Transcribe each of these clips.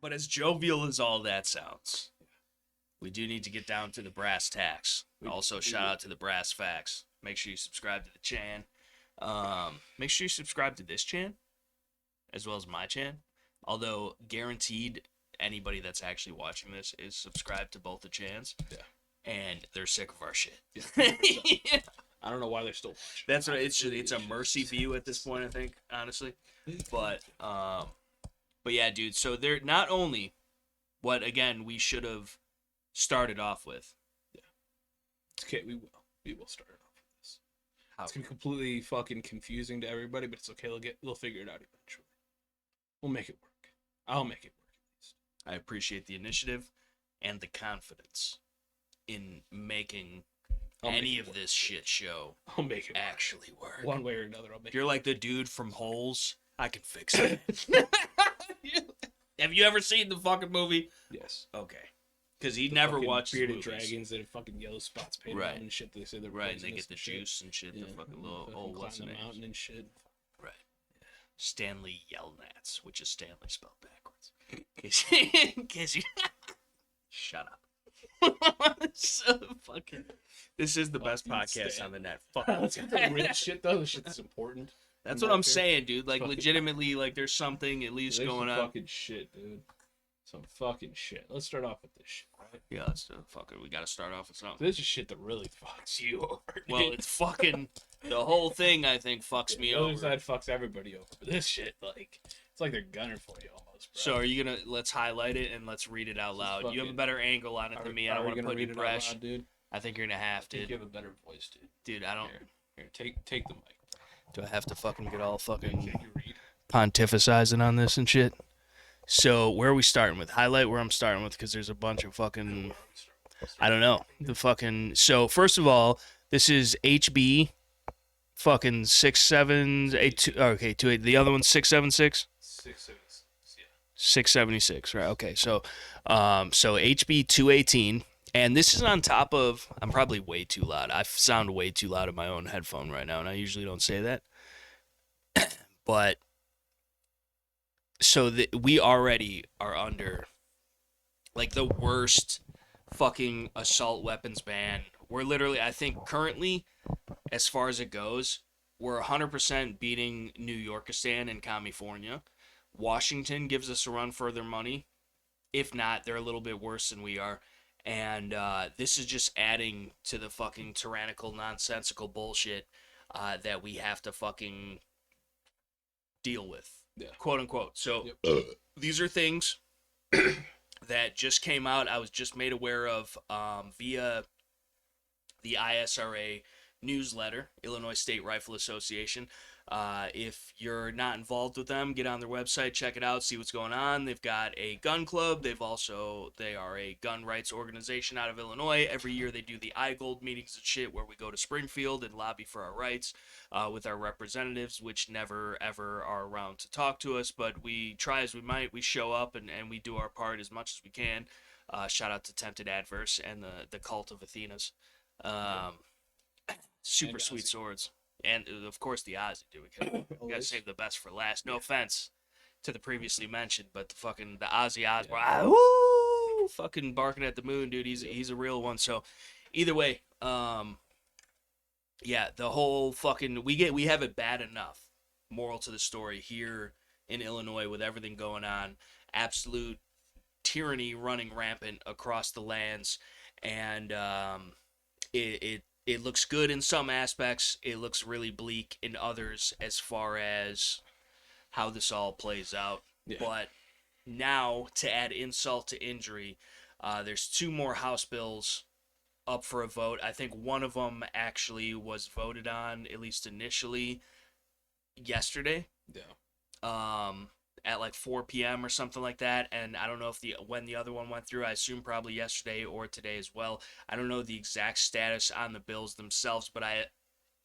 But as jovial as all that sounds, we do need to get down to the brass tacks. Also, shout out to the brass facts. Make sure you subscribe to the chan. Make sure you subscribe to this chan, as well as my chan. Although, guaranteed, anybody that's actually watching this is subscribed to both the chans. Yeah. And they're sick of our shit. Yeah. I don't know why they're still watching. That's what it's a mercy view at this point, I think, honestly. But yeah, dude. So they're not only what again we should have started off with. Yeah. It's okay. We will start it off with this. How? It's gonna be completely fucking confusing to everybody, but it's okay. They'll figure it out eventually. We'll make it work. I'll make it work at least. I appreciate the initiative and the confidence in making any of this shit show I'll make it actually work. One way or another, I'll make it. You're like the dude from Holes. I can fix it. Have you ever seen the fucking movie? Yes. Okay. Because he never watched bearded movies. dragons that have fucking yellow spots painted on and shit. They say they're right, and they get the juice and shit. Yeah. The fucking little what's the name? Mountain and shit. Right. Yeah. Stanley Yelnats, which is Stanley spelled backwards. In case you shut up. So fucking. This is the best podcast on the net. Fuck. Let's get the real shit though. The shit that's important. That's what I'm saying, dude. Like legitimately, like there's something at least going on. Fucking shit, dude. Some fucking shit. Let's start off with this shit, right? Yeah, let's do it. Fuck it. We gotta start off with something. This is shit that really fucks you over. Well, it's fucking the whole thing. I think fucks me over. The other side fucks everybody over. But this shit, like, it's like they're gunning for you almost, bro. So are you gonna let's highlight it and let's read it out loud? You have a better angle on it than me. I don't want to put you fresh, dude. I think you're gonna have to. You have a better voice, dude. Dude, I don't. Here, take the mic. Do I have to fucking get all fucking pontificizing on this and shit? So where are we starting with? Highlight where I'm starting with because there's a bunch of fucking. I don't know the fucking. So first of all, this is HB, fucking 6782. Okay, 28. The other one's 676. 676. Yeah. 676. Right. Okay. So, so HB 218. And this is on top of, I'm probably way too loud. I sound way too loud in my own headphone right now, and I usually don't say that. But, so we already are under, like, the worst fucking assault weapons ban. We're literally, I think, currently, as far as it goes, we're 100% beating New Yorkistan and California. Washington gives us a run for their money. If not, they're a little bit worse than we are. And this is just adding to the fucking tyrannical, nonsensical bullshit that we have to fucking deal with, quote unquote. So these are things that just came out. I was just made aware of via the I.S.R.A. newsletter, Illinois State Rifle Association. If you're not involved with them, get on their website, check it out, see what's going on. They've got a gun club. They are a gun rights organization out of Illinois. Every year they do the iGold meetings and shit where we go to Springfield and lobby for our rights with our representatives, which never ever are around to talk to us, but we try as we might. We show up and we do our part as much as we can. Shout out to Tempted Adverse and the Cult of Athenas. Super sweet swords. And, of course, the Ozzy, dude. We gotta save the best for last. No offense to the previously mentioned, but the Ozzy Osbourne, woo, fucking barking at the moon, dude. He's a real one. So, either way, yeah, the whole fucking, we have it bad enough. Moral to the story here in Illinois with everything going on. Absolute tyranny running rampant across the lands. And, it looks good in some aspects. It looks really bleak in others as far as how this all plays out. Yeah. But now, to add insult to injury, there's 2 more House bills up for a vote. I think one of them actually was voted on, at least initially, yesterday. Yeah. At like 4 p.m. or something like that, and I don't know when the other one went through. I assume probably yesterday or today as well. I don't know the exact status on the bills themselves, but I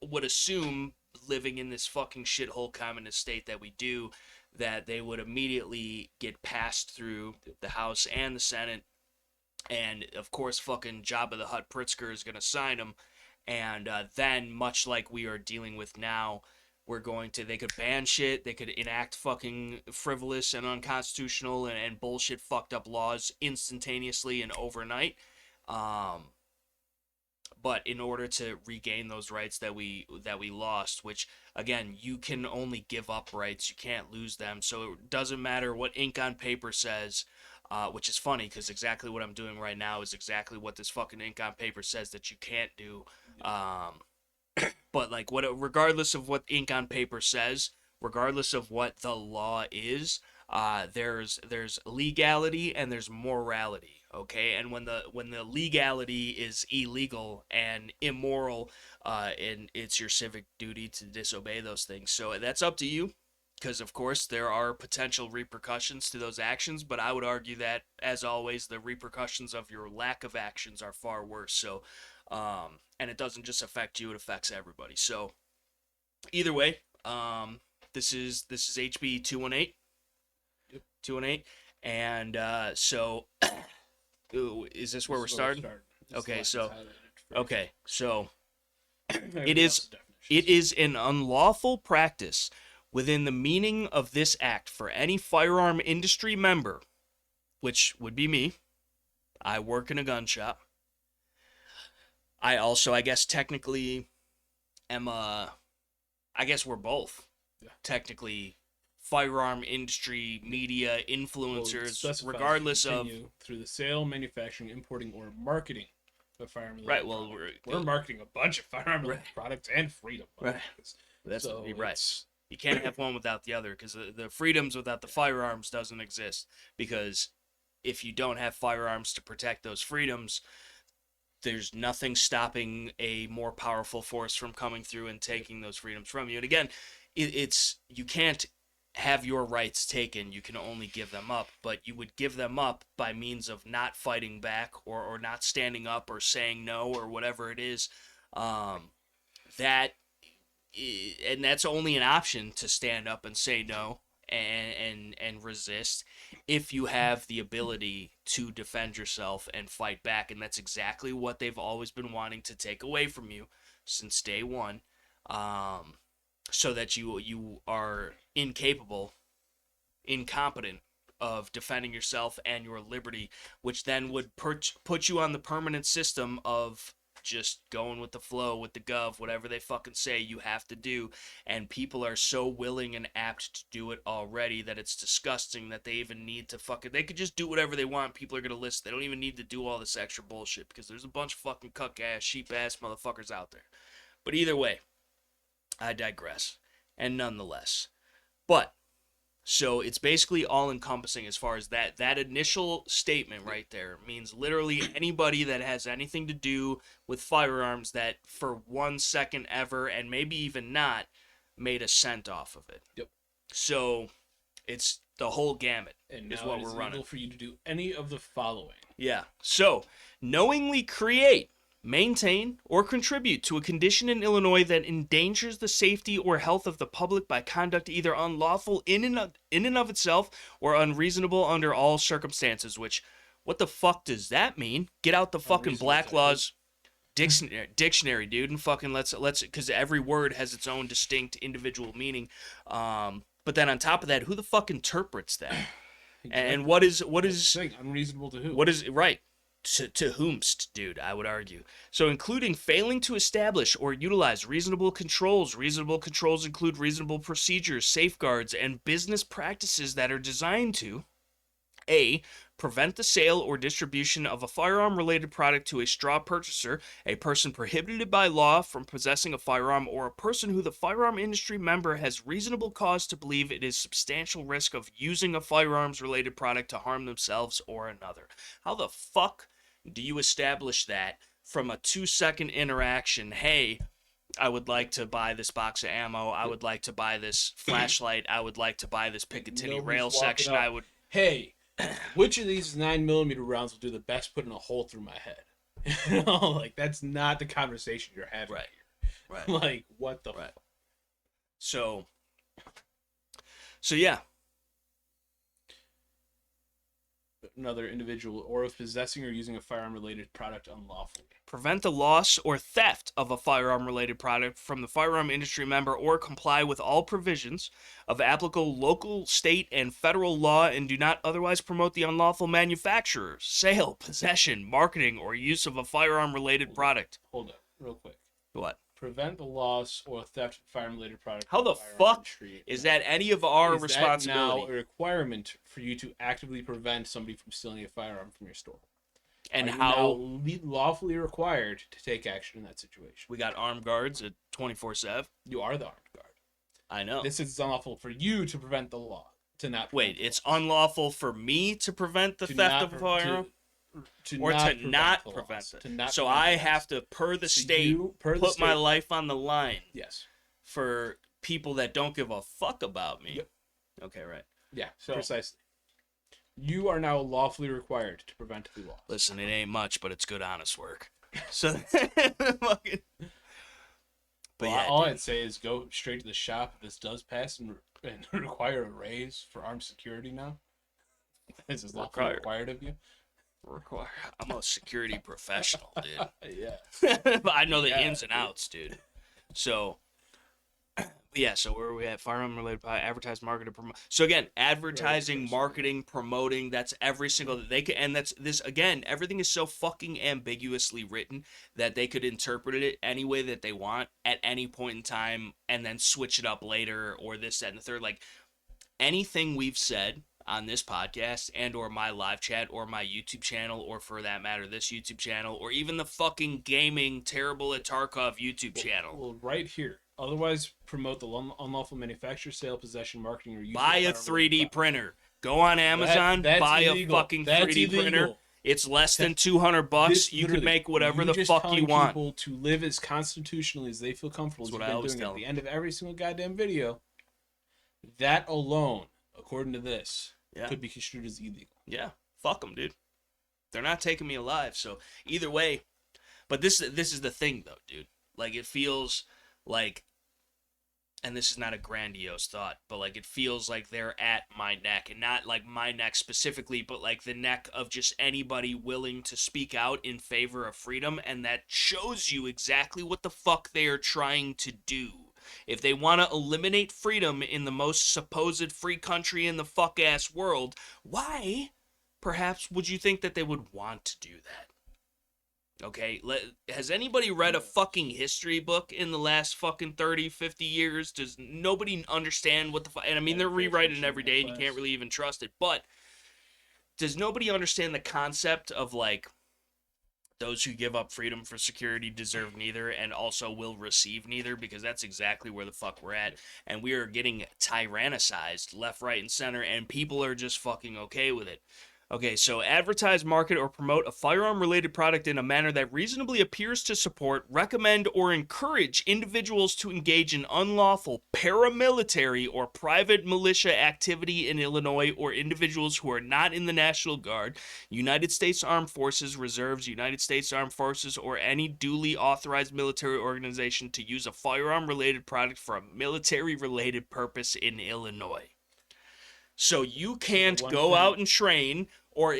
would assume, living in this fucking shithole communist state that we do, that they would immediately get passed through the House and the Senate, and of course fucking Jabba the Hutt Pritzker is going to sign them, and then, much like we are dealing with now, They could ban shit, they could enact fucking frivolous and unconstitutional and bullshit fucked up laws instantaneously and overnight. Um, but in order to regain those rights that we lost, which again, you can only give up rights, you can't lose them. So it doesn't matter what ink on paper says. Which is funny because exactly what I'm doing right now is exactly what this fucking ink on paper says that you can't do. Um, but like regardless of what ink on paper says, regardless of what the law is, there's legality and there's morality. Okay, and when the legality is illegal and immoral, and it's your civic duty to disobey those things. So that's up to you, because of course there are potential repercussions to those actions, but I would argue that, as always, the repercussions of your lack of actions are far worse. So and it doesn't just affect you, it affects everybody. So either way, this is HB 218. Yep. 218. And so is this where we're starting? Okay, so it is an unlawful practice within the meaning of this act for any firearm industry member, which would be me. I work in a gun shop. I also, I guess, technically am I guess we're both technically firearm industry media influencers, regardless of through the sale, manufacturing, importing, or marketing of firearm. Right. Well, we're marketing a bunch of firearm products and freedom. Right. That's so right. You can't have one without the other, because the freedoms without the firearms doesn't exist. Because if you don't have firearms to protect those freedoms, there's nothing stopping a more powerful force from coming through and taking those freedoms from you. And again, it's you can't have your rights taken, you can only give them up, but you would give them up by means of not fighting back or not standing up or saying no or whatever it is. That and that's only an option, to stand up and say no and resist, if you have the ability to defend yourself and fight back. And that's exactly what they've always been wanting to take away from you since day one, so that you are incompetent of defending yourself and your liberty, which then would put you on the permanent system of just going with the flow, with the gov, whatever they fucking say you have to do. And people are so willing and apt to do it already that it's disgusting that they even need to they could just do whatever they want. People are gonna listen. They don't even need to do all this extra bullshit, because there's a bunch of fucking cuck ass, sheep ass motherfuckers out there. But either way, I digress. And nonetheless, but so it's basically all encompassing as far as that initial statement right there means literally anybody that has anything to do with firearms that for 1 second ever, and maybe even not, made a cent off of it. Yep. So it's the whole gamut, and is what we're running. Illegal for you to do any of the following. Yeah. So knowingly create, maintain, or contribute to a condition in Illinois that endangers the safety or health of the public by conduct either unlawful in and of itself or unreasonable under all circumstances. Which, what the fuck does that mean? Get out the fucking Black Laws dictionary, dude, and fucking let's because every word has its own distinct individual meaning. But then on top of that, who the fuck interprets that? Exactly. And what is unreasonable to who? What is right? To whomst, dude, I would argue. So including failing to establish or utilize reasonable controls. Reasonable controls include reasonable procedures, safeguards, and business practices that are designed to A. Prevent the sale or distribution of a firearm-related product to a straw purchaser, a person prohibited by law from possessing a firearm, or a person who the firearm industry member has reasonable cause to believe it is substantial risk of using a firearms-related product to harm themselves or another. How the fuck do you establish that from a 2-second interaction? Hey, I would like to buy this box of ammo. I would like to buy this flashlight. I would like to buy this Picatinny rail section. Hey, which of these 9mm rounds will do the best putting a hole through my head? Like, that's not the conversation you're having. Right. Here. Right. Like, what the fuck? So yeah. another individual or of possessing or using a firearm-related product unlawfully. Prevent the loss or theft of a firearm-related product from the firearm industry member or comply with all provisions of applicable local, state, and federal law and do not otherwise promote the unlawful manufacture, sale, possession, marketing, or use of a firearm-related product. Hold up, real quick. What? Prevent the loss or theft of firearm-related product. How the fuck is that any of our responsibility? Is that now a requirement for you to actively prevent somebody from stealing a firearm from your store? And Are you how now lawfully required to take action in that situation? we got armed guards at 24/7. You are the armed guard. I know. This is unlawful for you to prevent the law. To not wait. It's unlawful for me to prevent the theft of a firearm, to not prevent it. So I have to, per the state, put my life on the line. Yes. For people that don't give a fuck about me. Yep. Okay, right. Yeah, precisely. You are now lawfully required to prevent the law. Listen, it ain't much, but it's good, honest work. So, fucking. But yeah, all I'd say is go straight to the shop if this does pass and require a raise for armed security now. This is lawfully required of you. I'm a security professional, dude. Yeah. But I know the ins and outs, dude. So. Yeah, so where are we at? Firearm related advertise, market, promote. So again, advertising, marketing, promoting, that's every single they can, and that's this again, everything is so fucking ambiguously written that they could interpret it any way that they want at any point in time and then switch it up later or this, that, and the third. Like anything we've said on this podcast and or my live chat or my YouTube channel or for that matter this YouTube channel or even the fucking gaming terrible at Tarkov YouTube channel. Well, right here. Otherwise, promote the unlawful manufacture, sale, possession, marketing, or use. Buy a 3D printer. Go on Amazon. Buy illegal. A fucking 3D printer. It's less than $200. You can make whatever the fuck you want. People to live as constitutionally as they feel comfortable. That's what I always tell them. At the end of every single goddamn video. That alone, according to this, could be construed as illegal. Yeah, fuck them, dude. They're not taking me alive. So either way, but this is the thing though, dude. Like it feels like. And this is not a grandiose thought, but like it feels like they're at my neck, and not like my neck specifically, but like the neck of just anybody willing to speak out in favor of freedom, and that shows you exactly what the fuck they are trying to do. If they want to eliminate freedom in the most supposed free country in the fuck-ass world, why, perhaps, would you think that they would want to do that? Okay, has anybody read a fucking history book in the last fucking 30, 50 years? Does nobody understand what the fuck? And I mean, they're rewriting it every day, and you can't really even trust it. But does nobody understand the concept of, like, those who give up freedom for security deserve neither and also will receive neither? Because that's exactly where the fuck we're at. And we are getting tyrannicized left, right, and center, and people are just fucking okay with it. Okay, so advertise, market, or promote a firearm-related product in a manner that reasonably appears to support, recommend, or encourage individuals to engage in unlawful paramilitary or private militia activity in Illinois, or individuals who are not in the National Guard, United States Armed Forces, Reserves, United States Armed Forces, or any duly authorized military organization to use a firearm-related product for a military-related purpose in Illinois. So you can't go out and train or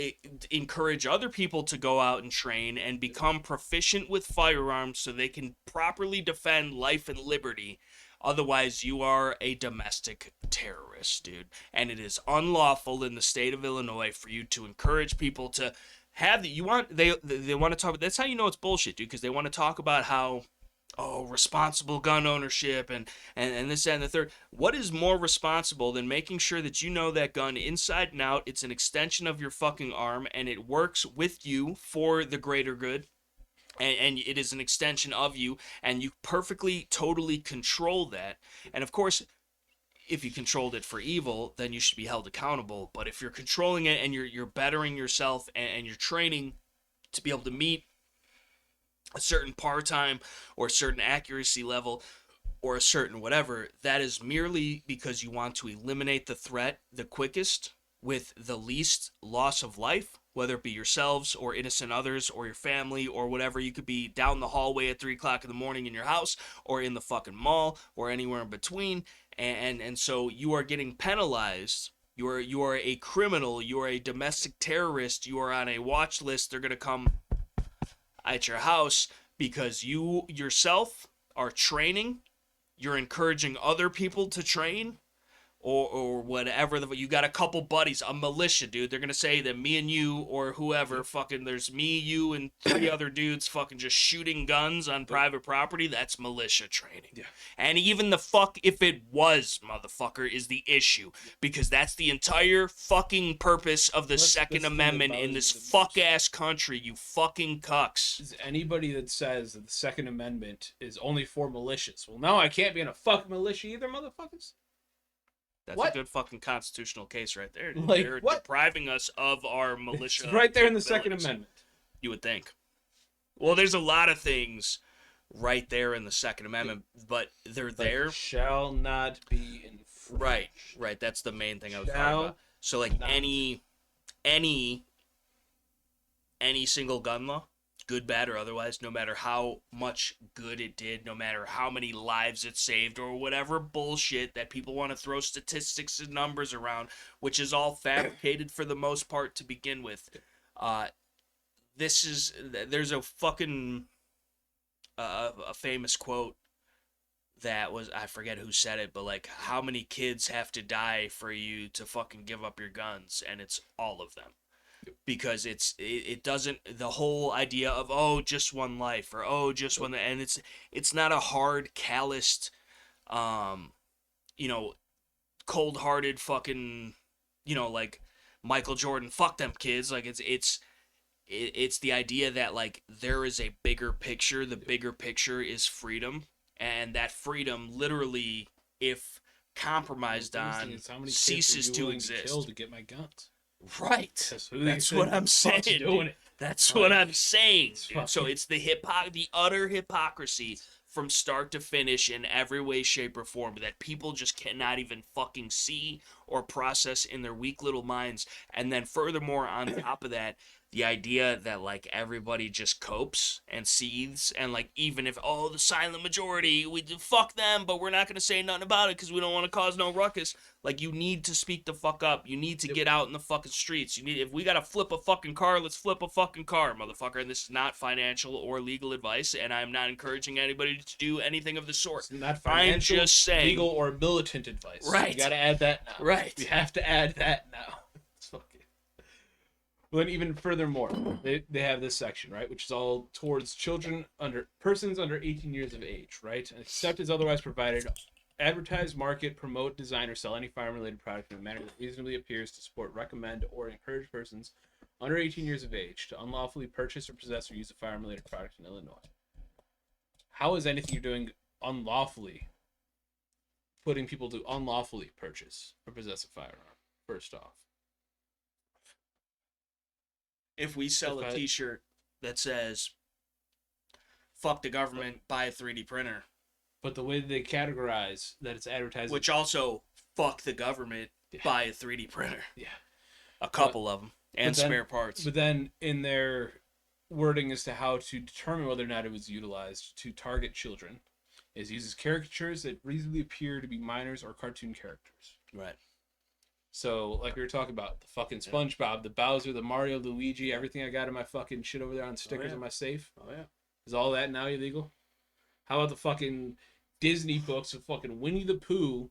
encourage other people to go out and train and become proficient with firearms so they can properly defend life and liberty. Otherwise, you are a domestic terrorist, dude. And it is unlawful in the state of Illinois for you to encourage people to have the, they want to talk, that's how you know it's bullshit, dude, because they want to talk about how, responsible gun ownership and this, that, and the third. What is more responsible than making sure that you know that gun inside and out, it's an extension of your fucking arm, and it works with you for the greater good, and it is an extension of you, and you perfectly, totally control that. And of course, if you controlled it for evil, then you should be held accountable. But if you're controlling it and you're bettering yourself and you're training to be able to meet a certain par time or a certain accuracy level or a certain whatever, that is merely because you want to eliminate the threat the quickest with the least loss of life, whether it be yourselves or innocent others or your family or whatever. You could be down the hallway at 3 o'clock in the morning in your house or in the fucking mall or anywhere in between. And so you are getting penalized You are a criminal. You are a domestic terrorist. You are on a watch list. They're gonna come at your house because you yourself are training. You're encouraging other people to train, or whatever. You got a couple buddies, a militia, dude. They're gonna say that me and you or whoever, fucking, there's me, you, and 3 other dudes fucking just shooting guns on private property. That's militia training. Yeah. And even the fuck if it was, motherfucker, is the issue, because that's the entire fucking purpose of the Second Amendment in this fuck ass country. You fucking cucks. Is anybody that says that the Second Amendment is only for militias? Well, no, I can't be in a fucking militia either, motherfuckers. That's a good fucking constitutional case right there. Like, they're what? depriving us of our militia. It's right there in the Second Amendment. You would think. Well, there's a lot of things right there in the Second Amendment, but they're there. Shall not be infringed. Right. That's the main thing I was talking about. So, like, any single gun law, good, bad, or otherwise, no matter how much good it did, no matter how many lives it saved, or whatever bullshit that people want to throw statistics and numbers around, which is all fabricated for the most part to begin with. There's a fucking a famous quote that was, I forget who said it, but like, how many kids have to die for you to fucking give up your guns? And it's all of them. Because it doesn't, the whole idea of, oh, just one life, or just one, and it's not a hard, calloused, cold-hearted fucking, like Michael Jordan, fuck them kids. Like, it's the idea that, like, there is a bigger picture. The bigger picture is freedom, and that freedom literally, if compromised on, ceases to exist. To get my guns. Right. That's what I'm saying. That's what I'm saying. So it's the utter hypocrisy from start to finish in every way, shape, or form that people just cannot even fucking see or process in their weak little minds. And then furthermore, on top of that, the idea that, like, everybody just copes and seethes, and, like, even if, the silent majority, we fuck them, but we're not going to say nothing about it because we don't want to cause no ruckus. Like, you need to speak the fuck up. You need to get out in the fucking streets. If we got to flip a fucking car, let's flip a fucking car, motherfucker. And this is not financial or legal advice, and I'm not encouraging anybody to do anything of the sort. It's not financial, I'm just saying, legal, or militant advice. Right. You got to add that now. Right. We have to add that now. It's fucking... But even furthermore, they have this section, right, which is all towards persons under 18 years of age, right? And except as otherwise provided, advertise, market, promote, design, or sell any firearm-related product in a manner that reasonably appears to support, recommend, or encourage persons under 18 years of age to unlawfully purchase or possess or use a firearm-related product in Illinois. How is anything you're doing unlawfully putting people to unlawfully purchase or possess a firearm, first off? If we sell a t-shirt that says, fuck the government, buy a 3D printer. But the way they categorize that it's advertising... Which also, fuck the government, buy a 3D printer. Yeah. A couple of them. And spare parts. But then in their wording as to how to determine whether or not it was utilized to target children is uses caricatures that reasonably appear to be minors or cartoon characters. Right. So, like we were talking about, the fucking SpongeBob, the Bowser, the Mario, Luigi, everything I got in my fucking shit over there on stickers in my safe. Oh, yeah. Is all that now illegal? How about the fucking Disney books of fucking Winnie the Pooh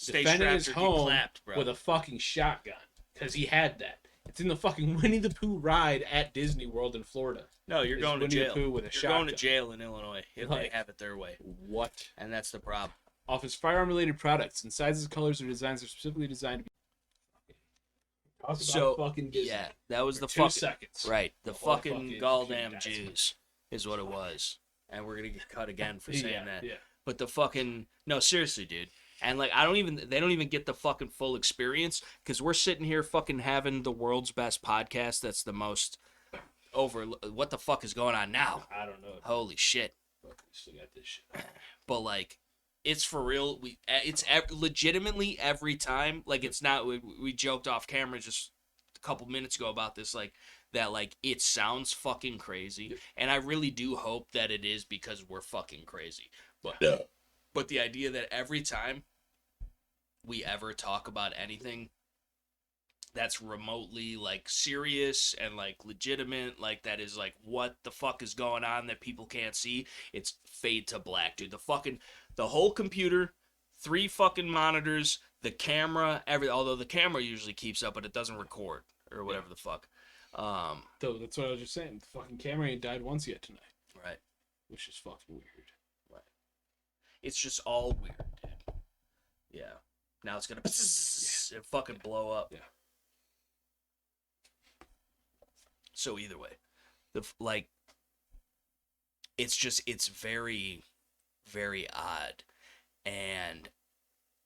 defending his home with a fucking shotgun? Because he had that. It's in the fucking Winnie the Pooh ride at Disney World in Florida. No, you're going to jail. Pooh with a you're going to jail in Illinois if they have it their way. What? And that's the problem. Offers firearm-related products and sizes, colors, or designs are specifically designed to be... So, fucking Disney. Yeah, that was the 2 fucking... seconds. Right, the fucking goddamn Jews is what it was. And we're going to get cut again for saying that. Yeah. But the fucking... No, seriously, dude. And, like, they don't even get the fucking full experience, because we're sitting here fucking having the world's best podcast that's the most over... What the fuck is going on now? I don't know. Holy shit. Fuck, we still got this shit. But, like, it's for real. It's legitimately every time. Like, it's not... We joked off camera just a couple minutes ago about this, like, that, like, it sounds fucking crazy. Yep. And I really do hope that it is because we're fucking crazy. But the idea that every time we ever talk about anything that's remotely like serious and like legitimate, like that is like what the fuck is going on that people can't see, it's fade to black, dude. The whole computer, 3 fucking monitors, the camera, although the camera usually keeps up but it doesn't record or whatever the fuck. So that's what I was just saying. The fucking camera ain't died once yet tonight. Right. Which is fucking weird. Right. It's just all weird, dude. Yeah. Now it's gonna and fucking blow up. Yeah. So either way, it's very, very odd, and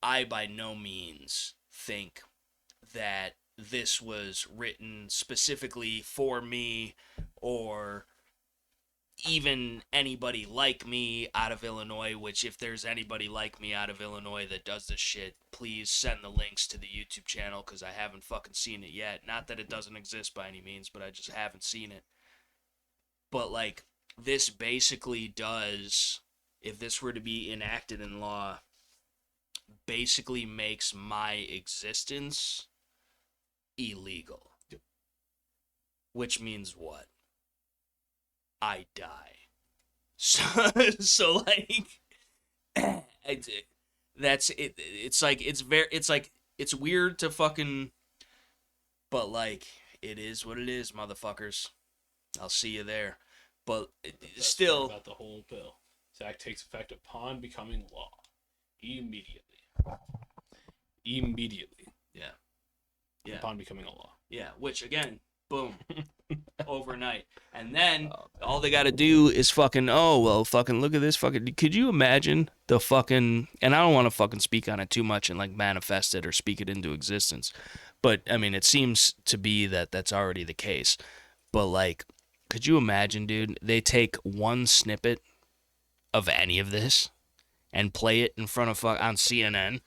I by no means think that this was written specifically for me or even anybody like me out of Illinois, which if there's anybody like me out of Illinois that does this shit, please send the links to the YouTube channel because I haven't fucking seen it yet. Not that it doesn't exist by any means, but I just haven't seen it. But like, this basically does, if this were to be enacted in law, basically makes my existence illegal. Yep. Which means what? I die. So like, that's it. It's like it's weird to fucking, but like it is what it is, motherfuckers. I'll see you there. But still, about the whole bill. This act takes effect upon becoming law, immediately. Yeah. Upon becoming a law. Yeah. Which again, boom. Overnight, and then all they gotta do is fucking fucking look at this fucking. Could you imagine the fucking? And I don't want to fucking speak on it too much and like manifest it or speak it into existence, but I mean it seems to be that that's already the case. But like, could you imagine, dude? They take one snippet of any of this and play it in front of on CNN.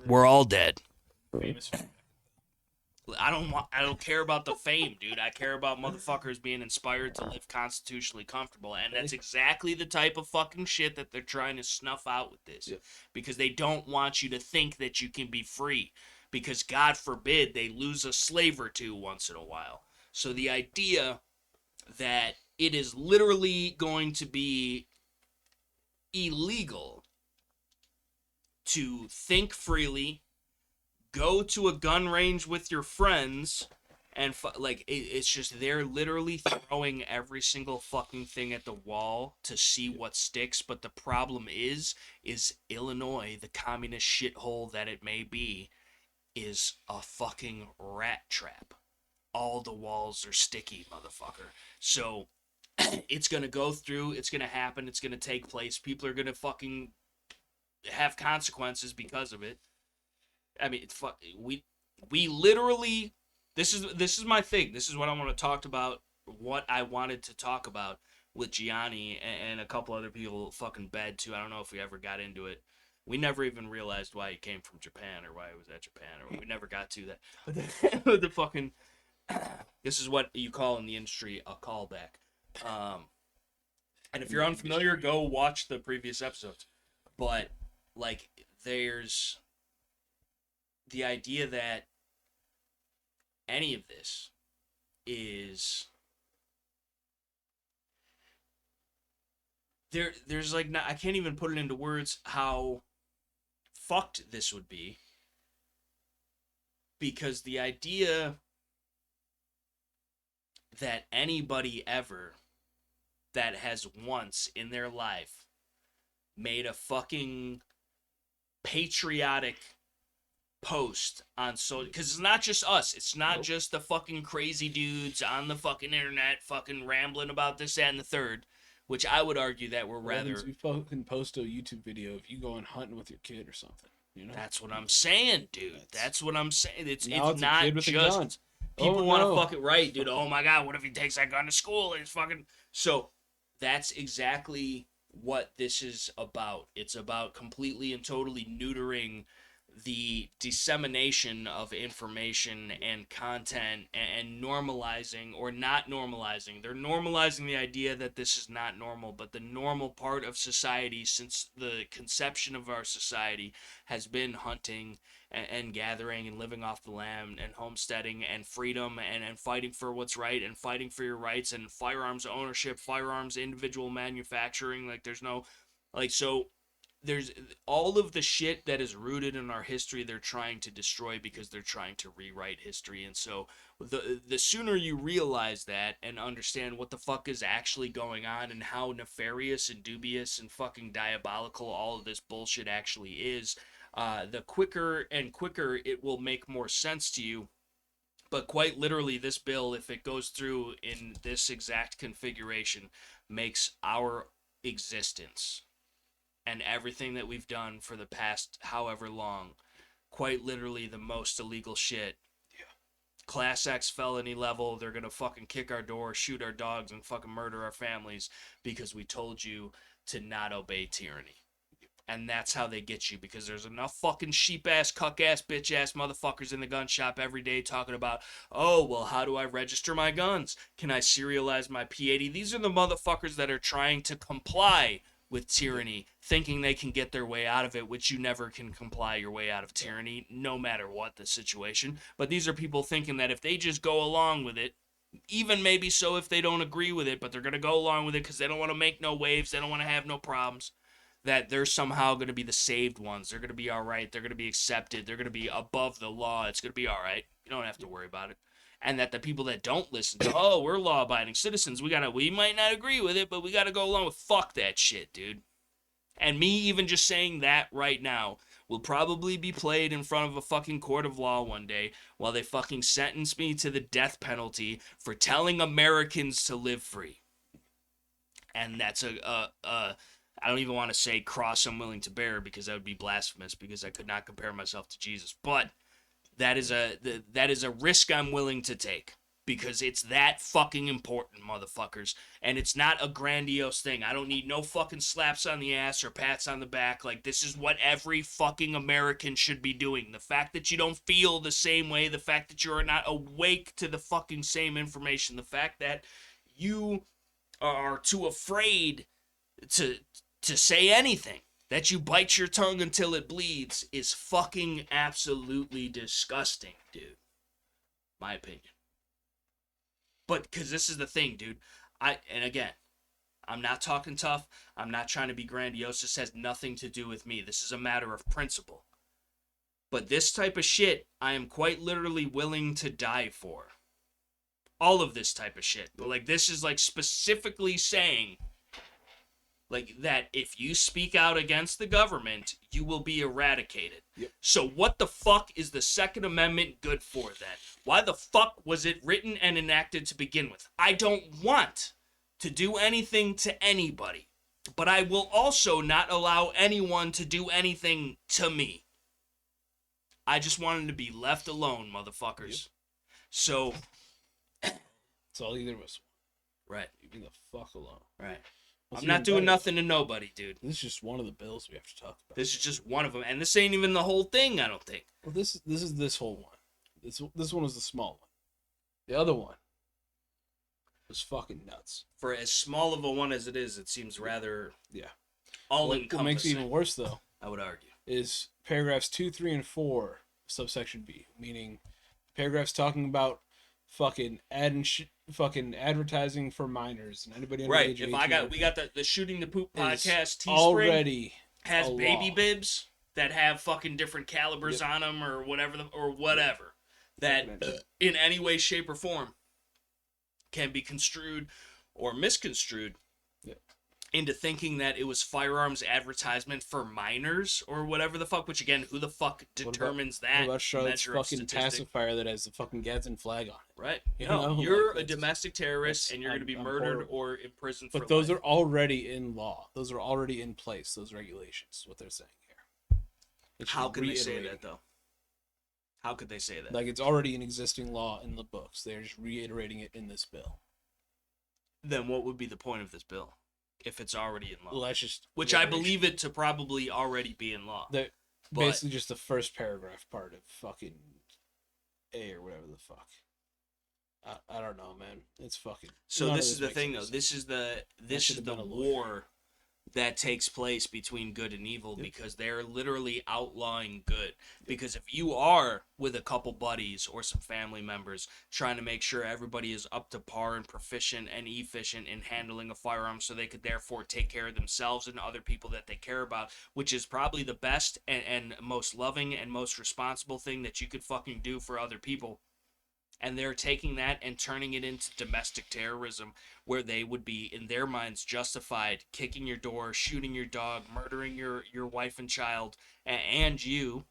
We're all dead. Famous. I don't care about the fame, dude. I care about motherfuckers being inspired to live constitutionally comfortable, and that's exactly the type of fucking shit that they're trying to snuff out with this. Yep. Because they don't want you to think that you can be free, because God forbid they lose a slave or two once in a while. So the idea that it is literally going to be illegal to think freely, go to a gun range with your friends, and it's just they're literally throwing every single fucking thing at the wall to see what sticks. But the problem is Illinois, the communist shithole that it may be, is a fucking rat trap. All the walls are sticky, motherfucker. So it's gonna go through, it's gonna happen, it's gonna take place. People are gonna fucking have consequences because of it. I mean, we literally, this is my thing. This is what I want to talk about. What I wanted to talk about with Gianni and a couple other people fucking bed too. I don't know if we ever got into it. We never even realized why he came from Japan or why he was at Japan, or we never got to that. But the fucking, this is what you call in the industry a callback. And if you're unfamiliar, go watch the previous episodes. But like, there's the idea that any of this is there's like not, I can't even put it into words how fucked this would be, because the idea that anybody ever that has once in their life made a fucking patriotic post on because it's not just us, it's not just the fucking crazy dudes on the fucking internet fucking rambling about this, that, and the third, which I would argue that we're rather, you fucking post a YouTube video of you going hunting with your kid or something, you know? That's what I'm saying, dude. That's what I'm saying. It's it's not a kid with a gun. just people want to fuck it right, dude. Fuck Oh my god, what if he takes that gun to school and it's fucking, so that's exactly what this is about. It's about completely and totally neutering the dissemination of information and content and normalizing or not normalizing. They're normalizing the idea that this is not normal, but the normal part of society since the conception of our society has been hunting and gathering and living off the land and homesteading and freedom and fighting for what's right and fighting for your rights and firearms ownership, firearms individual manufacturing. Like there's no like so there's all of the shit that is rooted in our history they're trying to destroy because they're trying to rewrite history. And so the sooner you realize that and understand what the fuck is actually going on and how nefarious and dubious and fucking diabolical all of this bullshit actually is, the quicker and quicker it will make more sense to you. But quite literally, this bill, if it goes through in this exact configuration, makes our existence and everything that we've done for the past however long, quite literally the most illegal shit. Yeah. Class X felony level, they're gonna fucking kick our door, shoot our dogs, and fucking murder our families because we told you to not obey tyranny. And that's how they get you, because there's enough fucking sheep ass, cuck ass, bitch ass motherfuckers in the gun shop every day talking about, oh, well, how do I register my guns? Can I serialize my P80? These are the motherfuckers that are trying to comply with tyranny, thinking they can get their way out of it, which you never can comply your way out of tyranny, no matter what the situation. But these are people thinking that if they just go along with it, even maybe so if they don't agree with it, but they're going to go along with it because they don't want to make no waves, they don't want to have no problems, that they're somehow going to be the saved ones. They're going to be all right. They're going to be accepted. They're going to be above the law. It's going to be all right. You don't have to worry about it. And that the people that don't listen to, oh, we're law-abiding citizens. We might not agree with it, but we got to go along with fuck that shit, dude. And me even just saying that right now will probably be played in front of a fucking court of law one day while they fucking sentence me to the death penalty for telling Americans to live free. And that's I don't even want to say cross I'm willing to bear because that would be blasphemous because I could not compare myself to Jesus. But that is a risk I'm willing to take because it's that fucking important, motherfuckers. And it's not a grandiose thing. I don't need no fucking slaps on the ass or pats on the back. Like, this is what every fucking American should be doing. The fact that you don't feel the same way, the fact that you're not awake to the fucking same information, the fact that you are too afraid to say anything, that you bite your tongue until it bleeds, is fucking absolutely disgusting, dude. My opinion. But because this is the thing, dude. And again, I'm not talking tough. I'm not trying to be grandiose. This has nothing to do with me. This is a matter of principle. But this type of shit, I am quite literally willing to die for. All of this type of shit. But like, this is like specifically saying, like, that if you speak out against the government, you will be eradicated. Yep. So what the fuck is the Second Amendment good for then? Why the fuck was it written and enacted to begin with? I don't want to do anything to anybody, but I will also not allow anyone to do anything to me. I just wanted to be left alone, motherfuckers. Yep. So it's all either of us. Right. Leave me the fuck alone. Right. I'm not doing nothing to nobody, dude. This is just one of the bills we have to talk about. This is just one of them, and this ain't even the whole thing, I don't think. Well, this is this whole one. This one was the small one. The other one was fucking nuts. For as small of a one as it is, it seems rather all-encompassing. What makes it even worse, though, I would argue, is paragraphs 2, 3, and 4, subsection B, meaning paragraphs talking about fucking fucking advertising for minors and anybody under age 18. If we got the Shooting the Poop podcast Teespring already has baby bibs that have fucking different calibers on them or whatever that in any way, shape, or form can be construed or misconstrued into thinking that it was firearms advertisement for minors or whatever the fuck, which again, who the fuck determines that? What about Charlotte's fucking pacifier that has the fucking Gadsden flag on it? Right. You're a domestic terrorist and you're going to be murdered or imprisoned for life. But those are already in law. Those are already in place, those regulations, what they're saying here. How can they say that, though? How could they say that? Like, it's already an existing law in the books. They're just reiterating it in this bill. Then what would be the point of this bill? If it's already in law. Well, that's just... Which I believe it to probably already be in law. But basically just the first paragraph part of fucking A or whatever the fuck. I don't know, man. It's fucking. so None of this is the makes thing any though. sense. This should is have the been a lawyer. war that takes place between good and evil Yep. because they're literally outlawing good. Because if you are with a couple buddies or some family members trying to make sure everybody is up to par and proficient and efficient in handling a firearm so they could therefore take care of themselves and other people that they care about, which is probably the best and most loving and most responsible thing that you could fucking do for other people, and they're taking that and turning it into domestic terrorism where they would be in their minds justified kicking your door, shooting your dog, murdering your wife and child and you,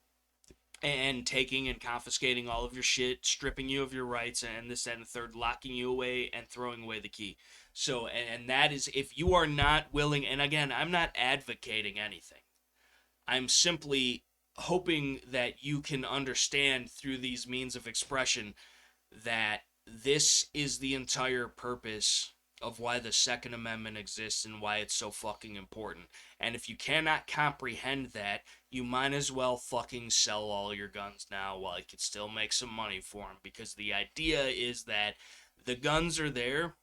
and taking and confiscating all of your shit, stripping you of your rights and this and the third, locking you away and throwing away the key. So and that is, if you are not willing, and again, I'm not advocating anything, I'm simply hoping that you can understand through these means of expression that this is the entire purpose of why the Second Amendment exists and why it's so fucking important. And if you cannot comprehend that, you might as well fucking sell all your guns now while you can still make some money for them. Because the idea is that the guns are there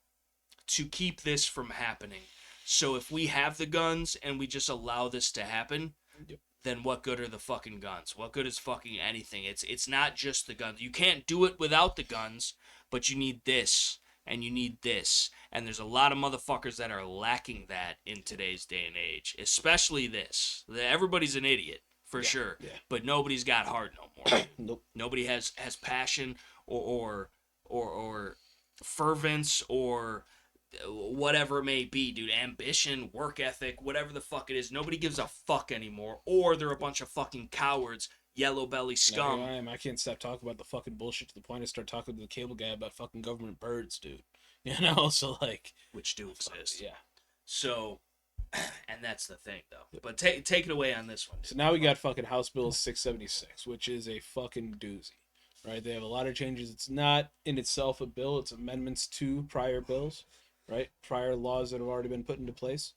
to keep this from happening. So if we have the guns and we just allow this to happen, Yep. then what good are the fucking guns? What good is fucking anything? It's not just the guns. You can't do it without the guns, but you need this and you need this. And there's a lot of motherfuckers that are lacking that in today's day and age, especially this. Everybody's an idiot for sure, Yeah. but nobody's got heart no more. Nope. Nobody has passion or fervence or whatever it may be, dude. Ambition, work ethic, whatever the fuck it is. Nobody gives a fuck anymore. Or they're a bunch of fucking cowards, yellow belly scum. Here I am. I can't stop talking about the fucking bullshit to the point I start talking to the cable guy about fucking government birds, dude. You know, so like, Which do exist. yeah. So, and that's the thing, though. But take it away on this one. So now we got fucking House Bill 676, which is a fucking doozy, right? They have a lot of changes. It's not in itself a bill. It's amendments to prior bills, right? Prior laws that have already been put into place.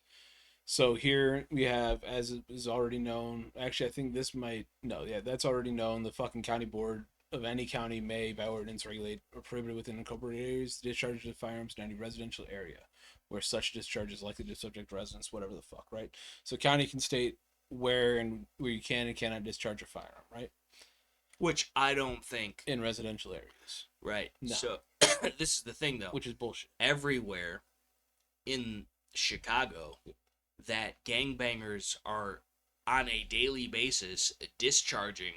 So here we have, as is already known, actually I think this might, no, yeah, that's already known. The fucking county board of any county may, by ordinance, regulate or prohibit within incorporated areas the discharge of firearms in any residential area where such discharge is likely to subject residents, whatever the fuck, right? So county can state where you can and cannot discharge a firearm, right? Which I don't think. In residential areas. Right. No. So, this is the thing, though. Which is bullshit. Everywhere in Chicago, that gangbangers are on a daily basis discharging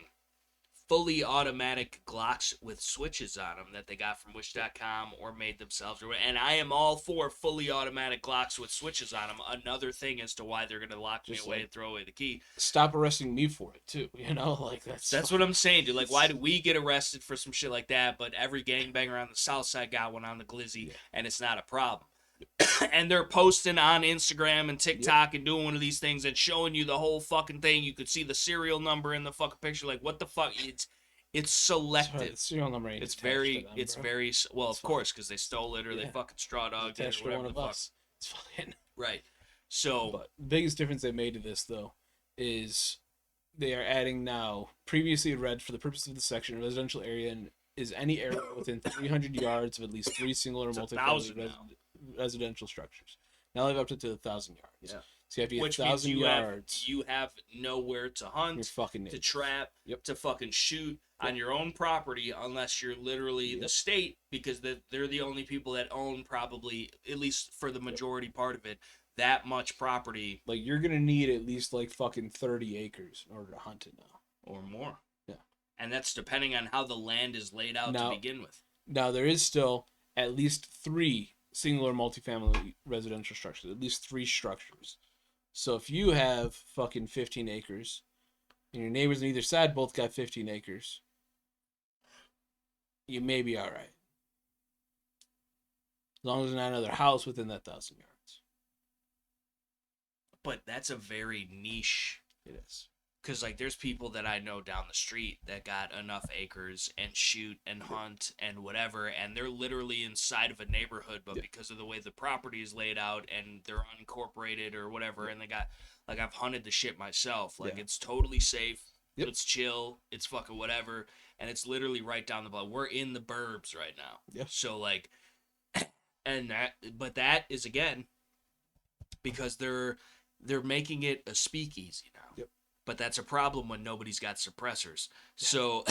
fully automatic Glocks with switches on them that they got from Wish.com or made themselves. And I am all for fully automatic Glocks with switches on them. Another thing as to why they're going to lock me away and throw away the key. Stop arresting me for it, too. You know, like that's what I'm saying, dude. Like, why do we get arrested for some shit like that, but every gangbanger on the south side got one on the glizzy, and it's not a problem? And they're posting on Instagram and TikTok and doing one of these things and showing you the whole fucking thing. You could see the serial number in the fucking picture. Like, what the fuck? It's selective. Right, the serial number ain't it's attached very to them, it's bro. very well, It's of course, because they stole it or they fucking straw dogged it attached or to whatever one the of fuck. us. It's fucking Right. So, but the biggest difference they made to this, though, is they are adding now, previously read for the purpose of the section, residential area and is any area within 300 yards of at least 3 single or It's multi-family residential structures. Now they've upped it to 1,000 yards. Yeah. So you have to get which 1,000 means yards. you have nowhere to hunt, You're fucking to trap, Yep. to fucking shoot on your own property, unless you're literally the state, because they're the only people that own, probably, at least for the majority part of it, that much property. Like, you're gonna need at least like fucking 30 acres in order to hunt it now. Or more. Yeah. And that's depending on how the land is laid out to begin with. Now, there is still at least 3 single or multifamily residential structures. At least 3 structures. So if you have fucking 15 acres, and your neighbors on either side both got 15 acres, you may be alright. As long as there's not another house within that 1,000 yards. But that's a very niche. It is. Because, like, there's people that I know down the street that got enough acres and shoot and hunt and whatever, and they're literally inside of a neighborhood, but because of the way the property is laid out and they're unincorporated or whatever, and they got, like, I've hunted the shit myself. Like, it's totally safe. Yep. It's chill. It's fucking whatever, and it's literally right down the block. We're in the burbs right now. Yeah. So like, but that is again because they're making it a speakeasy now. Yep. But that's a problem when nobody's got suppressors. So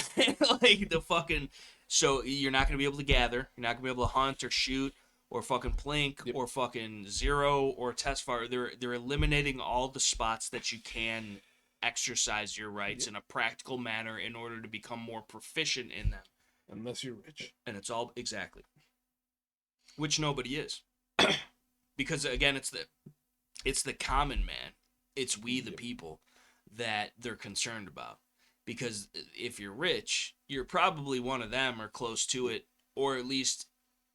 like the fucking so you're not gonna be able to gather. You're not gonna be able to hunt or shoot or fucking plink Yep. or fucking zero or test fire. They're eliminating all the spots that you can exercise your rights in a practical manner in order to become more proficient in them. Unless you're rich. And it's all exactly. Which nobody is. Because again, it's the common man. It's we the people that they're concerned about. Because if you're rich, you're probably one of them or close to it, or at least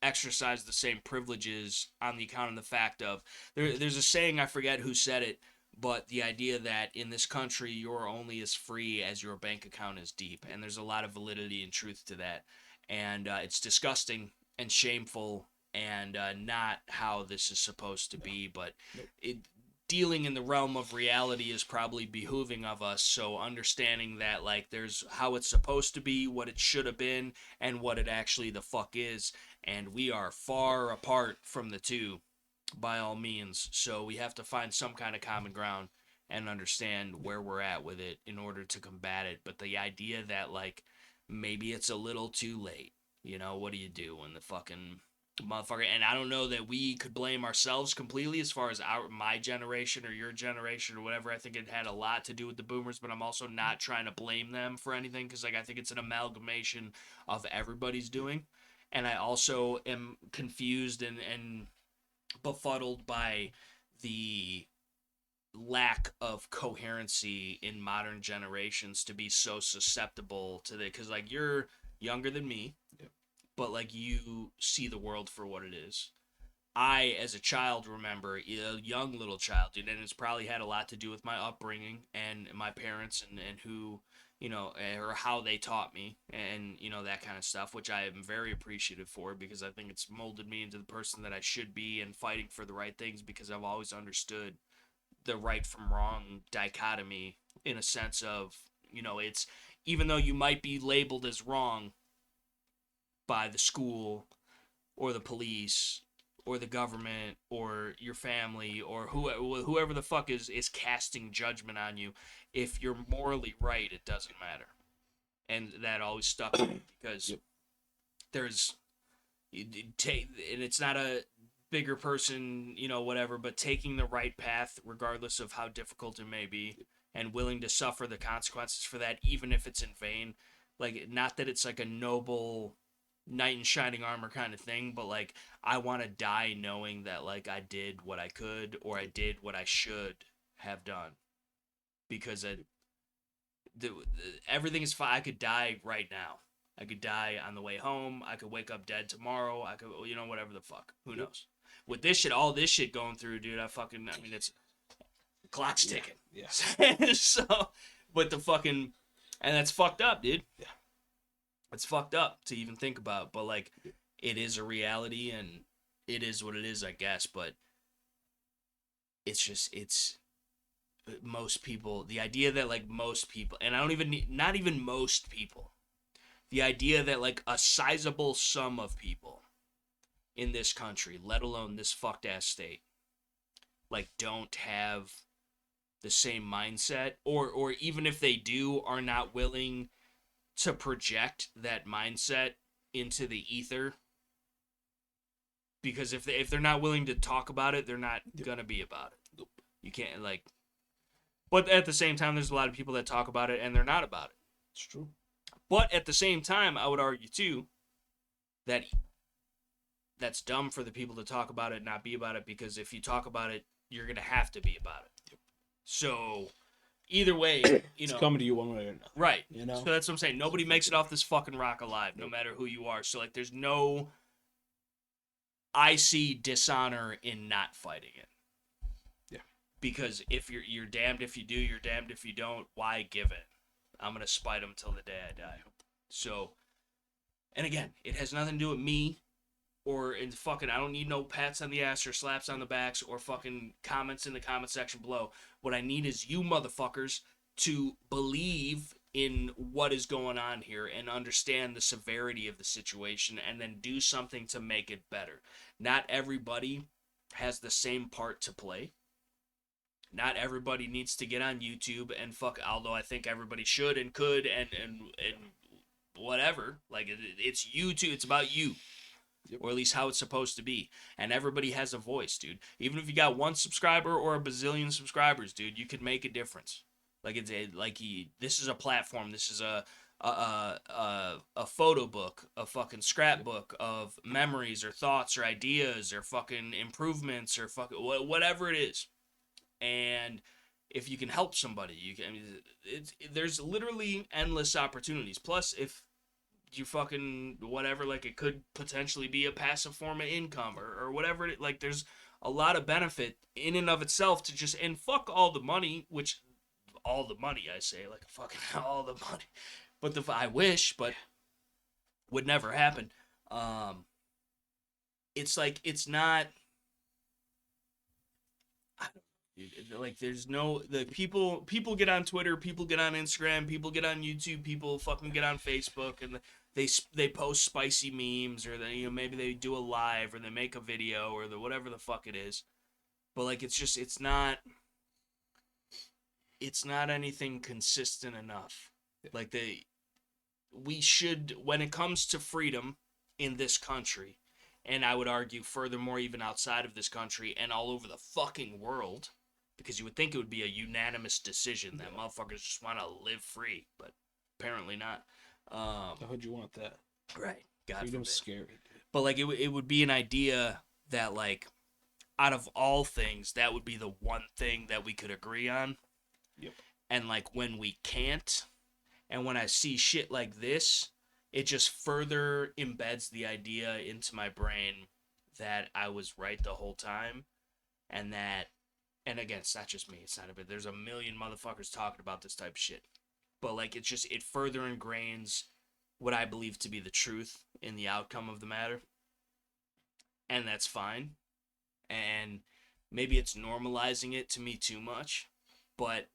exercise the same privileges on the account of the fact of there's a saying, I forget who said it, but the idea that in this country you're only as free as your bank account is deep, and there's a lot of validity and truth to that, and it's disgusting and shameful and not how this is supposed to be, but it dealing in the realm of reality is probably behooving of us. So understanding that like there's how it's supposed to be, what it should have been, and what it actually the fuck is, and we are far apart from the two by all means. So we have to find some kind of common ground and understand where we're at with it in order to combat it. But the idea that like maybe it's a little too late, you know, what do you do when the fucking motherfucker? And I don't know that we could blame ourselves completely as far as my generation or your generation or whatever. I think it had a lot to do with the boomers, but I'm also not trying to blame them for anything because like I think it's an amalgamation of everybody's doing. And I also am confused and befuddled by the lack of coherency in modern generations to be so susceptible to the because like you're younger than me, but like you see the world for what it is. I, as a child, remember a young little child, dude, and it's probably had a lot to do with my upbringing and my parents and who, you know, or how they taught me and, you know, that kind of stuff, which I am very appreciative for because I think it's molded me into the person that I should be and fighting for the right things because I've always understood the right from wrong dichotomy in a sense of, you know, it's even though you might be labeled as wrong by the school or the police or the government or your family or whoever the fuck is casting judgment on you, if you're morally right, it doesn't matter. And that always stuck with me because there's take and it's not a bigger person, you know, whatever, but taking the right path regardless of how difficult it may be and willing to suffer the consequences for that even if it's in vain. Like not that it's like a noble knight in shining armor kind of thing, but like I want to die knowing that like I did what I could or I did what I should have done because everything is fine. I could die right now. I could die on the way home. I could wake up dead tomorrow. I could, you know, whatever the fuck. Who knows? With this shit, all this shit going through, dude, I mean, it's clock's ticking. Yeah. So, but the fucking, and that's fucked up, dude. Yeah. It's fucked up to even think about, but like, it is a reality and it is what it is, I guess. But it's just, it's most people, the idea that like most people, and I don't even need, not even most people, the idea that like a sizable sum of people in this country, let alone this fucked ass state, like don't have the same mindset, or even if they do, are not willing to project that mindset into the ether. Because if they're not willing to talk about it, they're not gonna be about it. You can't like. But at the same time, there's a lot of people that talk about it and they're not about it. It's true. But at the same time, I would argue too that that's dumb for the people to talk about it and not be about it because if you talk about it, you're gonna have to be about it. Yep. So either way, you it's know, coming to you one way or another. Right. You know. So that's what I'm saying. Nobody makes it off this fucking rock alive, no matter who you are. So like, there's no. I see dishonor in not fighting it. Yeah. Because if you're damned if you do, you're damned if you don't. Why give it? I'm gonna spite them till the day I die. So, and again, it has nothing to do with me, or in fucking. I don't need no pats on the ass or slaps on the backs or fucking comments in the comment section below. What I need is you motherfuckers to believe in what is going on here and understand the severity of the situation and then do something to make it better. Not everybody has the same part to play. Not everybody needs to get on YouTube and fuck, although I think everybody should and could and whatever. Like it's YouTube, it's about you. Yep. Or at least how it's supposed to be. And everybody has a voice, dude. Even if you got one subscriber or a bazillion subscribers, dude, you could make a difference. Like this is a platform. This is a photo book, a fucking scrapbook of memories or thoughts or ideas or fucking improvements or fucking whatever it is. And if you can help somebody, you can. I mean, there's literally endless opportunities. Plus, if you fucking whatever, like it could potentially be a passive form of income or whatever. Like there's a lot of benefit in and of itself to just, and fuck all the money, which all the money I say, like fucking all the money. But I wish, but would never happen. It's like it's not. I don't like there's no the people get on Twitter, people get on Instagram, people get on YouTube, people fucking get on Facebook, and they post spicy memes, or they, maybe they do a live, or they make a video, or the whatever the fuck it is. But like it's just it's not anything consistent enough. Like we should, when it comes to freedom in this country, and I would argue furthermore even outside of this country and all over the fucking world, because you would think it would be a unanimous decision that motherfuckers just want to live free, but apparently not. How would you want that? Right. God Freedom's forbid. scary. But like it would be an idea that like out of all things that would be the one thing that we could agree on. Yep. And like when we can't, and when I see shit like this, it just further embeds the idea into my brain that I was right the whole time, and that, and again, it's not just me, it's not a bit, there's a million motherfuckers talking about this type of shit. But like it further ingrains what I believe to be the truth in the outcome of the matter. And that's fine. And maybe it's normalizing it to me too much, but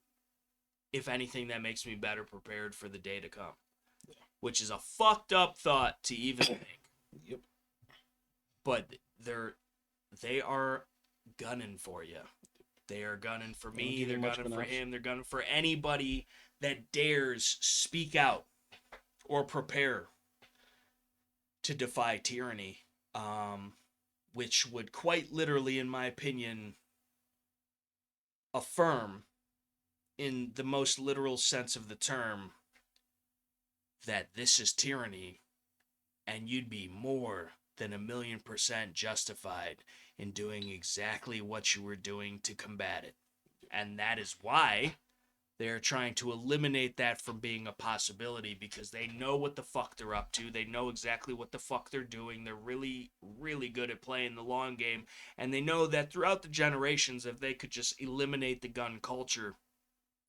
if anything, that makes me better prepared for the day to come. Yeah. Which is a fucked up thought to even think. Yep. But they are gunning for you. They are gunning for me. They're gunning for him. They're gunning for anybody that dares speak out or prepare to defy tyranny, which would quite literally, in my opinion, affirm, in the most literal sense of the term, that this is tyranny, and you'd be more than 1,000,000% justified in doing exactly what you were doing to combat it. And that is why they're trying to eliminate that from being a possibility, because they know what the fuck they're up to. They know exactly what the fuck they're doing. They're really, really good at playing the long game. And they know that throughout the generations, if they could just eliminate the gun culture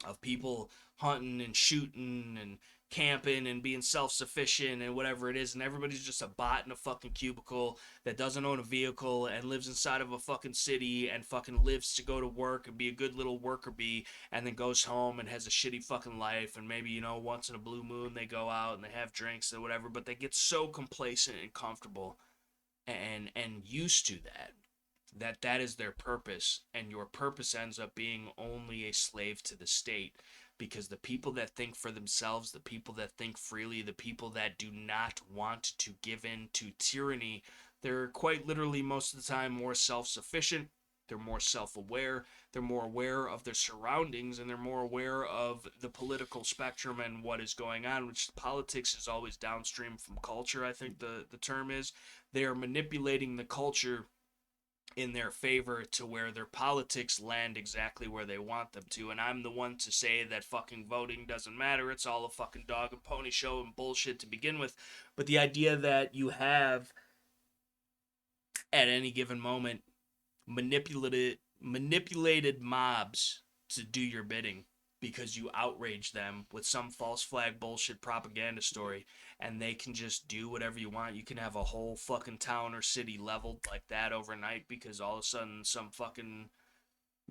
of people hunting and shooting and camping and being self-sufficient and whatever it is, and everybody's just a bot in a fucking cubicle that doesn't own a vehicle and lives inside of a fucking city and fucking lives to go to work and be a good little worker bee, and then goes home and has a shitty fucking life, and maybe, once in a blue moon they go out and they have drinks or whatever, but they get so complacent and comfortable and used to that is their purpose, and your purpose ends up being only a slave to the state. Because the people that think for themselves, the people that think freely, the people that do not want to give in to tyranny, they're quite literally most of the time more self-sufficient, they're more self-aware, they're more aware of their surroundings, and they're more aware of the political spectrum and what is going on, which politics is always downstream from culture, I think the term is. They are manipulating the culture in their favor to where their politics land exactly where they want them to. And I'm the one to say that fucking voting doesn't matter. It's all a fucking dog and pony show and bullshit to begin with. But the idea that you have at any given moment manipulated mobs to do your bidding because you outrage them with some false flag bullshit propaganda story, and they can just do whatever you want. You can have a whole fucking town or city leveled like that overnight because all of a sudden some fucking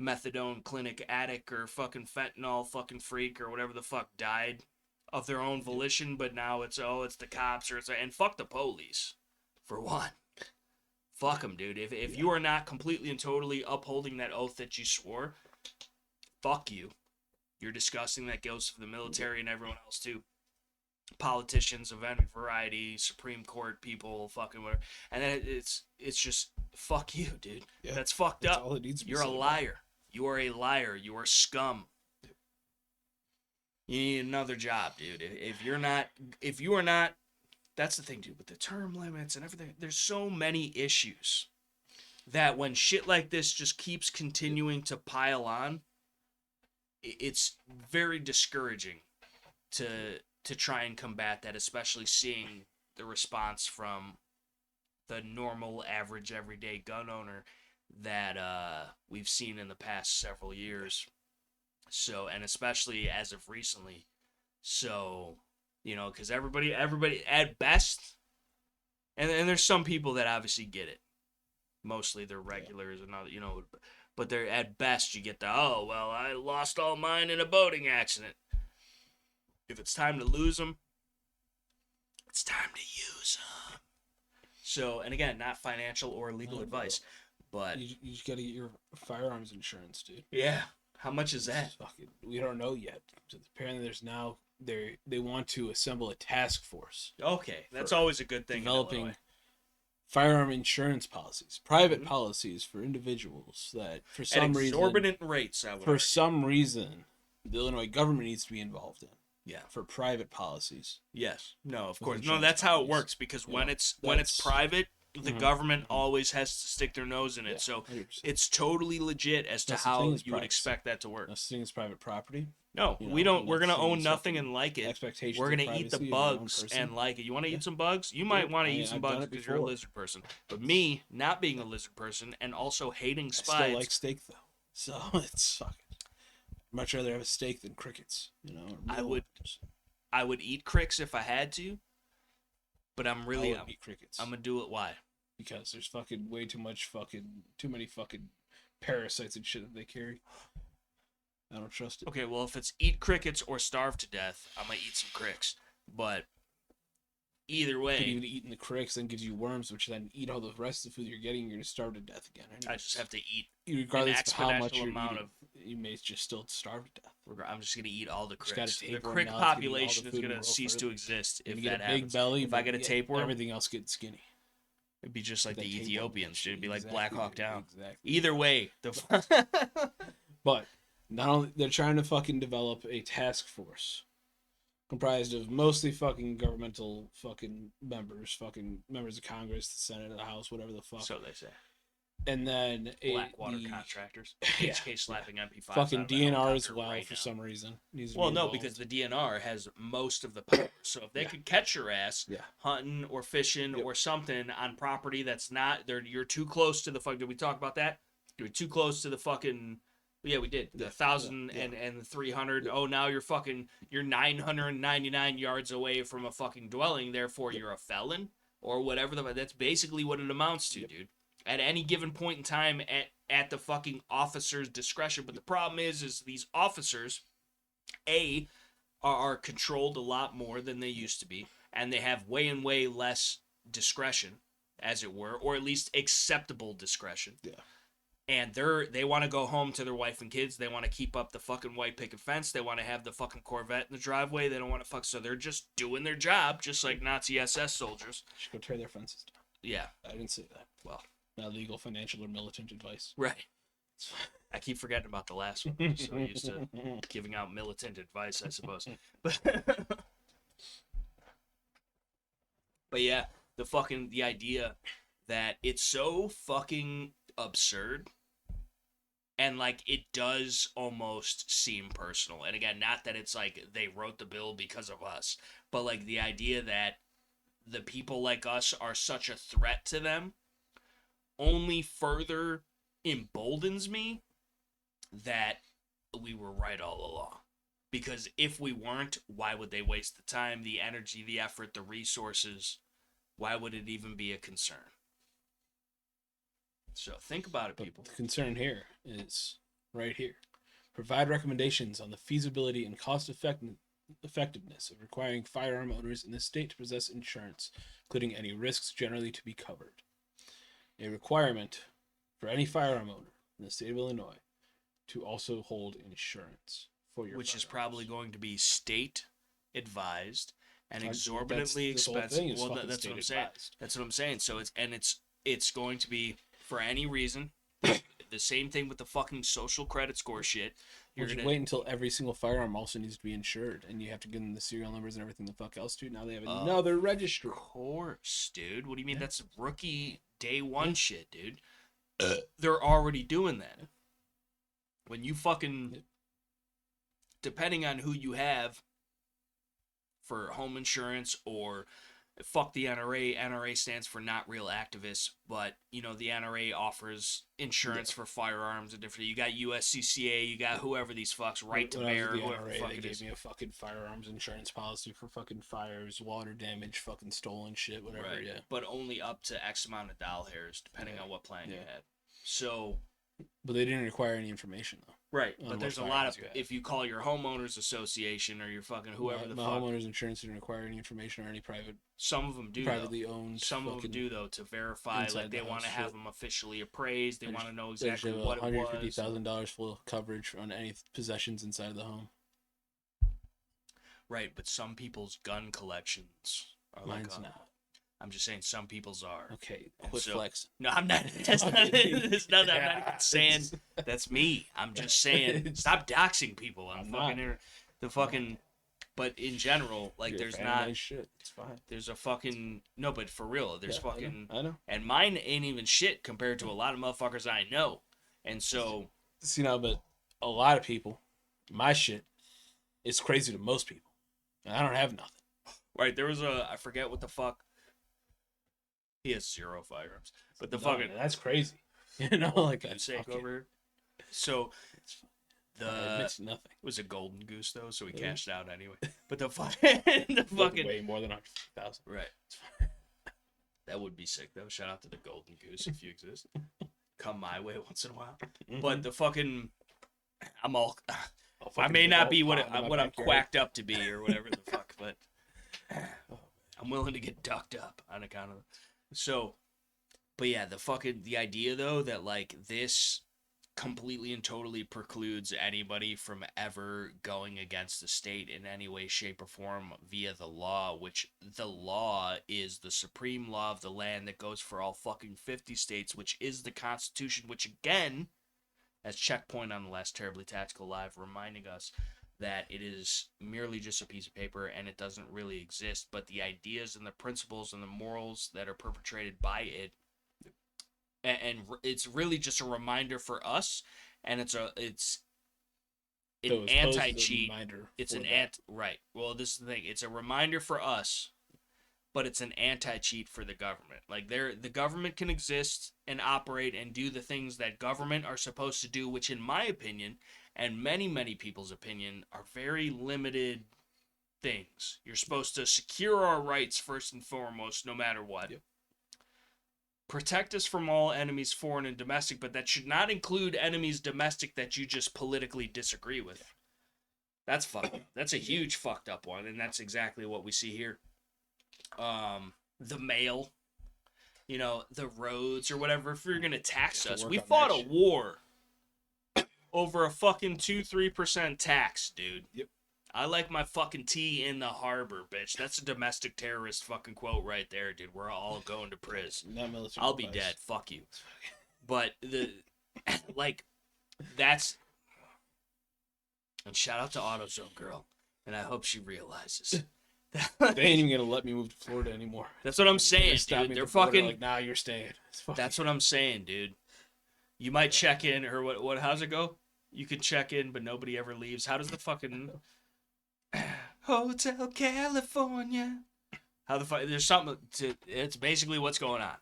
methadone clinic addict or fucking fentanyl fucking freak or whatever the fuck died of their own volition, but now it's the cops and fuck the police for one. Fuck them, dude. If you are not completely and totally upholding that oath that you swore, fuck you. You're disgusting. That goes for the military and everyone else too. Politicians of any variety, Supreme Court people, fucking whatever. And then it's just fuck you, dude. Yeah, that's fucked that's up. all it needs to be You're a said about liar. You are a liar. You are scum. You need another job, dude. If you are not, that's the thing, dude. With the term limits and everything, there's so many issues that when shit like this just keeps continuing to pile on, it's very discouraging to try and combat that, especially seeing the response from the normal, average, everyday gun owner that we've seen in the past several years. So, and especially as of recently. So, because everybody at best, and there's some people that obviously get it. Mostly they're regulars and other, but they're at best you get the, oh, well, I lost all mine in a boating accident. If it's time to lose them, it's time to use them. So, and again, not financial or legal advice, but you just gotta get your firearms insurance, dude. Yeah, how much is that? We don't know yet. Apparently, there's now they want to assemble a task force. Okay, that's always a good thing. Developing firearm insurance policies, private policies for individuals that, for some reason, exorbitant rates. Some reason, the Illinois government needs to be involved in. Yeah. For private policies. Yes. No, of course. No, that's how it works, because when it's private, the government always has to stick their nose in it. So 100%. It's totally legit as to how you would expect that to work. That's the thing is private property. No, we don't. We're gonna own nothing and like it. We're gonna eat the bugs and like it. You want to eat some bugs? You might want to eat some bugs because you're a lizard person. But me, not being a lizard person and also hating spiders. I still like steak though, so it's fucking. I'd much rather have a steak than crickets. I would eat crickets if I had to, but I'm eat crickets. I'm gonna do it. Why? Because there's way too many parasites and shit that they carry. I don't trust it. Okay, well, if it's eat crickets or starve to death, I might eat some crickets. But either way, even eating the crickets then gives you worms, which then eat all the rest of the food you're getting. You're gonna starve to death again. I just have to eat, regardless of how much you're eating. You may just still starve to death. I'm just gonna eat all the crickets. The crick population is gonna cease to exist if that happens. Big belly, if I get a tapeworm, everything else gets skinny. It'd be just like the Ethiopians, dude. It'd be like Black Hawk Down. Exactly. Either way, but not only they're trying to fucking develop a task force comprised of mostly fucking governmental fucking members of Congress, the Senate, the House, whatever the fuck. So they say. And then Blackwater contractors. HK slapping MP5. Fucking DNR as well for some reason. Well, no, because the DNR has most of the power. So if they could catch your ass hunting or fishing or something on property that's not you're too close to the fuck. Did we talk about that? You're too close to the fucking. Yeah, we did. The 1,000 and the 300. Oh, now you're 999 yards away from a fucking dwelling. Therefore, you're a felon or whatever. That's basically what it amounts to, dude. At any given point in time, at the fucking officer's discretion. But the problem is these officers, are controlled a lot more than they used to be, and they have way and way less discretion, as it were, or at least acceptable discretion. Yeah. And they want to go home to their wife and kids. They want to keep up the fucking white picket fence. They want to have the fucking Corvette in the driveway. They don't want to fuck. So they're just doing their job, just like Nazi SS soldiers. Should go tear their fences down. Yeah. I didn't say that. Well. Not legal, financial, or militant advice. Right. I keep forgetting about the last one. I'm so used to giving out militant advice, I suppose. But yeah, the idea that it's so fucking absurd, and like it does almost seem personal. And again, not that it's like they wrote the bill because of us, but like the idea that the people like us are such a threat to them only further emboldens me that we were right all along. Because if we weren't, why would they waste the time, the energy, the effort, the resources? Why would it even be a concern? So think about it, people. The concern here is right here. Provide recommendations on the feasibility and effectiveness of requiring firearm owners in the state to possess insurance, including any risks generally to be covered. A requirement for any firearm owner in the state of Illinois to also hold insurance for your which firearms. is probably going to be state advised and exorbitantly This whole thing expensive. is Well, fucking that's what I'm state saying. advised. That's what I'm saying. So it's going to be for any reason. The same thing with the fucking social credit score shit. You're gonna wait until every single firearm also needs to be insured, and you have to give them the serial numbers and everything the fuck else too. Now they have another registry. Of course, dude. What do you mean? That's rookie day one shit, dude. They're already doing that. When you fucking, depending on who you have for home insurance or fuck the NRA. NRA stands for not real activists, but you know the NRA offers insurance for firearms and different. You got USCCA, you got whoever these fucks, right to bear, whoever the fuck they it gave is. me a fucking firearms insurance policy for fucking fires, water damage, fucking stolen shit, whatever. Right. Yeah, But only up to X amount of doll hairs, depending on what plan you had. So. But they didn't require any information though. Right, but there's a lot of you have. if you call your homeowners association or your fucking whoever my homeowners insurance didn't require any information or any private. Some of them do. Privately owned. Some of them do though to verify, like they want to have them officially appraised. They want to know exactly what it was. $150,000 full coverage on any possessions inside of the home. Right, but some people's gun collections are Mine's not. I'm just saying some people's are. Okay, quit flexing. No, I'm not. That's not. It's not. I'm not even saying that's me. I'm just saying stop doxing people. I'm fucking the fucking. But in general, like there's not. Nice shit. It's fine. There's a fucking no, but for real, there's fucking. I know. And mine ain't even shit compared to a lot of motherfuckers I know, and so. See now, but a lot of people, my shit, is crazy to most people, and I don't have nothing. Right, there was I forget what the fuck. He has 0 firearms, but that's crazy. You know, like that's over here. So it's nothing. It was a golden goose though, so he cashed out anyway. But the fucking way more than 100,000. Right. That would be sick though. Shout out to the golden goose if you exist. Come my way once in a while. Mm-hmm. But the fucking, I'm all. I may not be what I'm quacked up to be or whatever the fuck, but I'm willing to get ducked up on account of. So, but yeah, the idea though that like this completely and totally precludes anybody from ever going against the state in any way, shape, or form via the law, which the law is the supreme law of the land that goes for all fucking 50 states, which is the Constitution, which again, as checkpoint on the last Terribly Tactical Live, reminding us that it is merely just a piece of paper and it doesn't really exist, but the ideas and the principles and the morals that are perpetrated by it, and it's really just a reminder for us, and it's an anti-cheat. It's an right. Well, this is the thing. It's a reminder for us, but it's an anti-cheat for the government. Like the government can exist and operate and do the things that government are supposed to do, which in my opinion and many people's opinion are very limited things. You're supposed to secure our rights first and foremost, no matter what. Yep. Protect us from all enemies, foreign and domestic, but that should not include enemies domestic that you just politically disagree with. That's fucked up. That's a huge fucked up one, and that's exactly what we see here. The mail, the roads or whatever. If you're gonna tax us, we fought a war over a fucking 2-3% tax, dude. Yep. I like my fucking tea in the harbor, bitch. That's a domestic terrorist fucking quote right there, dude. We're all going to prison. I'll be dead. Fuck you. But that's. And shout out to AutoZone girl, and I hope she realizes. They ain't even gonna let me move to Florida anymore. That's what I'm saying, dude. They're fucking like, nah, you're staying. That's what I'm saying, dude. You might check in, or what? How's it go? You can check in, but nobody ever leaves. How does the fucking Hotel California? How the fuck? There's something to. It's basically what's going on.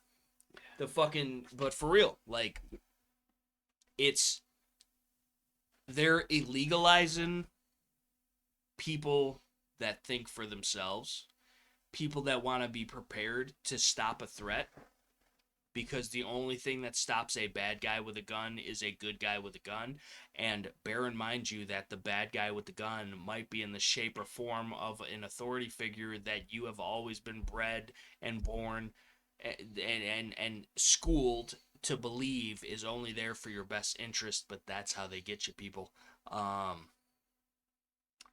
The fucking, but for real, like, they're illegalizing people that think for themselves, people that want to be prepared to stop a threat, because the only thing that stops a bad guy with a gun is a good guy with a gun. And bear in mind you that the bad guy with the gun might be in the shape or form of an authority figure that you have always been bred and born and schooled to believe is only there for your best interest, but that's how they get you, people.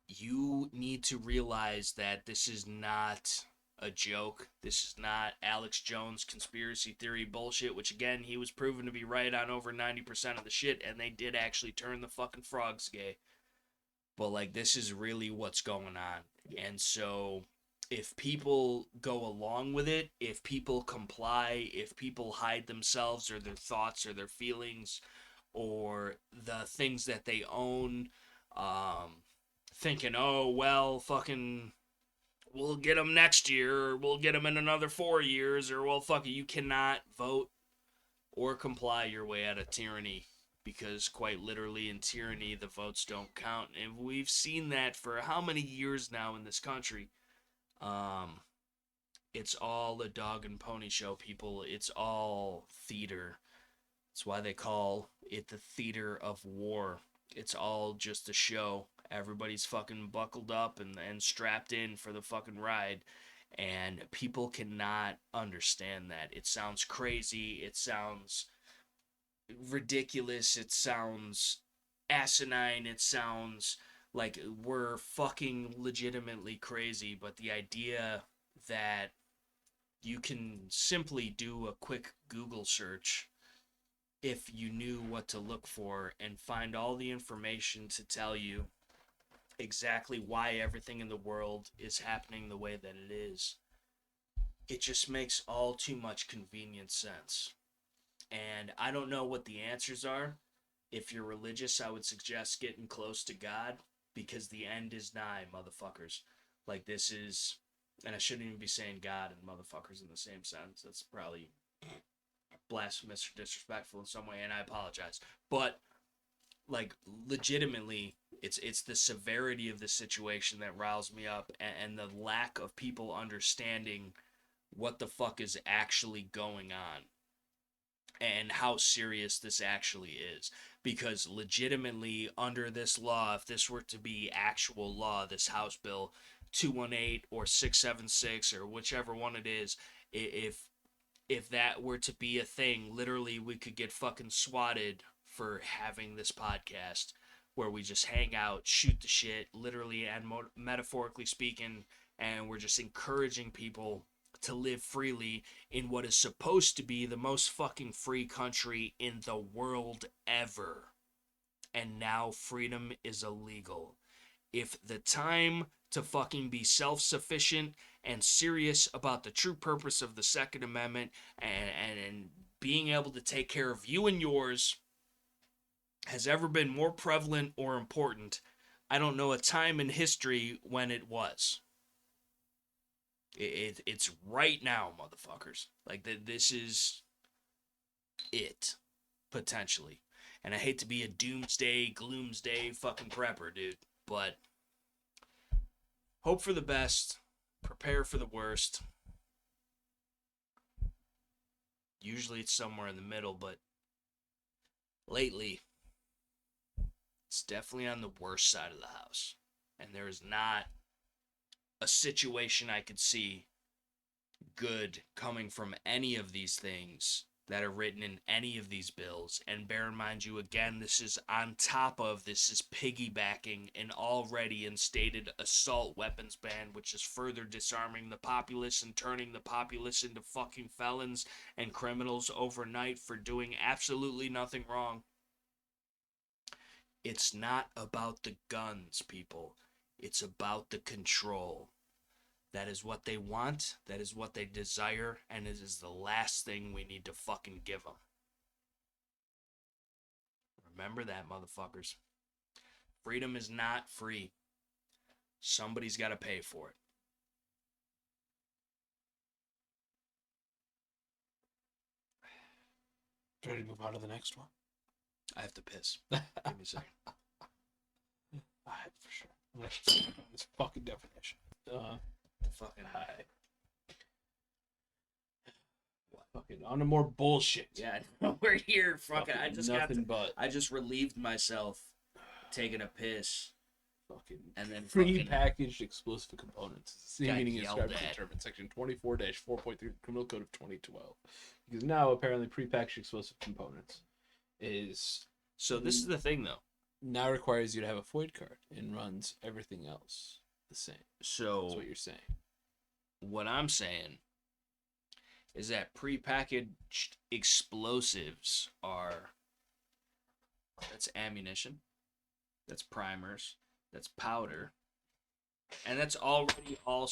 You need to realize that this is not a joke. This is not Alex Jones conspiracy theory bullshit, which again, he was proven to be right on over 90% of the shit, and they did actually turn the fucking frogs gay. But like, this is really what's going on. And so if people go along with it, if people comply, if people hide themselves or their thoughts or their feelings or the things that they own, thinking, oh, well, fucking, we'll get them next year, or we'll get them in another 4 years, or, well, fuck it, you cannot vote or comply your way out of tyranny, because quite literally in tyranny, the votes don't count. And we've seen that for how many years now in this country? It's all a dog and pony show, people. It's all theater. That's why they call it the theater of war. It's all just a show. Everybody's fucking buckled up and strapped in for the fucking ride. And people cannot understand that. It sounds crazy. It sounds ridiculous. It sounds asinine. It sounds like we're fucking legitimately crazy. But the idea that you can simply do a quick Google search if you knew what to look for and find all the information to tell you exactly why everything in the world is happening the way that it is. It just makes all too much convenient sense. And I don't know what the answers are. If you're religious, I would suggest getting close to God, because the end is nigh, motherfuckers. Like, this is, and I shouldn't even be saying God and motherfuckers in the same sentence. That's probably blasphemous or disrespectful in some way, and I apologize. But like, legitimately, it's the severity of the situation that riles me up, and the lack of people understanding what the fuck is actually going on and how serious this actually is. Because legitimately, under this law, if this were to be actual law, this House Bill 218 or 676 or whichever one it is, if that were to be a thing, literally we could get fucking swatted for having this podcast where we just hang out, shoot the shit, literally and metaphorically speaking, and we're just encouraging people to live freely in what is supposed to be the most fucking free country in the world ever. And now freedom is illegal. If the time to fucking be self-sufficient and serious about the true purpose of the Second Amendment and being able to take care of you and yours has ever been more prevalent or important, I don't know a time in history when it was. It's right now, motherfuckers. Like, this is it, potentially. And I hate to be a doomsday, gloomsday fucking prepper, dude, but hope for the best, prepare for the worst. Usually it's somewhere in the middle, but lately it's definitely on the worst side of the house. And there is not a situation I could see good coming from any of these things that are written in any of these bills. And bear in mind, you again, this is on top of, this is piggybacking an already instated assault weapons ban, which is further disarming the populace and turning the populace into fucking felons and criminals overnight for doing absolutely nothing wrong. It's not about the guns, people. It's about the control. That is what they want, that is what they desire, and it is the last thing we need to fucking give them. Remember that, motherfuckers. Freedom is not free. Somebody's got to pay for it. Ready to move on to the next one? I have to piss. Give me a second. Alright, for sure. This fucking definition. Fucking high. Fucking Fucking on to more bullshit. Yeah, we're here. Fucking, I just got nothing to, but I just relieved myself taking a piss. fucking And then prepackaged explosive components. It's the got meaning yelled described in at. the term in section 24-4.3 Criminal Code of 2012. Because now apparently prepackaged explosive components is So this is the thing, though. now requires you to have a FOID card and runs everything else the same. So That's what you're saying. what I'm saying is that prepackaged explosives are, that's ammunition, that's primers, that's powder, and that's already all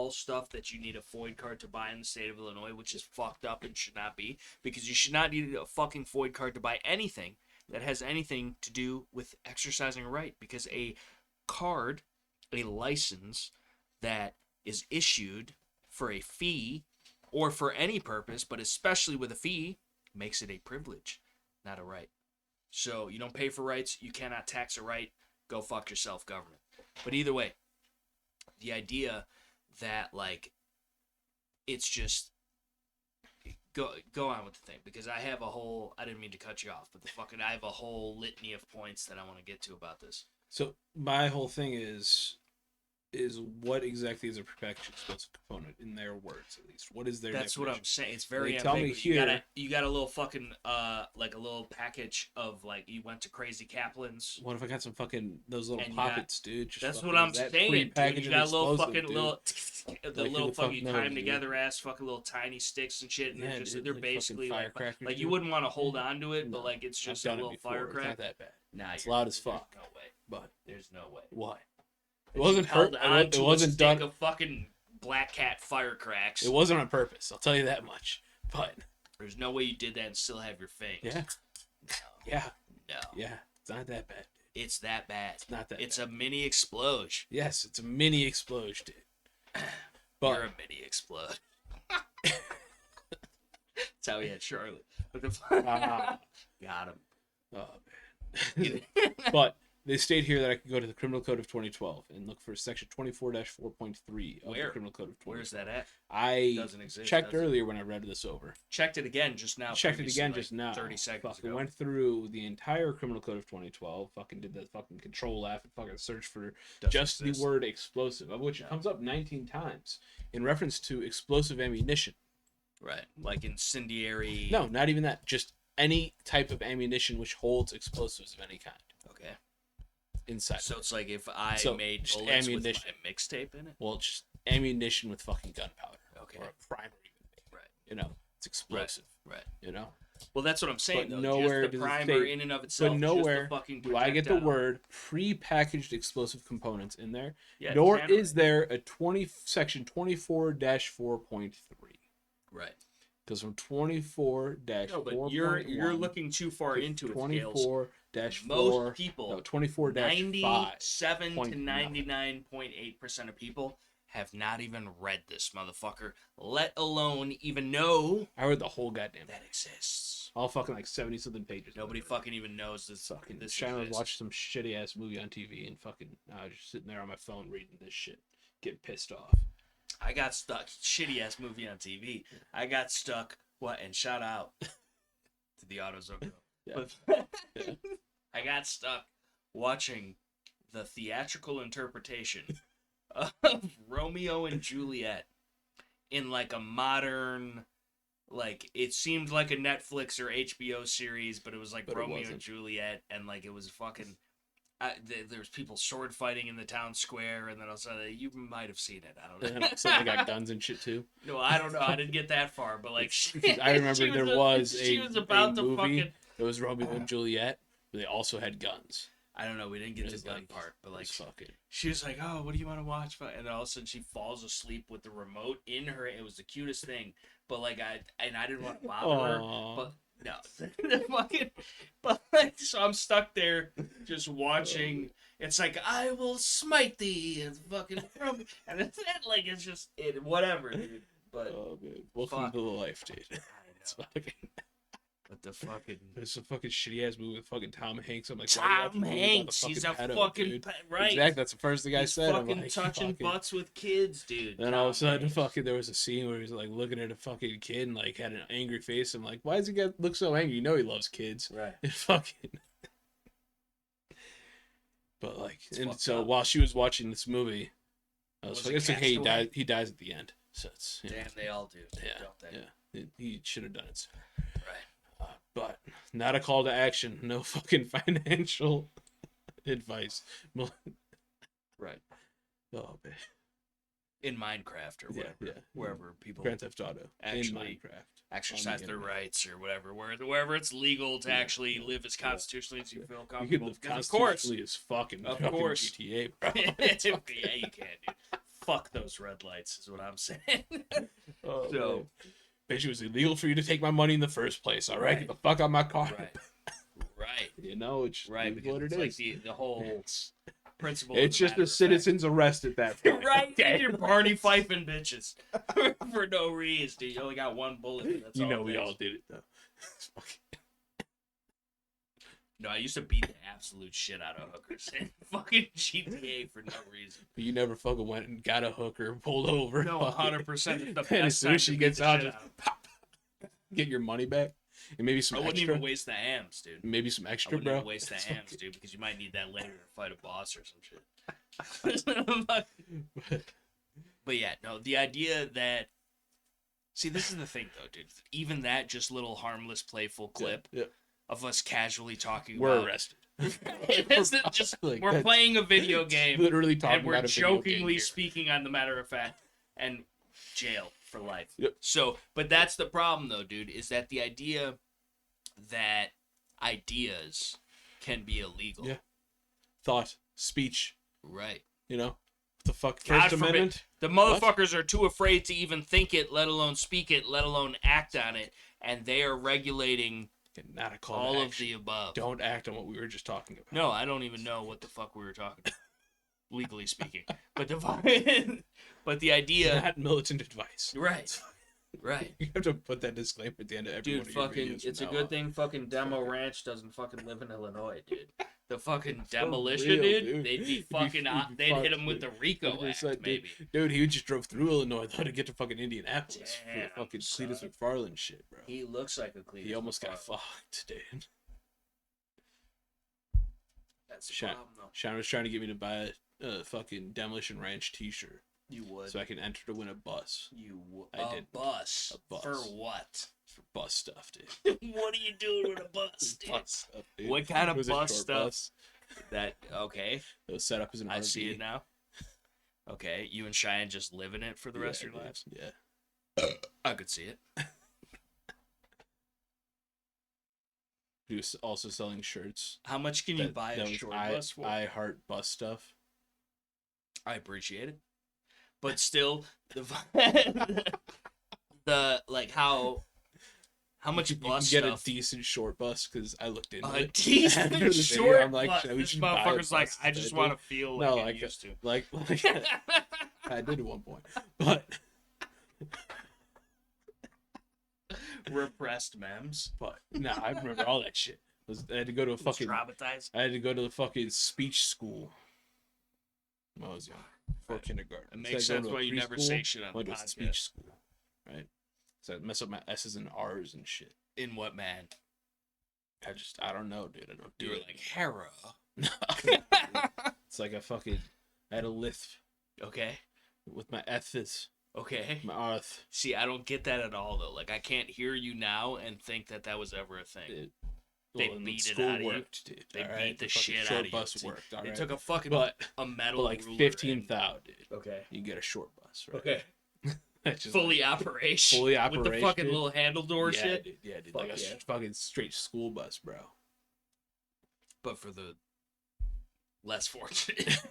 stuff that you need a FOID card to buy in the state of Illinois, which is fucked up and should not be, because you should not need a fucking FOID card to buy anything that has anything to do with exercising a right, because a card, a license that is issued for a fee or for any purpose, but especially with a fee, makes it a privilege, not a right. So you don't pay for rights, you cannot tax a right. Go fuck yourself, government. But either way, the idea that like it's just go on with the thing, because I have a whole, I didn't mean to cut you off, but I have a whole litany of points that I want to get to about this. So my whole thing is what exactly is a prepackaged explosive component in their words, at least? What is their That's definition? what I'm saying. It's very tell me ambiguous. here. You got a little fucking like a little package of like you went to Crazy Kaplan's. What if I got some fucking those little And pockets, dude? Just That's fucking what I'm that saying, dude. You got a little explosive, fucking dude. little the Like, little who the fuck fucking knows, time dude? together ass fucking little tiny sticks and shit, and Yeah, they're just dude, they're like basically fucking like firecrackers, you dude. wouldn't want to hold on to it, No, but like it's just I've a done it little before. It's firecracker. not that bad. Nah, It's loud as fuck. There's no way. But There's no way. why? That It wasn't you held on it to wasn't a stick done. of fucking black cat firecracks. It wasn't on purpose. I'll tell you that much. But There's no way you did that and still have your fangs. yeah, No. yeah, No. yeah. It's not that bad. It's that bad. It's not that. It's bad. a mini explosion. Yes, it's a mini explosion, dude. But You're a mini explode. That's how he had Charlotte. Got him. Oh man. But they state here that I could go to the Criminal Code of 2012 and look for section 24-4.3 of the Criminal Code of 2012. Where's that at? I Doesn't exist, checked does it? earlier when I read this over. Checked it again just now. Checked it previously, again like just now. 30 seconds fucking ago. went through the entire Criminal Code of 2012. Fucking did the fucking control F and fucking search for Doesn't just exist. the word explosive, of which it comes up 19 times in reference to explosive ammunition. Right. Like incendiary. No, not even that. Just any type of ammunition which holds explosives of any kind Okay. inside. So it's like if I So, made just bullets with ammunition. my mixtape in it? Well, just ammunition with fucking gunpowder. Okay. Or a primer even. Right. You know, it's explosive. Right. You know? Well, that's what I'm saying, But though. nowhere Just the does it primer state- in and of itself. But nowhere just the fucking do I get the projectile. word prepackaged explosive components in there. Yeah, Nor generally. is there a section 24-4.3. Right. Because from 24-4.1 No, but you're looking too far into it, Scales. 24-4. Most people, No, 24-5. 97 to point 99.8% of people have not even read this motherfucker, let alone even know I read the whole goddamn that exists. all fucking like 70 something pages. Nobody fucking even knows this. fucking This trying to exists. watch some shitty ass movie on TV and fucking I was just sitting there on my phone reading this shit, getting pissed off. I got stuck. Shitty ass movie on TV. I got stuck. What? And shout out to the AutoZone. Yeah. But Yeah. I got stuck watching the theatrical interpretation of Romeo and Juliet in like a modern, like it seemed like a Netflix or HBO series, but it was like But it Romeo and wasn't. Juliet, and like it was fucking. There's people sword fighting in the town square, and then also you might have seen it. I don't know. And then also they got guns and shit too. No, I don't know. I didn't get that far, but like I remember she there was she was about to movie. fucking. It was Romeo and Juliet, but they also had guns. I don't know. We didn't get It to was the gun like- part, but like It's fucking. she was like, "Oh, what do you want to watch?" And then all of a sudden she falls asleep with the remote in her. It was the cutest thing, but like I didn't want to bother her, Aw. but. No, the fucking, but like, so I'm stuck there just watching. It's like I will smite thee, and fucking, and it's like it's just whatever, dude. But Oh man, welcome fuck. to the life, dude. I It's know. fucking. But the fucking It's a fucking shitty ass movie with fucking Tom Hanks. I'm like, Tom Hanks, he's a fucking right. Exactly, that's the first thing I said. I'm Fucking like, touching butts with kids, dude. Then all of a sudden, fucking, there was a scene where he was like looking at a fucking kid and like had an angry face. I'm like, why does he look so angry? You know he loves kids, right? And fucking. But like, and so up. while she was watching this movie, I was like, it's okay. He dies at the end. So it's damn, they all do. Yeah, don't they? Yeah. He should have done it. Right. But not a call to action. No fucking financial advice. Right. Oh man. In Minecraft or whatever, wherever people Grand Theft Auto actually exercise their rights or whatever, wherever it's legal to actually live as constitutionally as you feel comfortable. You can live constitutionally as fucking GTA, bro. Yeah, you can, dude. Fuck those red lights is what I'm saying. So, bitch, it was illegal for you to take my money in the first place. All right, get the fuck out of my car. Right. You know, it's right because what it it's is. Like the whole principle. It's just a citizen's arrest at that point. Right, okay. You're Barney Fifing bitches for no reason, dude. You only got one bullet. That's all we all did it though. No, I used to beat the absolute shit out of hookers in fucking GTA for no reason. But you never fucking went and got a hooker, pulled over. No, 100%. And as soon as she gets out, just pop, get your money back. And maybe some I wouldn't extra. even waste the hams, dude. Maybe some extra, I wouldn't bro. Even waste the hams, dude, because you might need that later to fight a boss or some shit. But yeah, no, the idea that... See, this is the thing, though, dude. Even that just little harmless, playful clip of us casually talking we're about... arrested. We're playing a video game. Literally talking and we're about a video game jokingly here. speaking on the matter of fact. And jail for life. Yep. So, but that's the problem, though, dude, is that the idea that ideas can be illegal. Yeah. Thought, speech. Right. You know? What the fuck? God First Amendment? The motherfuckers are too afraid to even think it, let alone speak it, let alone act on it. And they are regulating not a call all to of action. the above. Don't act on what we were just talking about. No, I don't even know what the fuck we were talking about. Legally speaking. But the idea... Not militant advice. Right. Right. You have to put that disclaimer at the end of every one of your videos. It's a good thing fucking Demo Ranch doesn't fucking live in Illinois, dude. The fucking So demolition, real, dude. They'd be fucking... they'd hit him with the RICO Act, maybe. Dude, he just drove through Illinois, though, to get to fucking Indianapolis. Damn, for the fucking Cletus McFarland shit, bro. He looks like a Cletus He almost McFarland. got fucked, dude. That's the problem, though. Sean was trying to get me to buy a fucking Demolition Ranch t-shirt. You would. So I can enter to win a bus. You would. I did. Bus. A bus. For what? For bus stuff, dude. What are you doing with a bus, dude? Bus stuff, dude. What kind of It was a bus short stuff? Bus. That, okay. It was set up as an RV. I see it now. Okay, you and Cheyenne just live in it for the rest of your lives? Yeah. I could see it. He was also selling shirts. How much can you buy a short bus for? I heart bus stuff. I appreciate it. But still, the like how much bus you can get stuff? a decent short bus because I looked into A it. decent After the short video, I'm like, bus. we This should buy a motherfucker's like, bus I just instead, want dude. to feel No, like I like used to. like I did at one point, but Repressed memes. nah, I remember all that shit. I had to go to a fucking Traumatized. I had to go to the fucking speech school when I was young, before kindergarten. It makes sense why you never say shit on the went to a podcast. speech school, right? So I mess up my S's and R's and shit. In what man? I don't know, dude. I don't do You were it. like Hera. It's like I had a lisp Okay. with my F's, Okay. my R's. See, I don't get that at all though. Like I can't hear you now and think that was ever a thing. They and beat it school out of you. worked, dude. They all beat right? the fucking shit short out of you. bus See, worked, all They right? took a fucking but metal like ruler 15,000, dude. Okay. You get a short bus, right? Okay. That's just Fully operation. fully With the operation, fucking dude. little handle door yeah, shit. Dude, yeah, dude. Fuck Like a yeah. fucking straight school bus, bro. But for the less fortunate.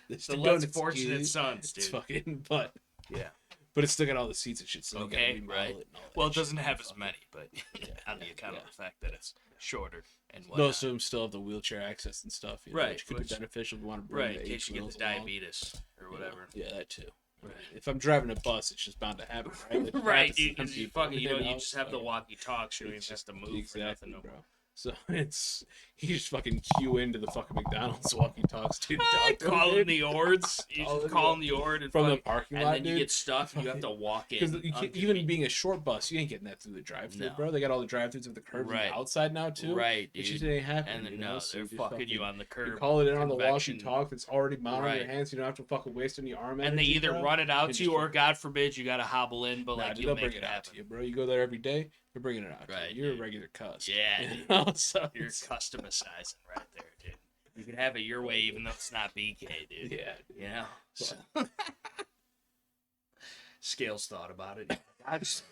It's the the less donuts, fortunate dude. sons, dude. It's fucking, but Yeah. But it's still got all the seats and shit. So you Okay, gotta remodel right. it and all that Well, it shit. doesn't have as many, but on the yeah, account yeah. of the fact that it's shorter and whatnot. Most of them still have the wheelchair access and stuff, you know, Right, which could which- be beneficial if you want to bring Right, the in case you get age the wheels along. diabetes or whatever. Yeah, that too. If I'm driving a bus, it's just bound to happen, right? Like, Right, half dude, the because you people, fucking, you just have the walkie-talks. You don't even it's have just to move for exactly, nothing no bro. more. So you just fucking queue into the fucking McDonald's walkie-talks, dude. Talk to them, Calling dude. the ords. You just calling the ord and from the fucking, parking and lot, then you dude. get stuck and you have to walk in. Because even being a short bus, you ain't getting that through the drive-thru, No. bro. They got all the drive-thrus with the curbs on Right. the outside now too. Right, It dude. just ain't happening. And then You know? no, So they're you just fucking you on the curb. You call it in on the convection. walkie-talk that's already mounted on your Right. hands. You don't have to fucking waste any arm And energy. they either bro. run it out And to you, just or God forbid, you gotta hobble in. But nah, like dude, you'll they'll make bring it it out happen. to you, bro. You go there every day, they're bringing it out. Right, to you. You're dude. a regular cuss. Yeah, You dude. know? So You're customizing right there, dude. You can have it your way, even though it's not BK, dude. yeah, dude. You know. So. Scales thought about it. I just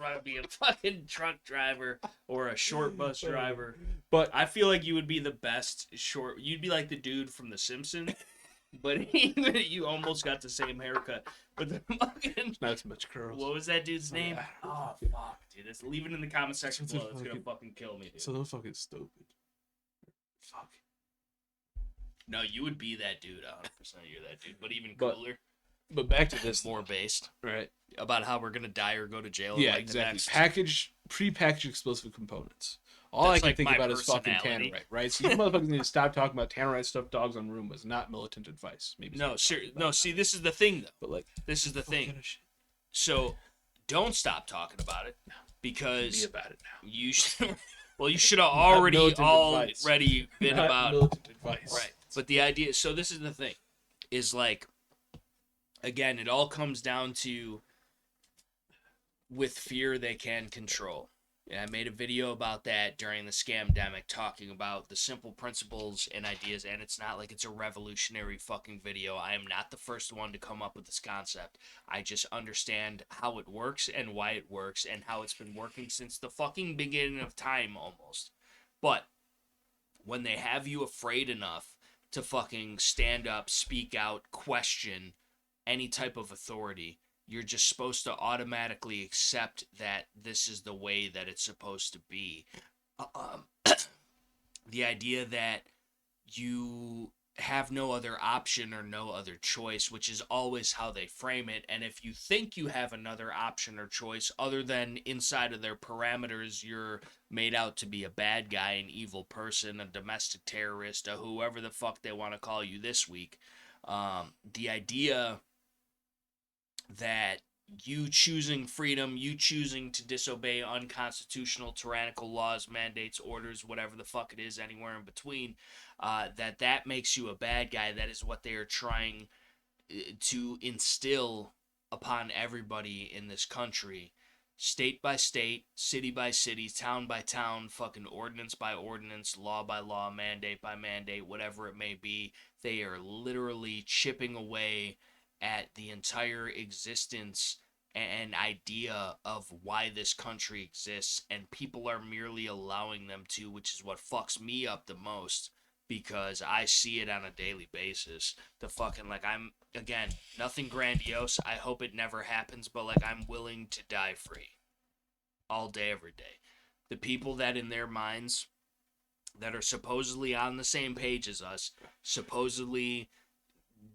want to be a fucking truck driver or a short bus driver. But I feel like you would be the best short. You'd be like the dude from The Simpsons, but you almost got the same haircut. But the fucking not as much curls. what was that dude's name? Oh fuck, dude! Leave it in the comment section below. It's gonna fucking kill me, dude. So fucking stupid. Fuck. No, you would be that dude. 100%. You're that dude, but even cooler. But back to this, more based, right? About how we're gonna die or go to jail. Yeah, like exactly. The next... Prepackaged explosive components. All That's I can like think my about is fucking personality. Tannerite, right? So you motherfuckers need to stop talking about Tannerite stuffed dogs on room was not militant advice. Maybe no, no. See, this is the thing, though. But like, this is the thing. So, don't stop talking about it because be about it now. You should. Well, you should have already been not about militant advice, right. But the idea. So this is the thing, is like, again, it all comes down to with fear they can control. And I made a video about that during the scamdemic, talking about the simple principles and ideas, and it's not like it's a revolutionary fucking video. I am not the first one to come up with this concept. I just understand how it works and why it works and how it's been working since the fucking beginning of time almost. But when they have you afraid enough to fucking stand up, speak out, question any type of authority, you're just supposed to automatically accept that this is the way that it's supposed to be. The idea that you have no other option or no other choice, which is always how they frame it. And if you think you have another option or choice other than inside of their parameters, you're made out to be a bad guy, an evil person, a domestic terrorist, a whoever the fuck they want to call you this week. The idea that you choosing freedom, you choosing to disobey unconstitutional, tyrannical laws, mandates, orders, whatever the fuck it is, anywhere in between, that makes you a bad guy. That is what they are trying to instill upon everybody in this country, state by state, city by city, town by town, fucking ordinance by ordinance, law by law, mandate by mandate, whatever it may be. They are literally chipping away at the entire existence and idea of why this country exists, and people are merely allowing them to, which is what fucks me up the most, because I see it on a daily basis. The fucking, like, I'm, again, nothing grandiose, I hope it never happens, but like, I'm willing to die free all day, every day. The people that in their minds that are supposedly on the same page as us, supposedly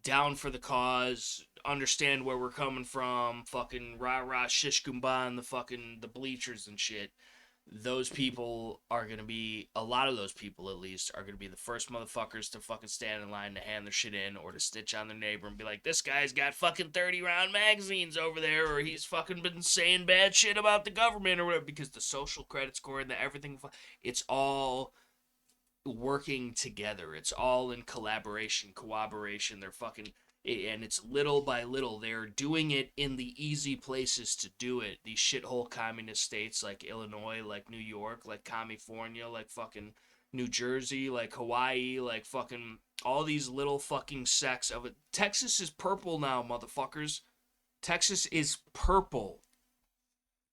down for the cause, understand where we're coming from, fucking rah-rah shish kumbah in the bleachers and shit, those people are going to be, a lot of those people at least, are going to be the first motherfuckers to fucking stand in line to hand their shit in, or to snitch on their neighbor and be like, this guy's got fucking 30-round magazines over there, or he's fucking been saying bad shit about the government or whatever, because the social credit score and the everything, it's all working together. It's all in collaboration, cooperation. They're fucking, and it's little by little. They're doing it in the easy places to do it. These shithole communist states like Illinois, like New York, like California, like fucking New Jersey, like Hawaii, like fucking all these little fucking sects of it. Texas is purple now, motherfuckers. Texas is purple.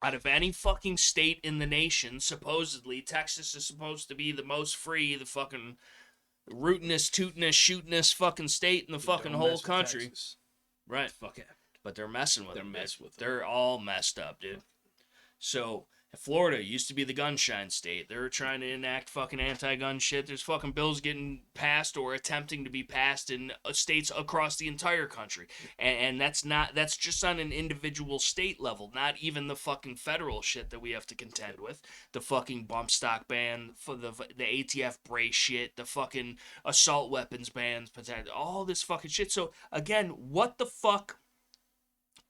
Out of any fucking state in the nation, supposedly, Texas is supposed to be the most free, the fucking rootinest, tootinest, shootinest fucking state in the fucking whole country. Texas. Right. Fuck it. But they're messing with They're them. messing with them. They're all messed up, dude. So, Florida used to be the gunshine state. They're trying to enact fucking anti-gun shit. There's fucking bills getting passed or attempting to be passed in states across the entire country. And that's just on an individual state level, not even the fucking federal shit that we have to contend with. The fucking bump stock ban, for the ATF brace shit, the fucking assault weapons bans, all this fucking shit. So again, what the fuck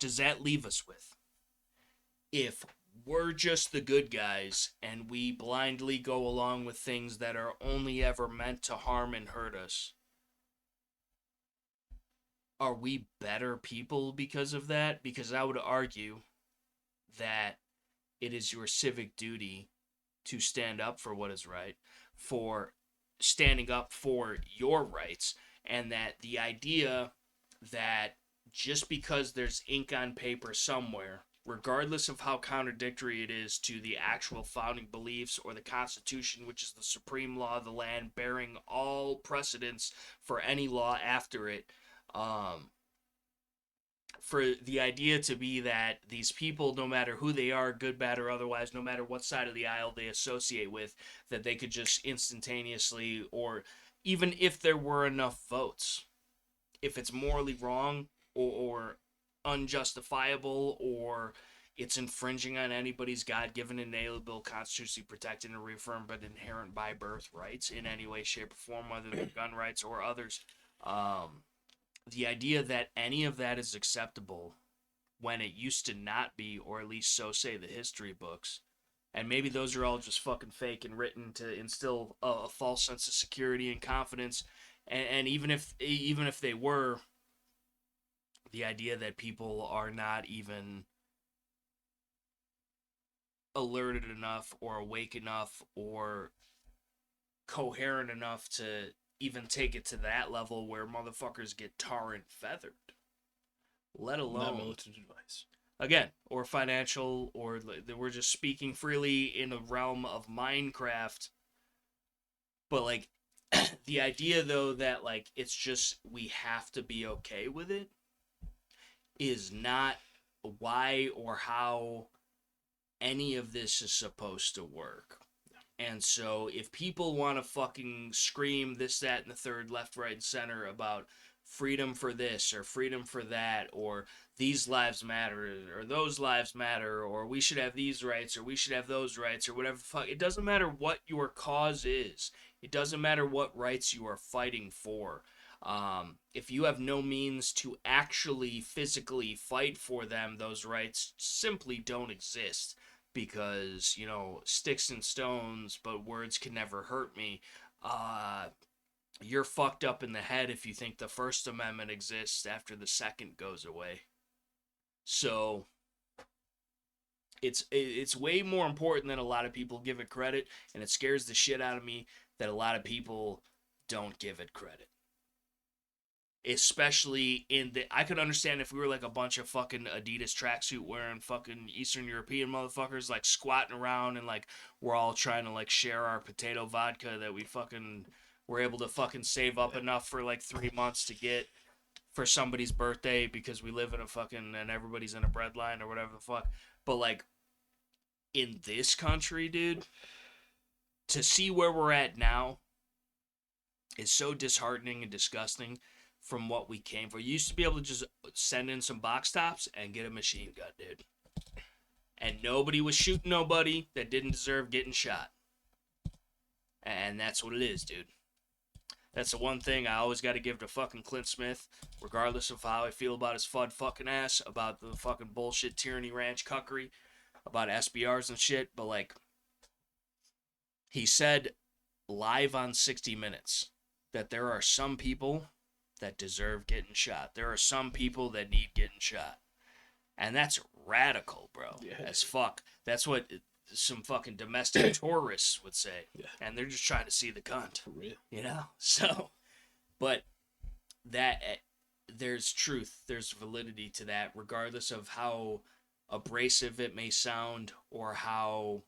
does that leave us with? If we're just the good guys and we blindly go along with things that are only ever meant to harm and hurt us, are we better people because of that? Because I would argue that it is your civic duty to stand up for what is right, for standing up for your rights, and that the idea that just because there's ink on paper somewhere, regardless of how contradictory it is to the actual founding beliefs or the Constitution, which is the supreme law of the land, bearing all precedence for any law after it, for the idea to be that these people, no matter who they are, good, bad, or otherwise, no matter what side of the aisle they associate with, that they could just instantaneously, or even if there were enough votes, if it's morally wrong or unjustifiable, or it's infringing on anybody's God-given, inalienable, constitutionally protected, and reaffirmed but inherent by birth rights in any way, shape, or form, whether they're gun rights or others. The idea that any of that is acceptable when it used to not be, or at least so say the history books, and maybe those are all just fucking fake and written to instill a false sense of security and confidence, and even if they were, the idea that people are not even alerted enough or awake enough or coherent enough to even take it to that level where motherfuckers get tar and feathered, let alone Not militant advice. Again, or financial, or we're just speaking freely in a realm of Minecraft. But like the idea though that like it's just we have to be okay with it is not why or how any of this is supposed to work. And so if people want to fucking scream this, that, and the third, left, right, and center about freedom for this or freedom for that, or these lives matter or those lives matter, or we should have these rights or we should have those rights or whatever the fuck, it doesn't matter what your cause is. It doesn't matter what rights you are fighting for. If you have no means to actually physically fight for them, those rights simply don't exist. Because, you know, sticks and stones, but words can never hurt me. You're fucked up in the head if you think the First Amendment exists after the second goes away. So it's way more important than a lot of people give it credit, and it scares the shit out of me that a lot of people don't give it credit. Especially in the, I could understand if we were like a bunch of fucking Adidas tracksuit wearing fucking Eastern European motherfuckers like squatting around and like we're all trying to like share our potato vodka that we fucking were able to fucking save up enough for like 3 months to get for somebody's birthday because we live in a fucking, and everybody's in a breadline or whatever the fuck. But like in this country, dude, to see where we're at now is so disheartening and disgusting from what we came for. You used to be able to just send in some box tops and get a machine gun, dude. And nobody was shooting nobody that didn't deserve getting shot. And that's what it is, dude. That's the one thing I always got to give to fucking Clint Smith, regardless of how I feel about his FUD fucking ass, about the fucking bullshit Tyranny Ranch cuckery, about SBRs and shit. But like, he said live on 60 Minutes that there are some people that deserve getting shot. There are some people that need getting shot. And that's radical, bro. Yeah. As fuck. That's what some fucking domestic tourists would say. Yeah. And they're just trying to see the cunt. For real. You know? So, but that, there's truth. There's validity to that, regardless of how abrasive it may sound or how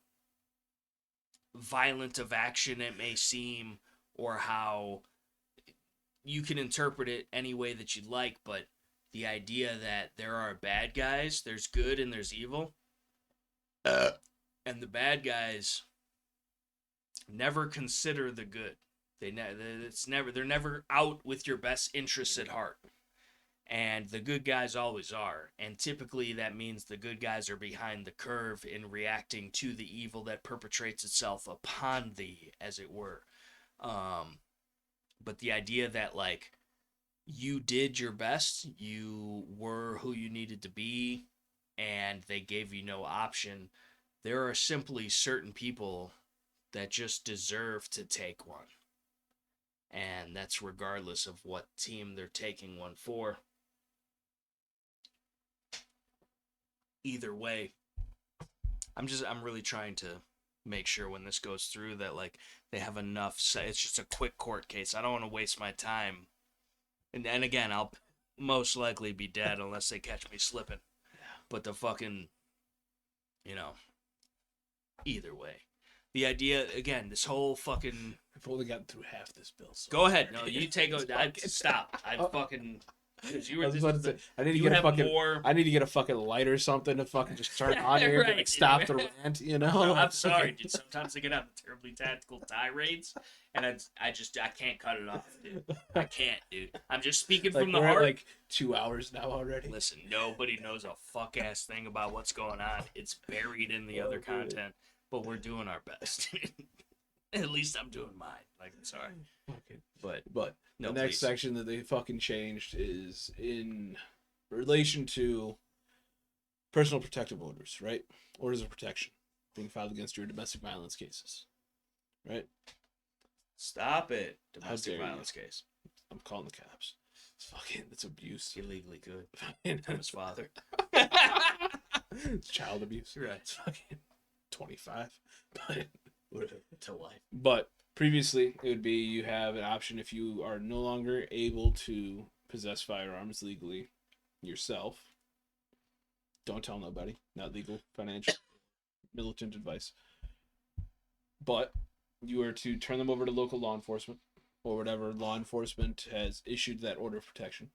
violent of action it may seem or how you can interpret it any way that you'd like, but the idea that there are bad guys, there's good and there's evil, And the bad guys never consider the good. They're never out with your best interests at heart. And the good guys always are. And typically that means the good guys are behind the curve in reacting to the evil that perpetrates itself upon thee, as it were. But the idea that, like, you did your best, you were who you needed to be, and they gave you no option. There are simply certain people that just deserve to take one. And that's regardless of what team they're taking one for. Either way, I'm really trying to make sure when this goes through that, like, they have enough. It's just a quick court case. I don't want to waste my time. And again, I'll most likely be dead unless they catch me slipping. But the fucking, either way. The idea, again, this whole fucking... I've only gotten through half this bill. So go ahead. No, you take... Stop. I fucking... I need to get a fucking light or something to fucking just turn on here right, to, like, stop the rant, you know? No, I'm sorry, dude. Sometimes I get out the terribly tactical tirades, and I can't cut it off, dude. I can't, dude. I'm just speaking from the we're heart. at like 2 hours now already. Listen, nobody knows a fuck ass thing about what's going on. It's buried in the other content, but we're doing our best. At least I'm doing mine. Like, I'm sorry. Okay. But no, the next section that they fucking changed is in relation to personal protective orders, right? Orders of protection being filed against your domestic violence cases, right? Stop it. Domestic violence case. I'm calling the cops. It's abuse. Illegally good. I'm his father. It's child abuse. Right. It's fucking 25. To life. But previously, it would be you have an option if you are no longer able to possess firearms legally yourself. Don't tell nobody. Not legal, financial, militant advice. But you are to turn them over to local law enforcement or whatever law enforcement has issued that order of protection.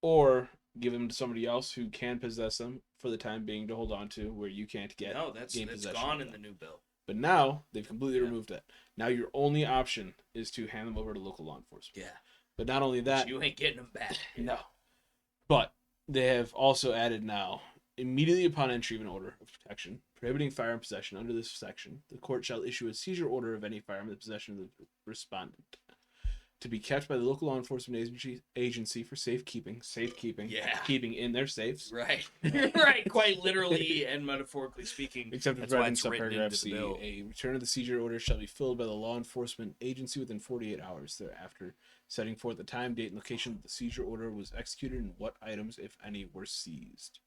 Or give them to somebody else who can possess them for the time being to hold on to, where you can't get. No, that's gone in the new bill. But now they've completely removed that. Now your only option is to hand them over to local law enforcement. Yeah. But not only that, you ain't getting them back. No. But they have also added now, immediately upon entry of an order of protection prohibiting firearm possession under this section, the court shall issue a seizure order of any firearm in the possession of the respondent, to be kept by the local law enforcement agency for safekeeping. Yeah. Keeping in their safes. Right. Right. Quite literally and metaphorically speaking. Except that's why it's in written subparagraph into C, the bill. a return of the seizure order shall be filled by the law enforcement agency within 48 hours thereafter, setting forth the time, date, and location that the seizure order was executed and what items, if any, were seized.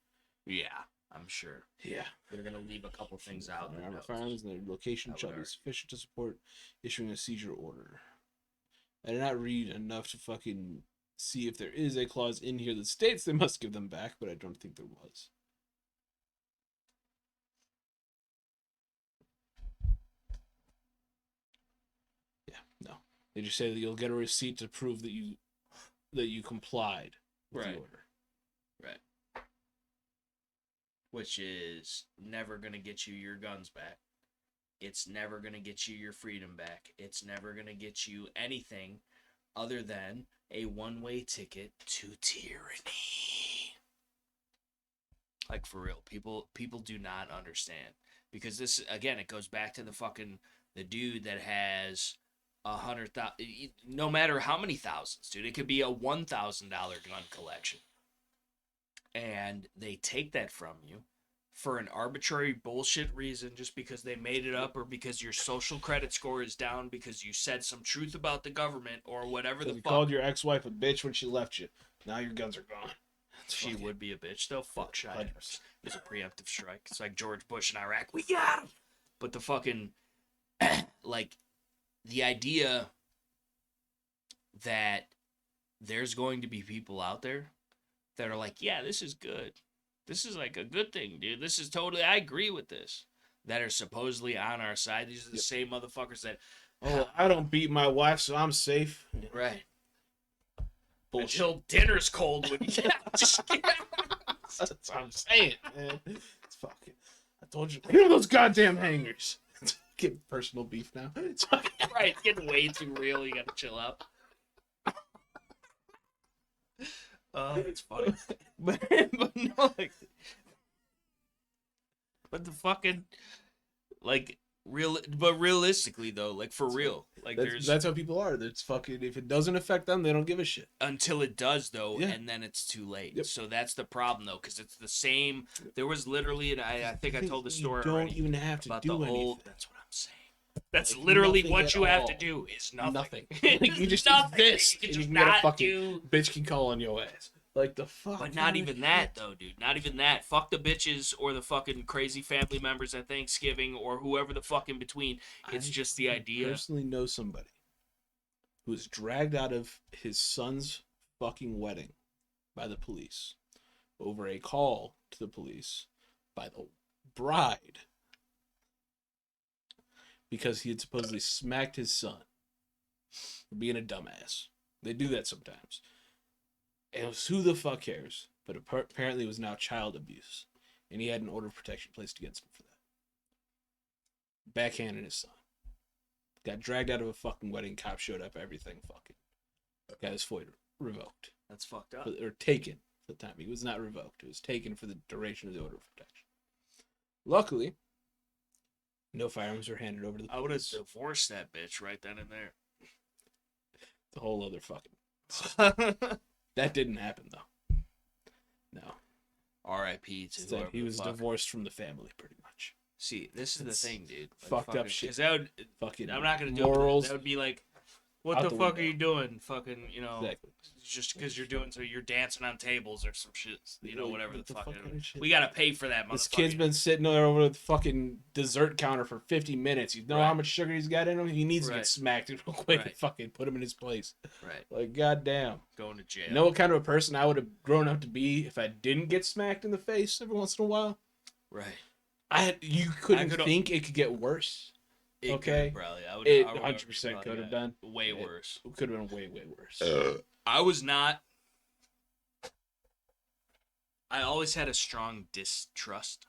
Yeah, I'm sure. Yeah. They're going to leave a couple things out. Firearms and their location shall be sufficient to support issuing a seizure order. I did not read enough to fucking see if there is a clause in here that states they must give them back, but I don't think there was. Yeah, no. They just say that you'll get a receipt to prove that you complied with the order. Right. Which is never going to get you your guns back. It's never going to get you your freedom back. It's never going to get you anything other than a one-way ticket to tyranny. Like, for real. People do not understand. Because this, again, it goes back to the dude that has 100,000, no matter how many thousands, dude. It could be a $1,000 gun collection. And they take that from you for an arbitrary bullshit reason, just because they made it up, or because your social credit score is down because you said some truth about the government, or whatever the fuck. You called your ex-wife a bitch when she left you. Now your guns are gone. She would be a bitch, though. Fuck China. It was a preemptive strike. It's like George Bush in Iraq. We got him! But the fucking, like, the idea that there's going to be people out there that are like, yeah, this is good. This is like a good thing, dude. This is totally, I agree with this. That are supposedly on our side. These are the same motherfuckers that, oh, I don't beat my wife, so I'm safe. Right. Bullshit. Until dinner's cold when you That's what I'm saying, man. It's Fuck it. I told you. Clean those goddamn hangers. Getting personal beef now. It's fucking... Right, it's getting way too real. You gotta chill out. Oh, it's funny. but no, like, but the fucking, like, realistically though, like, for real, like, that's how people are. That's fucking, if it doesn't affect them, they don't give a shit. Until it does though, Yeah. and then it's too late. Yep. So that's the problem though, because it's the same. There was literally, and I think I told the story You don't already even have to about do the anything. old. That's what I'm saying. That's Like, literally nothing what at you have all. to do is nothing. Nothing. Like, you just Nothing. exist. You can and just you can get a not fucking do. bitch can call on your ass. Like, the fuck. But not even that, though, dude. Not even that. Fuck the bitches or the fucking crazy family members at Thanksgiving or whoever the fuck in between. It's just the idea. I personally know somebody who was dragged out of his son's fucking wedding by the police over a call to the police by the bride because he had supposedly smacked his son for being a dumbass. They do that sometimes. And it was, who the fuck cares? But apparently it was now child abuse. And he had an order of protection placed against him for that. Backhanded his son. Got dragged out of a fucking wedding. Cop showed up. Everything fucking. Got his FOIA revoked. That's fucked up. Or taken for the time. He was not revoked. It was taken for the duration of the order of protection. Luckily, no firearms were handed over to the police. I would have divorced that bitch right then and there. The whole other fucking... That didn't happen, though. No. R.I.P. to Instead, whoever he the was fuck. divorced from the family, pretty much. See, this is It's the thing, dude. Like, fucked fucking, up shit. 'cause that would, Fucking I'm not gonna do morals. it. That would be like, what out the the fuck window. are you doing? Fucking, you know, Exactly. just because you're doing so, you're dancing on tables or some shit. You know, Like, whatever what the fuck. kind of shit? We gotta pay for that, motherfucker. This kid's been sitting there over the fucking dessert counter for 50 minutes. You know Right. how much sugar he's got in him? He needs to Right. get smacked real quick and Right. fucking put him in his place. Right. Like, goddamn. Going to jail. You know what kind of a person I would have grown up to be if I didn't get smacked in the face every once in a while? Right. You couldn't could've- think it could get worse. It Okay. could've probably. I would. It I would 100% probably could have got done. way It- worse. It could have been way, way worse. I was not. I always had a strong distrust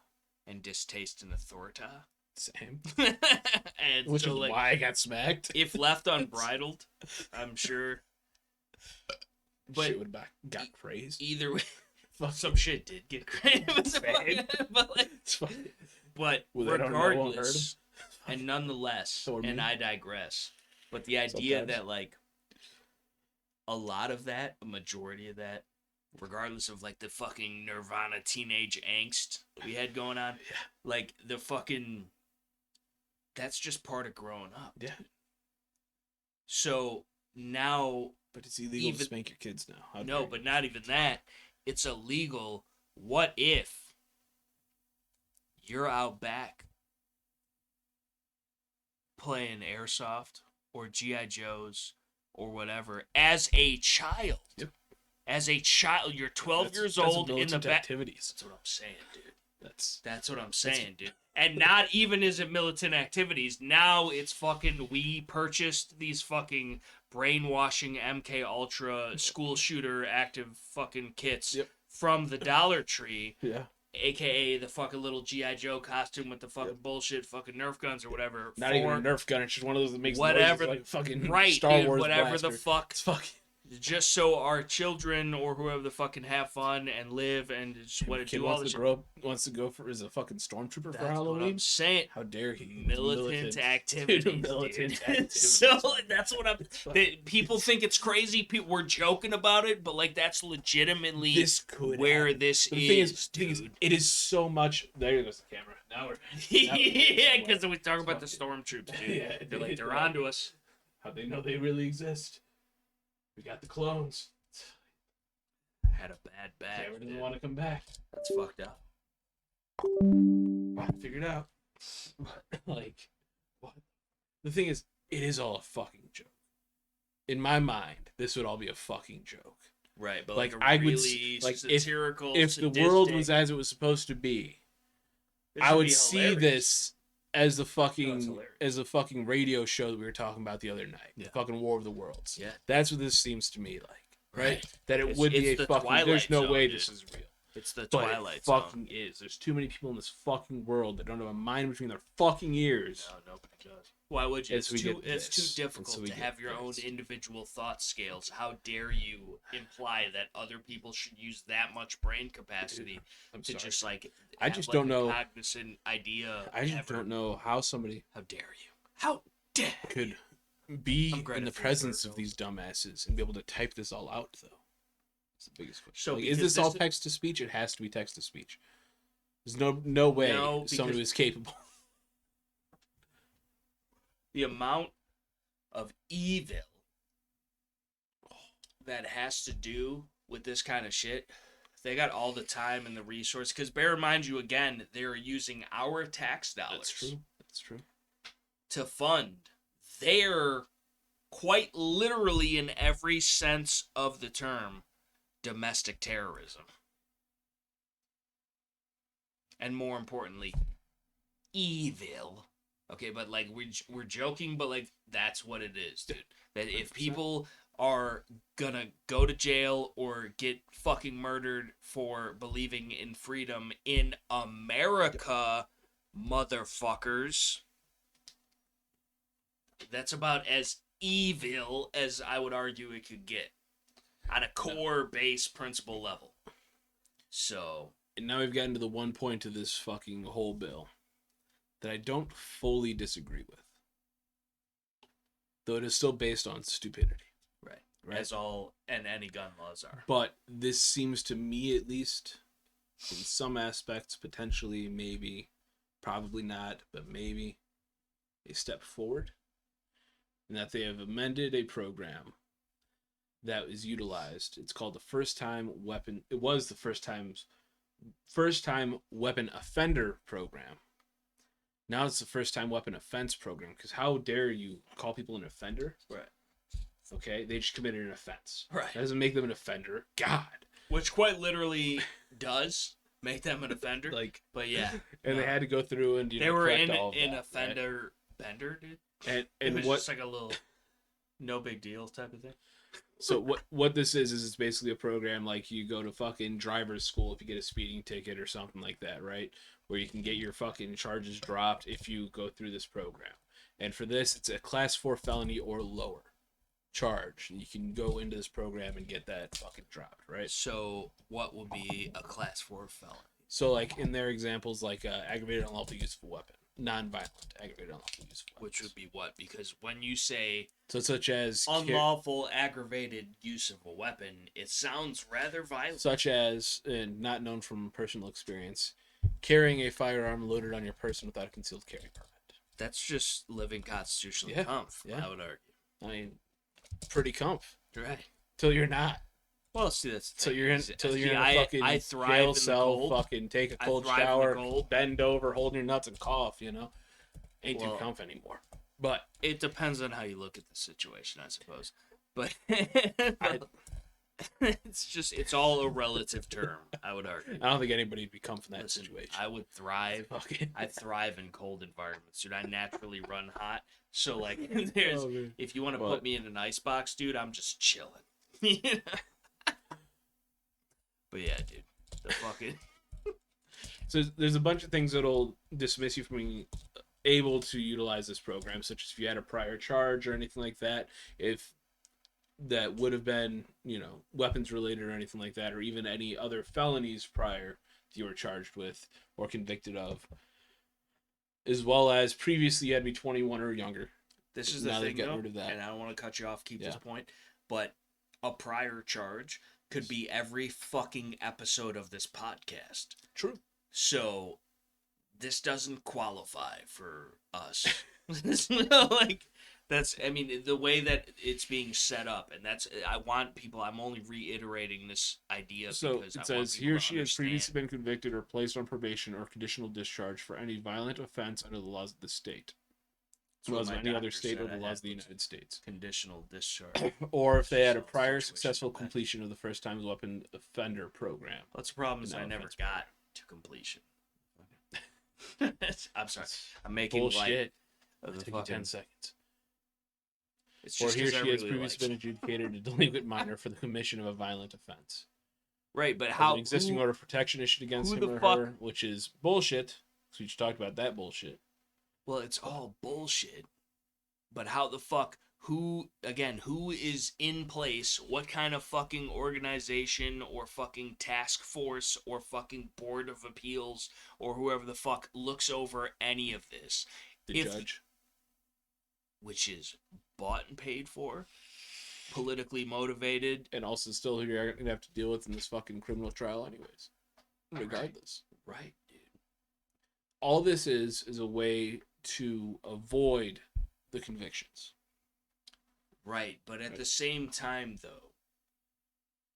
and distaste in authority. Same. And Which so, is like, why I got smacked. if left unbridled, I'm sure. But Shit would have got praised. either way, Fuck. some shit did get crazy. Same. but like, It's fucking- but Well, I don't know, I won't hurt regardless, and nonetheless, Or me. and I digress. But the idea Sometimes. that, like, a lot of that, a majority of that, regardless of, like, the fucking Nirvana teenage angst we had going on, Yeah. like, the fucking, that's just part of growing up. Yeah. So now, But it's illegal to Even- spank your kids now. How no, dare but not even that. It's illegal. What if you're out back playing airsoft or G.I. Joes or whatever as a child? Yep. As a child, you're 12 That's- years that's old in the militant back. activities. That's what I'm saying, dude. That's what I'm saying, dude. And not even is it militant activities. Now it's fucking, we purchased these fucking brainwashing MK Ultra school shooter active fucking kits Yep. from the Dollar Tree, yeah. aka the fucking little G.I. Joe costume with the fucking bullshit fucking Nerf guns or whatever. Not even a Nerf gun. It's just one of those that makes Whatever- noises like fucking Right, Star dude, Wars whatever blaster. the fuck. It's fucking. Just so our children or whoever the fucking have fun and live and just want to Kid do all wants this to shit. grow up, wants to go for as a fucking stormtrooper for That's what Halloween. I'm saying. How dare he? Militant activities. Dude, militant dude. activities. So that's what I'm. People think it's crazy. We're joking about it, but like that's legitimately This could where happen. this But the thing is, the thing dude. it is so much. There goes the camera. Now we're. Yeah, because we talk about the stormtroops, dude. Yeah, They're like dude. they're onto us. How they know they really exist? We got the clones. Had a bad bag. Camera doesn't dude. want to come back. That's fucked up. Figured out. Like, what? The thing is, it is all a fucking joke. In my mind, this would all be a fucking joke. Right, but Like, like, I a would really like, satirical. If the world sadistic- was as it was supposed to be, This I would be see hilarious. this as the No, it's fucking hilarious. radio show that we were talking about the other night. Yeah. The fucking War of the Worlds. Yeah. That's what this seems to me like. Right? Right. That it It's- would be it's a the fucking. Twilight There's no Zone, way dude. this is real. It's the But Twilight it Zone. fucking is. There's too many people in this fucking world that don't have a mind between their fucking ears. No, nobody does. Why would you? As we get It's too this, difficult and so we to get have your own this. individual thought scales. How dare you imply that other people should use that much brain capacity I'm to sorry. just like I have, just like, don't a know. cognizant idea. I just ever. don't know how somebody How dare you? How dare could you? be I'm Greta in the Thunberg, presence of though. these dumbasses and be able to type this all out, though. That's the biggest question. So Like, is because this all this- text to speech? It has to be text to speech. There's no way No, somebody because- was capable. The amount of evil that has to do with this kind of shit. They got all the time and the resource. Because bear in mind, you again, they're using our tax dollars. That's true. That's true. To fund their, quite literally in every sense of the term, domestic terrorism. And more importantly, evil. Okay, but like we're joking, but like that's what it is, dude. That if 100%. people are gonna go to jail or get fucking murdered for believing in freedom in America, motherfuckers, that's about as evil as I would argue it could get on a core base principle level. So, And now we've gotten to the one point of this fucking whole bill that I don't fully disagree with. Though it is still based on stupidity. right. Right. As all and any gun laws are. But this seems to me, at least, in some aspects, potentially, maybe, probably not, but maybe, a step forward. And that they have amended a program that is utilized. It's called the First Time Weapon. It was the First Time Weapon Offender Program. Now it's the First Time Weapon Offense Program. Because how dare you call people an offender? Right. Okay, they just committed an offense. Right. That doesn't make them an offender. God. Which quite literally does make them an offender. Like, but yeah. and they had to go through and they were correct in all of an that, offender bender, dude. right? It And was what? just like a little no big deal type of thing. So what this is it's basically a program like you go to fucking driver's school if you get a speeding ticket or something like that, right? Where you can get your fucking charges dropped if you go through this program. And for this, it's a class 4 felony or lower charge. You can go into this program and get that fucking dropped, right? So what would be a class 4 felony? So like in their examples, like aggravated unlawful use of a weapon, non-violent aggravated unlawful use of weapons. Which would be what? Because when you say So such as unlawful aggravated use of a weapon, it sounds rather violent. such as, and not known from personal experience, carrying a firearm loaded on your person without a concealed carry permit. That's just living constitutionally Yeah, comf, yeah. I would argue. I mean, pretty comf. Right. Till you're not. Well, see, that's the Till thing. you're in. See, Till you're in I- a fucking I thrive jail in the cell. cold. Fucking take a I cold thrive in the shower, cold. bend over, holding your nuts and cough. You know, ain't Well, too comf anymore. But It depends on how you look at the situation, I suppose. But it's all a relative term, I would argue. I don't think anybody would be comf in that Listen, situation. I would thrive. Fucking. I thrive in cold environments, dude. I naturally run hot. So like there's Oh, man. if you want to What? put me in an icebox, dude, I'm just chilling. But yeah, dude. The fucking So there's a bunch of things that'll dismiss you from being able to utilize this program, such as if you had a prior charge or anything like that, if that would have been, weapons related or anything like that, or even any other felonies prior that you were charged with or convicted of, as well as previously you had to be 21 or younger. this is the Now they've thing gotten though, rid of that. and I don't want to cut you off, keep Yeah. this point, but a prior charge could be every fucking episode of this podcast. True. So this doesn't qualify for us. Like that's I mean the way that it's being set up, and that's I'm only reiterating this idea So because it I says want he people or to she has understand. previously been convicted or placed on probation or conditional discharge for any violent offense under the laws of the state, as well as what my any other doctor state said or the I laws had of the was United States. Conditional discharge. Or if they had a So, prior situation successful like that. completion of the First Time Weapon Offender Program. What's the problem is No I never offense, got to completion. I'm sorry. I'm making light Bullshit. of the Take you 10 fucking. seconds. It's Or just he or 'cause she I has really previously been like. adjudicated a delinquent minor for the commission of a violent offense. Right, but Has an how existing order of protection issued against who him the or fuck? her, which is bullshit. So we just talked about that bullshit. Well, it's all bullshit. But how the fuck? Who is in place? What kind of fucking organization or fucking task force or fucking board of appeals or whoever the fuck looks over any of this? The If judge. which is bought and paid for, politically motivated. And also still who you're gonna have to deal with in this fucking criminal trial anyways. Regardless. Right, dude. All this is a way to avoid the convictions. Right, but at the same time, though,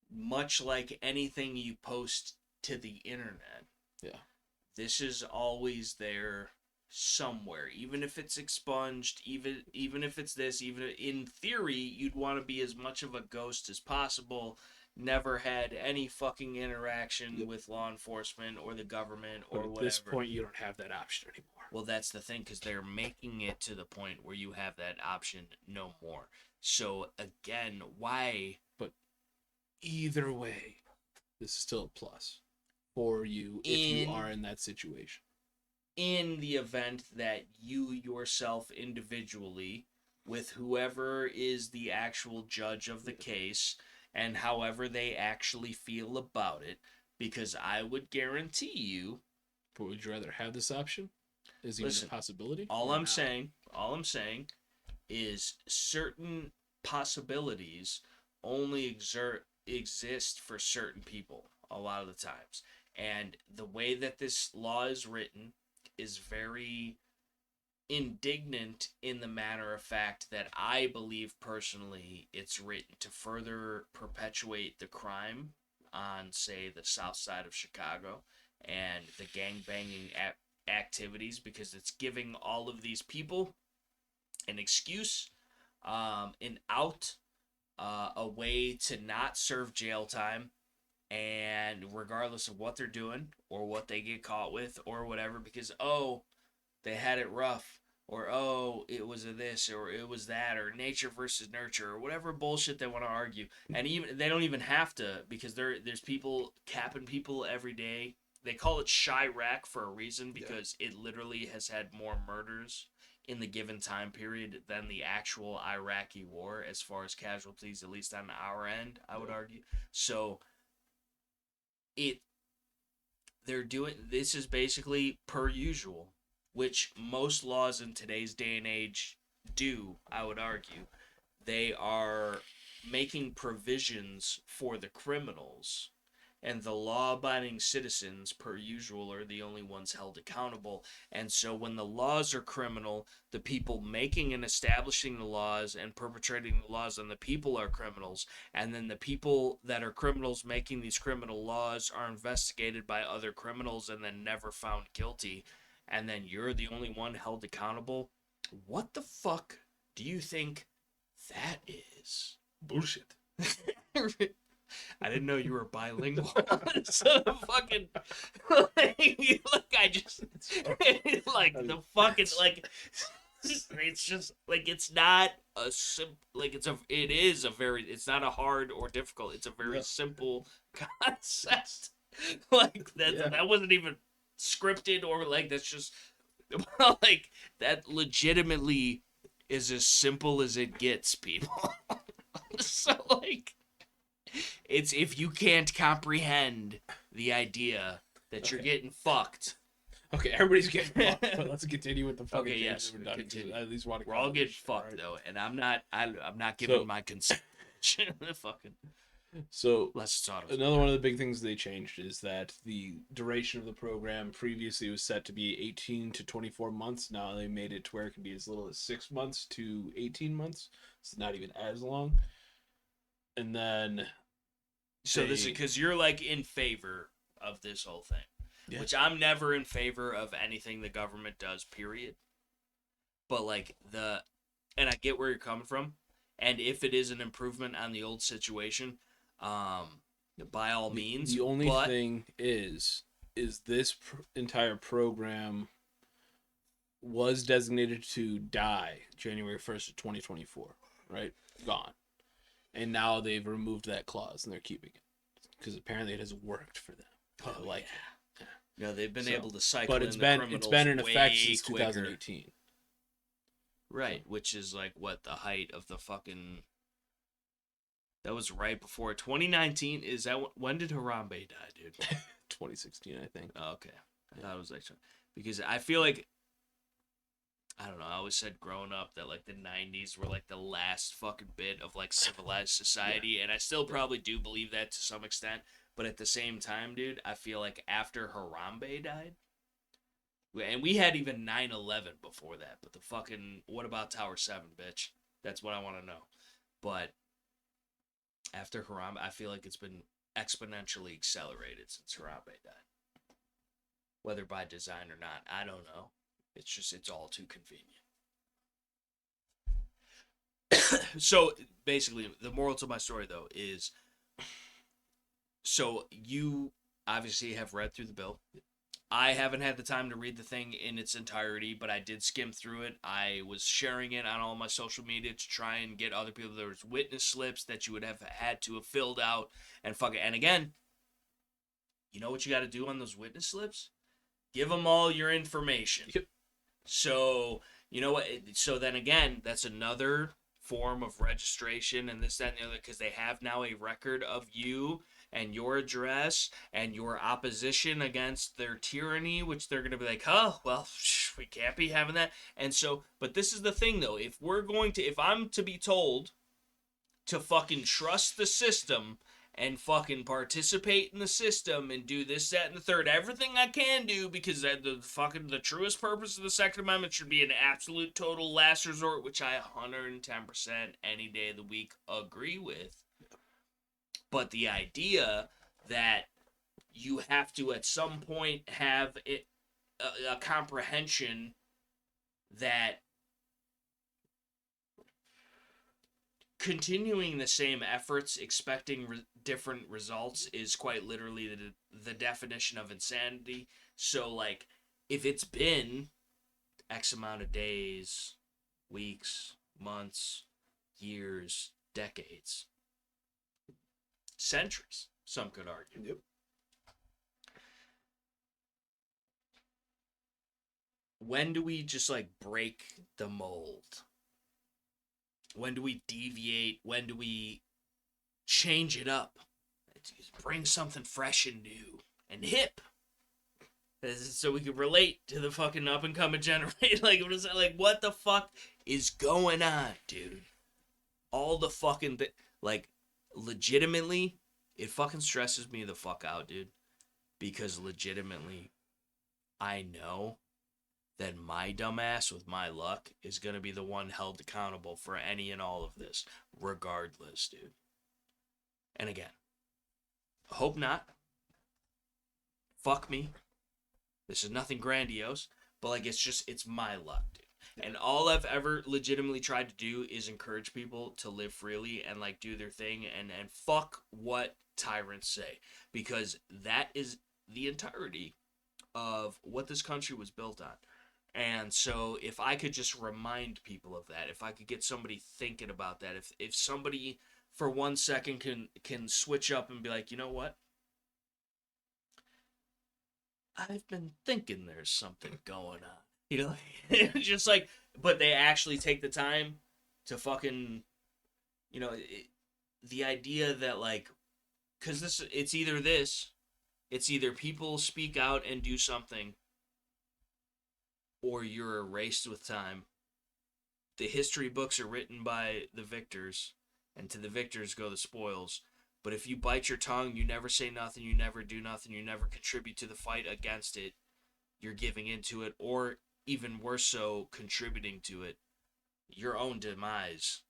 much like anything you post to the internet, Yeah. this is always there somewhere. Even if it's expunged, even if it's this, even in theory, you'd want to be as much of a ghost as possible. Never had any fucking interaction with law enforcement or the government or But at whatever. this point, you don't have that option anymore. Well, that's the thing, because they're making it to the point where you have that option no more. So again, why? But either way, this is still a plus for you if you are in that situation. In the event that you yourself individually, with whoever is the actual judge of the case, and however they actually feel about it, because I would guarantee you. But would you rather have this option? Is it even a possibility? All I'm saying is certain possibilities only exist for certain people a lot of the times. And the way that this law is written is very indignant in the matter of fact that I believe personally it's written to further perpetuate the crime on, say, the south side of Chicago and the gangbanging activities, because it's giving all of these people an excuse, an out, a way to not serve jail time, and regardless of what they're doing or what they get caught with or whatever, because they had it rough, or it was a this or it was that, or nature versus nurture, or whatever bullshit they want to argue. And even they don't even have to, because there's people capping people every day. They call it Chirac for a reason, because it literally has had more murders in the given time period than the actual Iraqi war as far as casualties, at least on our end, I would argue. So it they're doing this is basically per usual, which most laws in today's day and age do, I would argue. They are making provisions for the criminals, and the law-abiding citizens, per usual, are the only ones held accountable. And so when the laws are criminal, the people making and establishing the laws and perpetrating the laws on the people are criminals. And then the people that are criminals making these criminal laws are investigated by other criminals and then never found guilty. And then you're the only one held accountable. What the fuck do you think that is? Bullshit. I didn't know you were bilingual. So fucking look, I just like the fucking like it's just like it's not a like it is a very, it's not a hard or difficult, it's a very simple concept. Like that wasn't even scripted, or like that's just like that legitimately is as simple as it gets, people. So like it's, if you can't comprehend the idea that you're getting fucked. Okay, everybody's getting fucked, but let's continue with the fucking Okay, things yes, we've done. continue. I at least want to We're all getting fucked, right? Though, and I'm not giving my consent. Fucking. So Unless it's another one of the big things they changed is that the duration of the program previously was set to be 18 to 24 months. Now they made it to where it can be as little as 6 months to 18 months. It's not even as long. And then so this is because you're like in favor of this whole thing, which I'm never in favor of anything the government does, period. But like and I get where you're coming from, and if it is an improvement on the old situation, by all means. The only thing is this entire program was designated to die January 1st of 2024, right? Gone. And now they've removed that clause and they're keeping it. because apparently it has worked for them. Oh, I like yeah. it. Yeah, they've been So, able to cycle but in it's the criminals been in effect way since quicker. 2018. Right, which is like what the height of the fucking. That was right before 2019. Is that when did Harambe die, dude? 2016, I think. Oh, okay, I thought it was like because I feel like I don't know. I always said growing up that like the 90s were like the last fucking bit of like civilized society, and I still probably do believe that to some extent. But at the same time, dude, I feel like after Harambe died, and we had even 9/11 before that. But the fucking what about Tower 7, bitch? That's what I want to know. But after Harambe, I feel like it's been exponentially accelerated since Harambe died. Whether by design or not, I don't know. It's just, it's all too convenient. So basically, the moral to my story, though, is so you obviously have read through the bill. I haven't had the time to read the thing in its entirety, but I did skim through it. I was sharing it on all my social media to try and get other people. There was witness slips that you would have had to have filled out and fuck it. And again, you know what you got to do on those witness slips? Give them all your information. Yep. So, you know what? So then again, that's another form of registration and this, that, and the other, because they have now a record of you and your address and your opposition against their tyranny, which they're going to be like, oh, well, we can't be having that. And so, but this is the thing, though. If I'm to be told to fucking trust the system and fucking participate in the system and do this, that, and the third. Everything I can do because the truest purpose of the Second Amendment should be an absolute total last resort, which I 110% any day of the week agree with. But the idea that you have to at some point have a comprehension that continuing the same efforts, expecting different results, is quite literally the definition of insanity. So, like, if it's been X amount of days, weeks, months, years, decades, centuries, some could argue. Yep. When do we just, like, break the mold? When do we deviate? When do we change it up? Bring something fresh and new and hip, so we could relate to the fucking up and coming generation. What the fuck is going on, dude? All the fucking like, legitimately, it fucking stresses me the fuck out, dude. Because legitimately, I know that my dumbass with my luck is gonna be the one held accountable for any and all of this, regardless, dude. And again, hope not. Fuck me. This is nothing grandiose, but like, it's my luck, dude. And all I've ever legitimately tried to do is encourage people to live freely and like do their thing and fuck what tyrants say, because that is the entirety of what this country was built on. And so if I could just remind people of that, if I could get somebody thinking about that, if somebody for 1 second can switch up and be like, you know what? I've been thinking there's something going on. You know, just like, but they actually take the time to fucking, you know, the idea that like, because it's either people speak out and do something, or you're erased with time. The history books are written by the victors, and to the victors go the spoils. But if you bite your tongue, you never say nothing, you never do nothing, you never contribute to the fight against it, you're giving into it, or even worse so, contributing to it, your own demise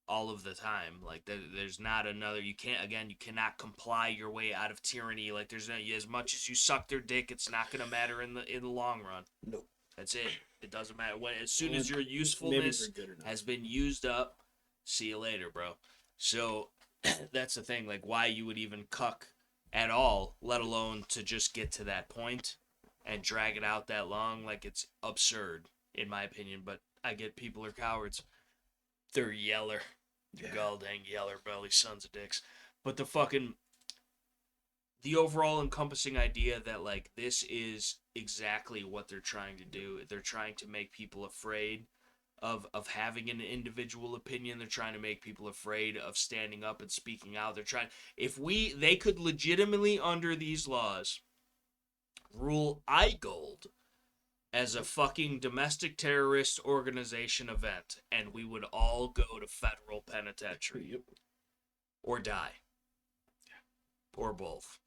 all of the time. Like, there's not another, you cannot comply your way out of tyranny. Like, there's no, as much as you suck their dick, it's not going to matter in the long run. Nope. That's it. It doesn't matter. As soon as your usefulness has been used up, see you later, bro. So that's the thing. Like, why you would even cuck at all, let alone to just get to that point and drag it out that long. Like, it's absurd, in my opinion. But I get people are cowards. They're yeller. They're goddamn yeller belly sons of dicks. But the fucking, the overall encompassing idea that like this is exactly what they're trying to do. They're trying to make people afraid of having an individual opinion. They're trying to make people afraid of standing up and speaking out. They're trying, they could legitimately under these laws rule iGold as a fucking domestic terrorist organization event, and we would all go to federal penitentiary. Yep. Or die. Or both.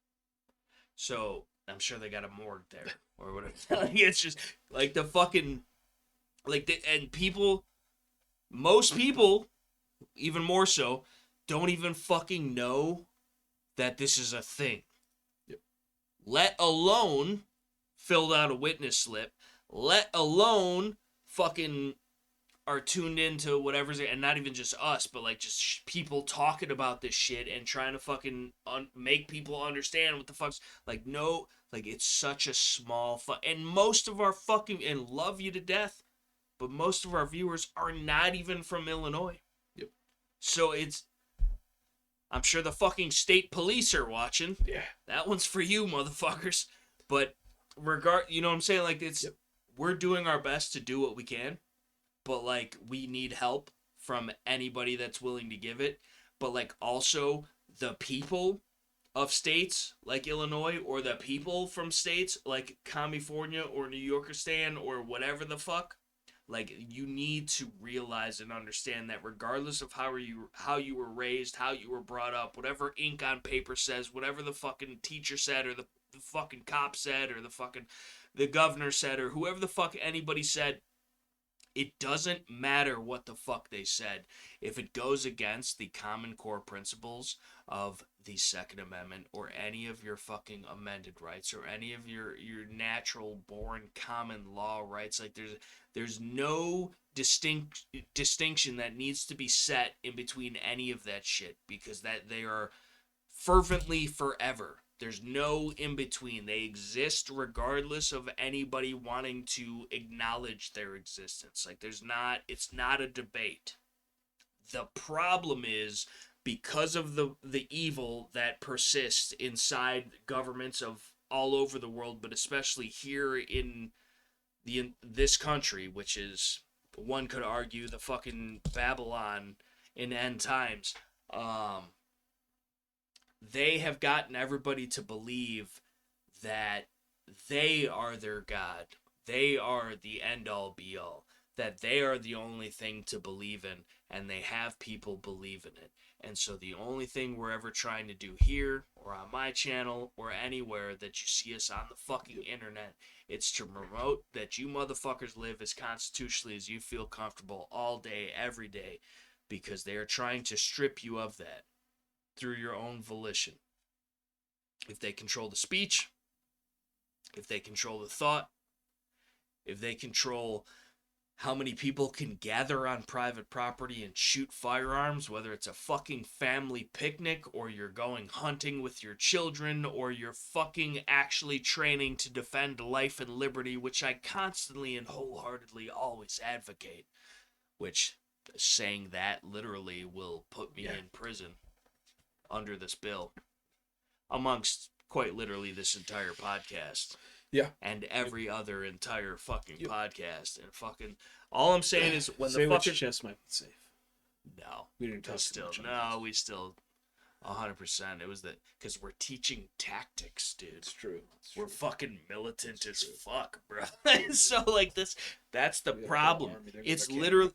So I'm sure they got a morgue there or whatever. It's just like the fucking and people, most people, even more so, don't even fucking know that this is a thing. Yep. Let alone filled out a witness slip. Let alone fucking are tuned into whatever's, and not even just us, but like just people talking about this shit and trying to fucking make people understand what the fuck's like. No, like it's such a small and most of our fucking, and love you to death, but most of our viewers are not even from Illinois. Yep. So I'm sure the fucking state police are watching. Yeah. That one's for you, motherfuckers. But you know what I'm saying? Like we're doing our best to do what we can. But, like, we need help from anybody that's willing to give it. But, like, also the people of states like Illinois, or the people from states like California or New Yorkistan or whatever the fuck, like, you need to realize and understand that regardless of how you were raised, how you were brought up, whatever ink on paper says, whatever the fucking teacher said, or the fucking cop said, or the governor said, or whoever the fuck anybody said, it doesn't matter what the fuck they said. If it goes against the common core principles of the Second Amendment or any of your fucking amended rights or any of your natural born common law rights, like there's no distinction that needs to be set in between any of that shit, because that they are fervently forever. There's no in between. They exist regardless of anybody wanting to acknowledge their existence. Like it's not a debate. The problem is, because of the evil that persists inside governments of all over the world, but especially here in this country, which is, one could argue, the fucking Babylon in end times. They have gotten everybody to believe that they are their God. They are the end-all, be-all. That they are the only thing to believe in, and they have people believe in it. And so the only thing we're ever trying to do here, or on my channel, or anywhere that you see us on the fucking internet, it's to promote that you motherfuckers live as constitutionally as you feel comfortable all day, every day, because they are trying to strip you of that through your own volition. If they control the speech, if they control the thought, if they control how many people can gather on private property and shoot firearms, whether it's a fucking family picnic, or you're going hunting with your children, or you're fucking actually training to defend life and liberty, which I constantly and wholeheartedly always advocate, which saying that literally will put me in prison under this bill, amongst quite literally this entire podcast. Yeah. And every other entire fucking podcast. And fucking, all I'm saying is, when say the fucking chest might be safe. No. We didn't talk still, no, we still 100%. It was because we're teaching tactics, dude. It's true. We're fucking militant as fuck, bro. So like that's the problem. It's literally,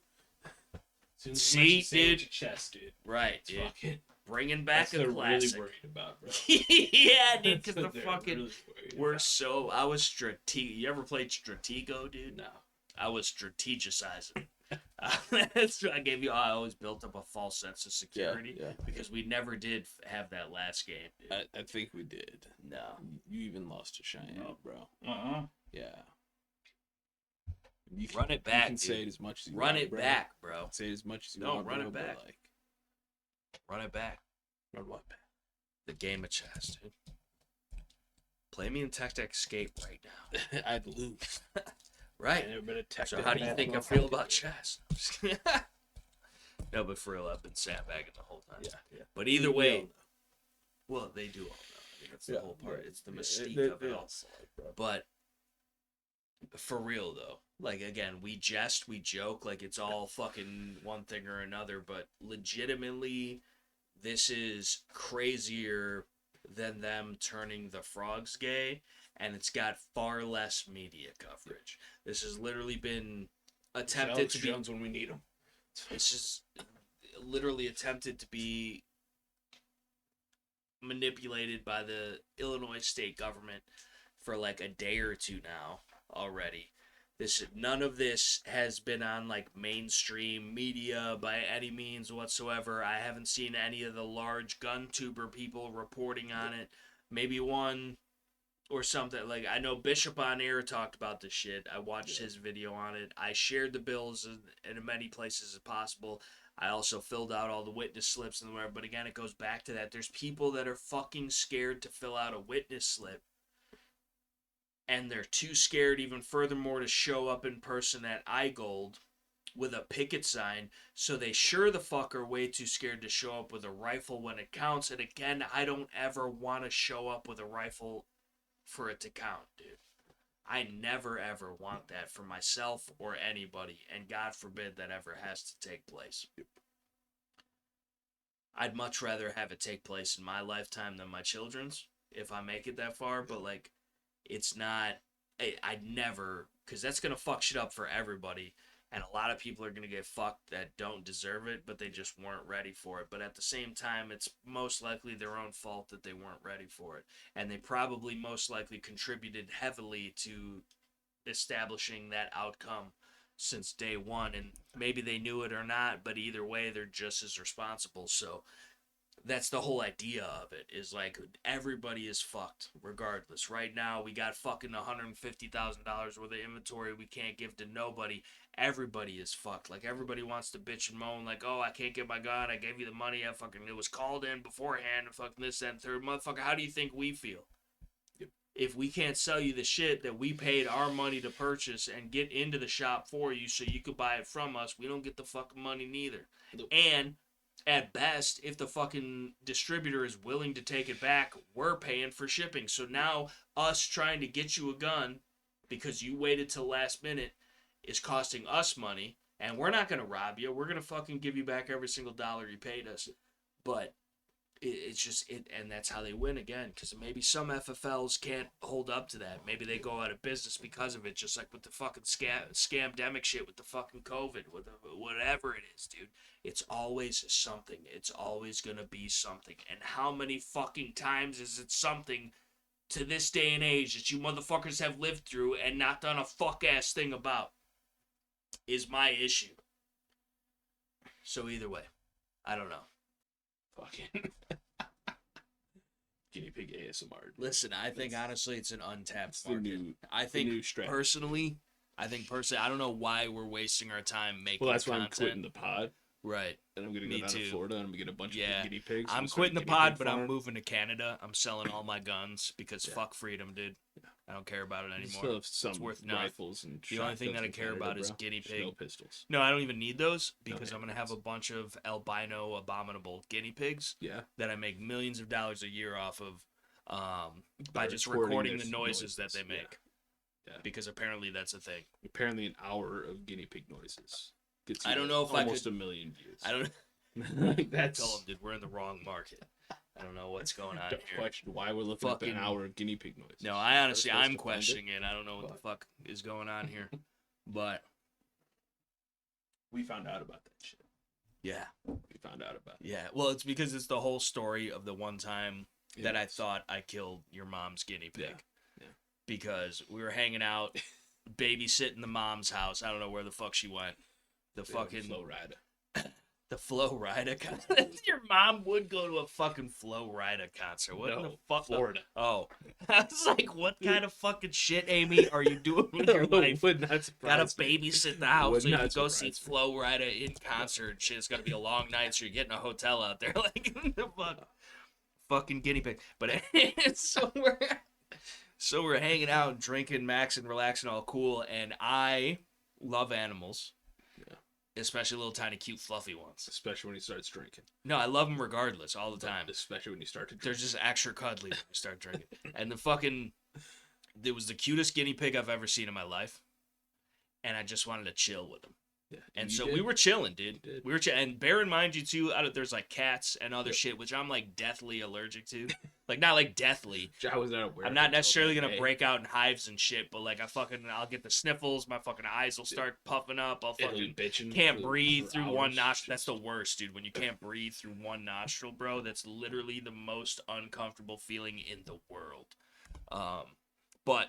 see, dude. Chest, dude. Right, dude. Fucking, bringing back a classic. Really worried about, bro. Yeah, dude, because the fucking really I was You ever played Stratego, dude? No. I was strategicizing. That's what I gave you. I always built up a false sense of security because we never did have that last game, dude. I think we did. No. You even lost to Cheyenne, bro. Yeah. Run it back, You can dude. say it as much as you Run want, it bro. back, bro. Say it as much as you No, want. run bro, it back. But, like, Run it back. run what back? The game of chess, dude. Play me in TerriblyTacticalChannel right now. I'd lose. Right. So how do you think I feel about chess? No, but for real, I've been sandbagging the whole time. Yeah. But either way, well, they do all know. That's the whole part. It's the mystique of it all. Like, but for real though, like again, we jest, we joke, like it's all fucking one thing or another. But legitimately, this is crazier than them turning the frogs gay, and it's got far less media coverage. This has literally been attempted to be Jones when we need him. It's just literally attempted to be manipulated by the Illinois state government for like a day or two now already. None of this has been on like mainstream media by any means whatsoever. I haven't seen any of the large gun tuber people reporting on it. Maybe one or something. Like I know Bishop on Air talked about this shit. I watched his video on it. I shared the bills in as many places as possible. I also filled out all the witness slips and whatever. But again, it goes back to that. There's people that are fucking scared to fill out a witness slip. And they're too scared, even furthermore, to show up in person at iGold with a picket sign. So they sure the fuck are way too scared to show up with a rifle when it counts. And again, I don't ever want to show up with a rifle for it to count, dude. I never ever want that for myself or anybody. And God forbid that ever has to take place. I'd much rather have it take place in my lifetime than my children's, if I make it that far. But like, it's not, I'd never, because that's going to fuck shit up for everybody. And a lot of people are going to get fucked that don't deserve it, but they just weren't ready for it. But at the same time, it's most likely their own fault that they weren't ready for it. And they probably most likely contributed heavily to establishing that outcome since day one. And maybe they knew it or not, but either way, they're just as responsible. So that's the whole idea of it, is like everybody is fucked regardless. Right now we got fucking $150,000 worth of inventory we can't give to nobody. Everybody is fucked. Like everybody wants to bitch and moan like, oh, I can't get my gun, I gave you the money, it was called in beforehand, and fucking this, that, and third. Motherfucker, how do you think we feel? If we can't sell you the shit that we paid our money to purchase and get into the shop for you so you could buy it from us, we don't get the fucking money neither. And at best, if the fucking distributor is willing to take it back, we're paying for shipping. So now us trying to get you a gun because you waited till last minute is costing us money, and we're not going to rob you. We're going to fucking give you back every single dollar you paid us. But it's just, and that's how they win again, because maybe some FFLs can't hold up to that. Maybe they go out of business because of it, just like with the fucking scamdemic shit with the fucking COVID, with whatever it is, dude. It's always something. It's always gonna be something. And how many fucking times is it something to this day and age that you motherfuckers have lived through and not done a fuck-ass thing about? Is my issue. So either way, I don't know. Fucking guinea pig ASMR. Listen, I think honestly it's an untapped the market. I think personally, I don't know why we're wasting our time making Well, that's content. why I'm quitting the pod. Right. And I'm going to go down to Florida and I'm going to get a bunch of guinea pigs. I'm quitting the pod, but I'm moving to Canada. I'm selling all my guns because fuck freedom, dude. I don't care about it anymore. Still have some it's worth rifles and the only thing that I care about is guinea pig. No pistols. No, I don't even need those because I'm going to have a bunch of albino abominable guinea pigs that I make millions of dollars a year off of by just recording the noises that they make. Yeah. Because apparently that's a thing. Apparently an hour of guinea pig noises gets I don't know if almost a million views. I don't That's tell them, dude, we're in the wrong market. I don't know what's going on here. Question why we're looking at an hour of guinea pig noises. No, I'm questioning it. I don't know what the fuck is going on here. But we found out about that shit. Yeah. We found out about it. Yeah. Well, it's because it's the whole story of the one time that I thought I killed your mom's guinea pig. Yeah. Because we were hanging out, babysitting the mom's house. I don't know where the fuck she went. The fucking Flow Rida. The Flow Rida concert. Your mom would go to a fucking Flow Rida concert. What in the fuck? Florida. Oh. I was like, what kind of fucking shit, Amy, are you doing with your life? Would not surprise Gotta babysit the house so you can go see me. Flow Rida in concert. Shit, it's gonna be a long night, so you're getting a hotel out there. Like, the fuck? Fucking guinea pig. But so we're hanging out, drinking, maxing, relaxing, all cool, and I love animals. especially little tiny cute fluffy ones. Especially when he starts drinking. No, I love them regardless all the time. Especially when you start to drink. They're just extra cuddly when you start drinking. And it was the cutest guinea pig I've ever seen in my life. And I just wanted to chill with him. Yeah, and so we were chilling, dude. We were and bear in mind, you too, there's like cats and other shit, which I'm like deathly allergic to. Like, not like deathly. I was not aware. I'm not necessarily gonna break out in hives and shit, but like I'll get the sniffles. My fucking eyes will start puffing up. I'll fucking can't breathe through one nostril. That's the worst, dude. When you can't breathe through one nostril, bro, that's literally the most uncomfortable feeling in the world. But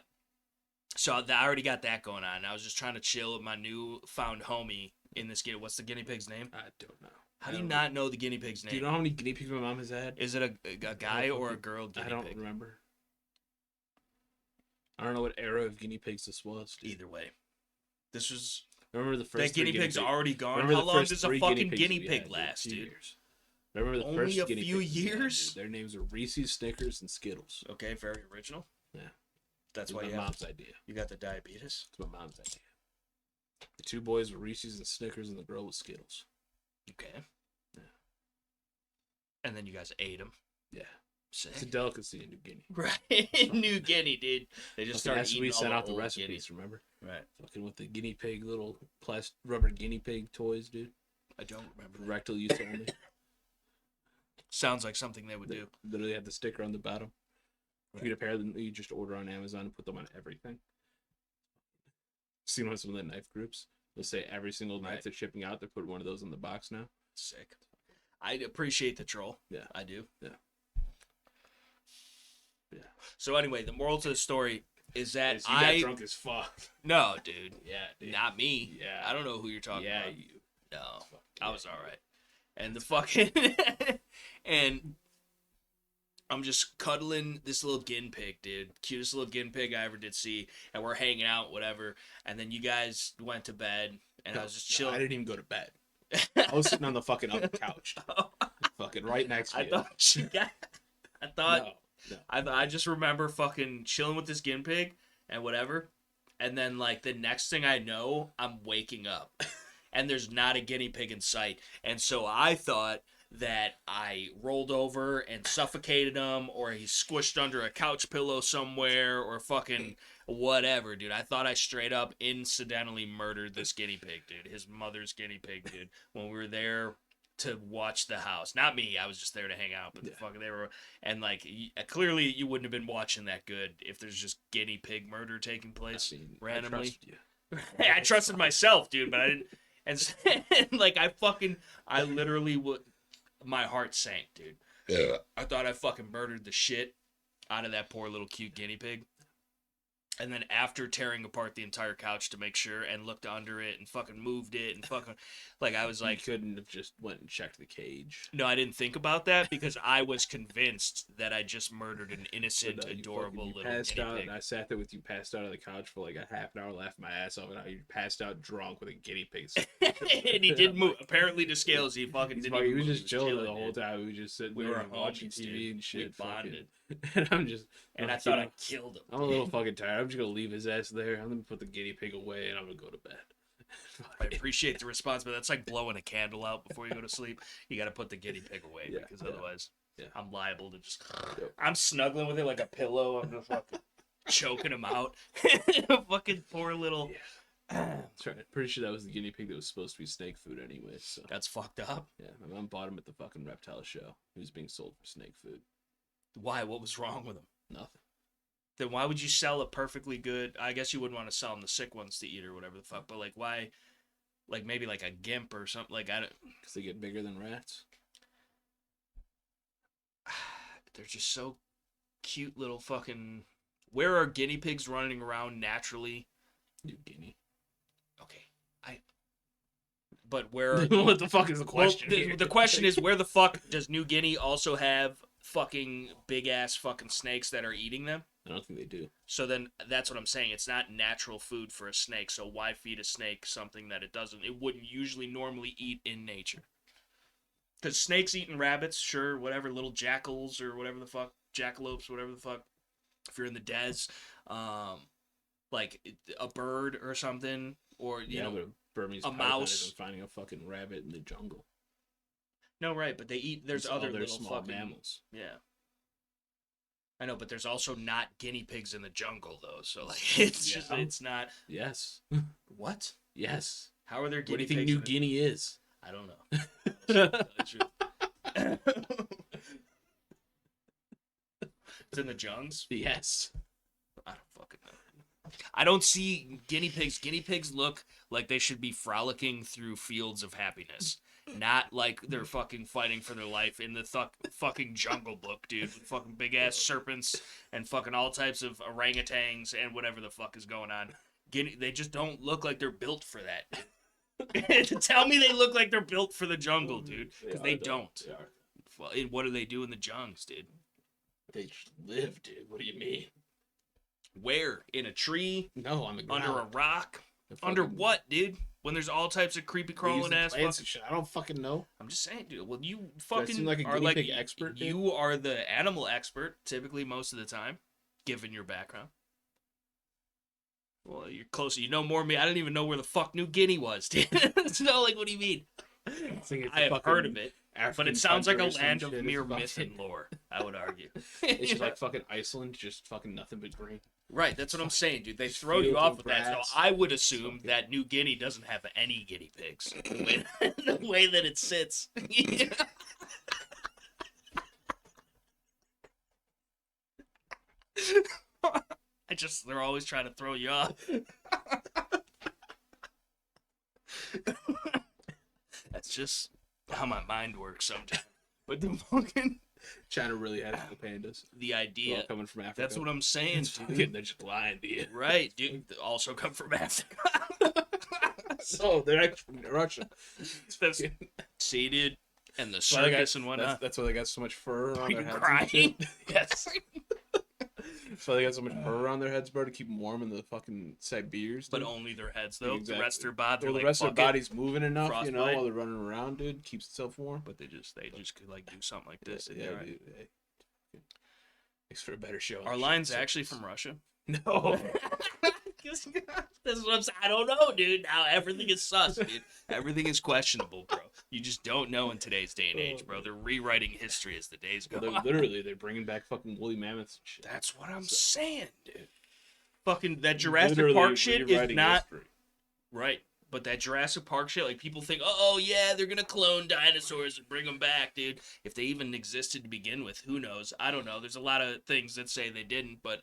so I already got that going on. I was just trying to chill with my new found homie in this guinea. What's the guinea pig's name? I don't know. How do you not know the guinea pig's name? Do you know how many guinea pigs my mom has had? Is it a guy or a girl guinea pig? I don't remember. I don't know what era of guinea pigs this was. Dude. Either way, this was. Remember the first. That guinea pig's already gone. How long does a fucking guinea pig last, dude? Years. Remember the Only first a guinea few pigs years. Their names are Reese's, Snickers, and Skittles. Okay, very original. Yeah, that's why my mom's idea. You got the diabetes. It's my mom's idea. The two boys were Reese's and Snickers, and the girl was Skittles. Okay. Yeah. And then you guys ate them. Yeah. Sick. It's a delicacy in New Guinea. Right, New Guinea, dude. They just started eating we sent all out the recipes. Guineas. Remember? Right. Fucking with the guinea pig, little plastic rubber guinea pig toys, dude. I don't remember. Rectal use only. Sounds like something they would do. Literally had the sticker on the bottom. Right. You get a pair of them. You just order on Amazon and put them on everything. Seen on some of the knife groups. They'll say every single knife they're shipping out, they're putting one of those in the box now. Sick. I appreciate the troll. Yeah. I do. Yeah. Yeah. So anyway, the moral to the story is that you got drunk as fuck. No, dude. Yeah, dude. Not me. Yeah. I don't know who you're talking about. Yeah, you. No. I was all right. And the fucking and I'm just cuddling this little guinea pig, dude. Cutest little guinea pig I ever did see. And we're hanging out, whatever. And then you guys went to bed, and I was just chilling. I didn't even go to bed. I was sitting on the fucking other couch. Fucking right next to you. I just remember fucking chilling with this guinea pig and whatever. And then, like, the next thing I know, I'm waking up. And there's not a guinea pig in sight. And so I thought that I rolled over and suffocated him, or he squished under a couch pillow somewhere, or fucking whatever, dude. I thought I straight up incidentally murdered this guinea pig, dude. His mother's guinea pig, dude. When we were there to watch the house. Not me. I was just there to hang out. But they were, and like clearly you wouldn't have been watching that good if there's just guinea pig murder taking place randomly. I trusted myself, dude, but I didn't. And like I literally would. My heart sank, dude. Yeah. I thought I fucking murdered the shit out of that poor little cute guinea pig. And then after tearing apart the entire couch to make sure and looked under it and fucking moved it and fucking like I was like, you couldn't have just went and checked the cage. No, I didn't think about that because I was convinced that I just murdered an innocent, adorable little passed guinea out, pig. And I sat there with you, passed out on the couch for like a half an hour, laughing my ass off, and you passed out drunk with a guinea pig. And he did move. Apparently, to scales, he fucking didn't. He was just chilling the whole time. We were just sitting there watching TV and shit. We bonded. And I'm just. And I thought I killed him. I'm a little fucking tired. I'm just gonna leave his ass there. I'm gonna put the guinea pig away, and I'm gonna go to bed. I appreciate the response, but that's like blowing a candle out before you go to sleep. You got to put the guinea pig away because otherwise, I'm liable to just. I'm snuggling with it like a pillow. I'm just fucking choking him out. Fucking poor little. That's right. Pretty sure that was the guinea pig that was supposed to be snake food anyway. So that's fucked up. Yeah, my mom bought him at the fucking reptile show. He was being sold for snake food. Why? What was wrong with him? Nothing. Then why would you sell a perfectly good? I guess you wouldn't want to sell them the sick ones to eat or whatever the fuck. But like, why? Like maybe like a gimp or something. Like I don't. Because they get bigger than rats. They're just so cute little fucking. Where are guinea pigs running around naturally? New Guinea. Okay, But where? What the fuck is the question? Well, the question is, where the fuck does New Guinea also have fucking big ass fucking snakes that are eating them? I don't think they do. So then that's what I'm saying. It's not natural food for a snake. So why feed a snake something that it wouldn't usually normally eat in nature? Because snakes eating rabbits, sure, whatever, little jackals or whatever the fuck, jackalopes, whatever the fuck. If you're in the des, like a bird or something, or you know, but Burmese a python mouse. isn't finding a fucking rabbit in the jungle. No, right, but they eat. There's It's other other little small fucking mammals. Yeah, I know, but there's also not guinea pigs in the jungle though. So like, it's just it's not. Yes. What? Yes. How are there What do guinea you think pigs? New Guinea is? I don't know. It's in the jungs. Yes. I don't fucking know. I don't see guinea pigs. Guinea pigs look like they should be frolicking through fields of happiness, not like they're fucking fighting for their life in the fucking jungle book, dude, with fucking big ass serpents and fucking all types of orangutans and whatever the fuck is going on. They just don't look like they're built for that. Tell me they look like they're built for the jungle, dude, because they don't. They are. Well, what do they do in the jungs, dude? They just live, dude. What do you mean? Where? In a tree? No, on the ground. Under a rock? Fucking, Under what, dude? When there's all types of creepy crawling ass plants and shit. I don't fucking know. I'm just saying, dude. Well, you Do I fucking seem like a are guinea like pig expert, dude? you are the animal expert, typically most of the time, given your background. Well, you're closer. You know more than me. I didn't even know where the fuck New Guinea was, dude. So, like, what do you mean? I have heard of it, but it sounds like a land of mere myth and lore, I would argue. It's just like fucking Iceland, just fucking nothing but green. Right, that's what I'm saying, dude. They throw you fields off and with that. So grass. I would assume that New Guinea doesn't have any guinea pigs. The way that it sits. They're always trying to throw you off. That's just how my mind works sometimes. But the fucking China really has the pandas. the They're all idea. coming from Africa. That's what I'm saying, Fucking, dude. they're just lying to you. Right, dude. They also come from Africa. So they're actually from Russia. See, dude, and the That's why they got- circus and whatnot. That's why they got so much fur on Are their you heads. crying? Yes. That's why they got so much fur around their heads, bro, to keep them warm in the fucking Siberians. But dude. only their heads, though. Exactly. The rest of their body, Well, like, the rest of fuck their it. body's moving enough, you know, Frostbite. while they're running around, dude, keeps itself warm. But they just could like do something like this. Yeah, Yeah, right. dude. Hey. Makes for a better show. Are lions actually from Russia? No. That's what I'm saying. I don't know, dude. Now everything is sus, dude. Everything is questionable, bro. You just don't know in today's day and age, bro. They're rewriting history as the days go Well, on. they're bringing back fucking woolly mammoths and shit. That's what I'm So- saying, dude. Fucking that Jurassic Literally Park shit is rewriting not history. right. But that Jurassic Park shit, like people think, oh yeah, they're gonna clone dinosaurs and bring them back, dude. If they even existed to begin with, who knows? I don't know. There's a lot of things that say they didn't, but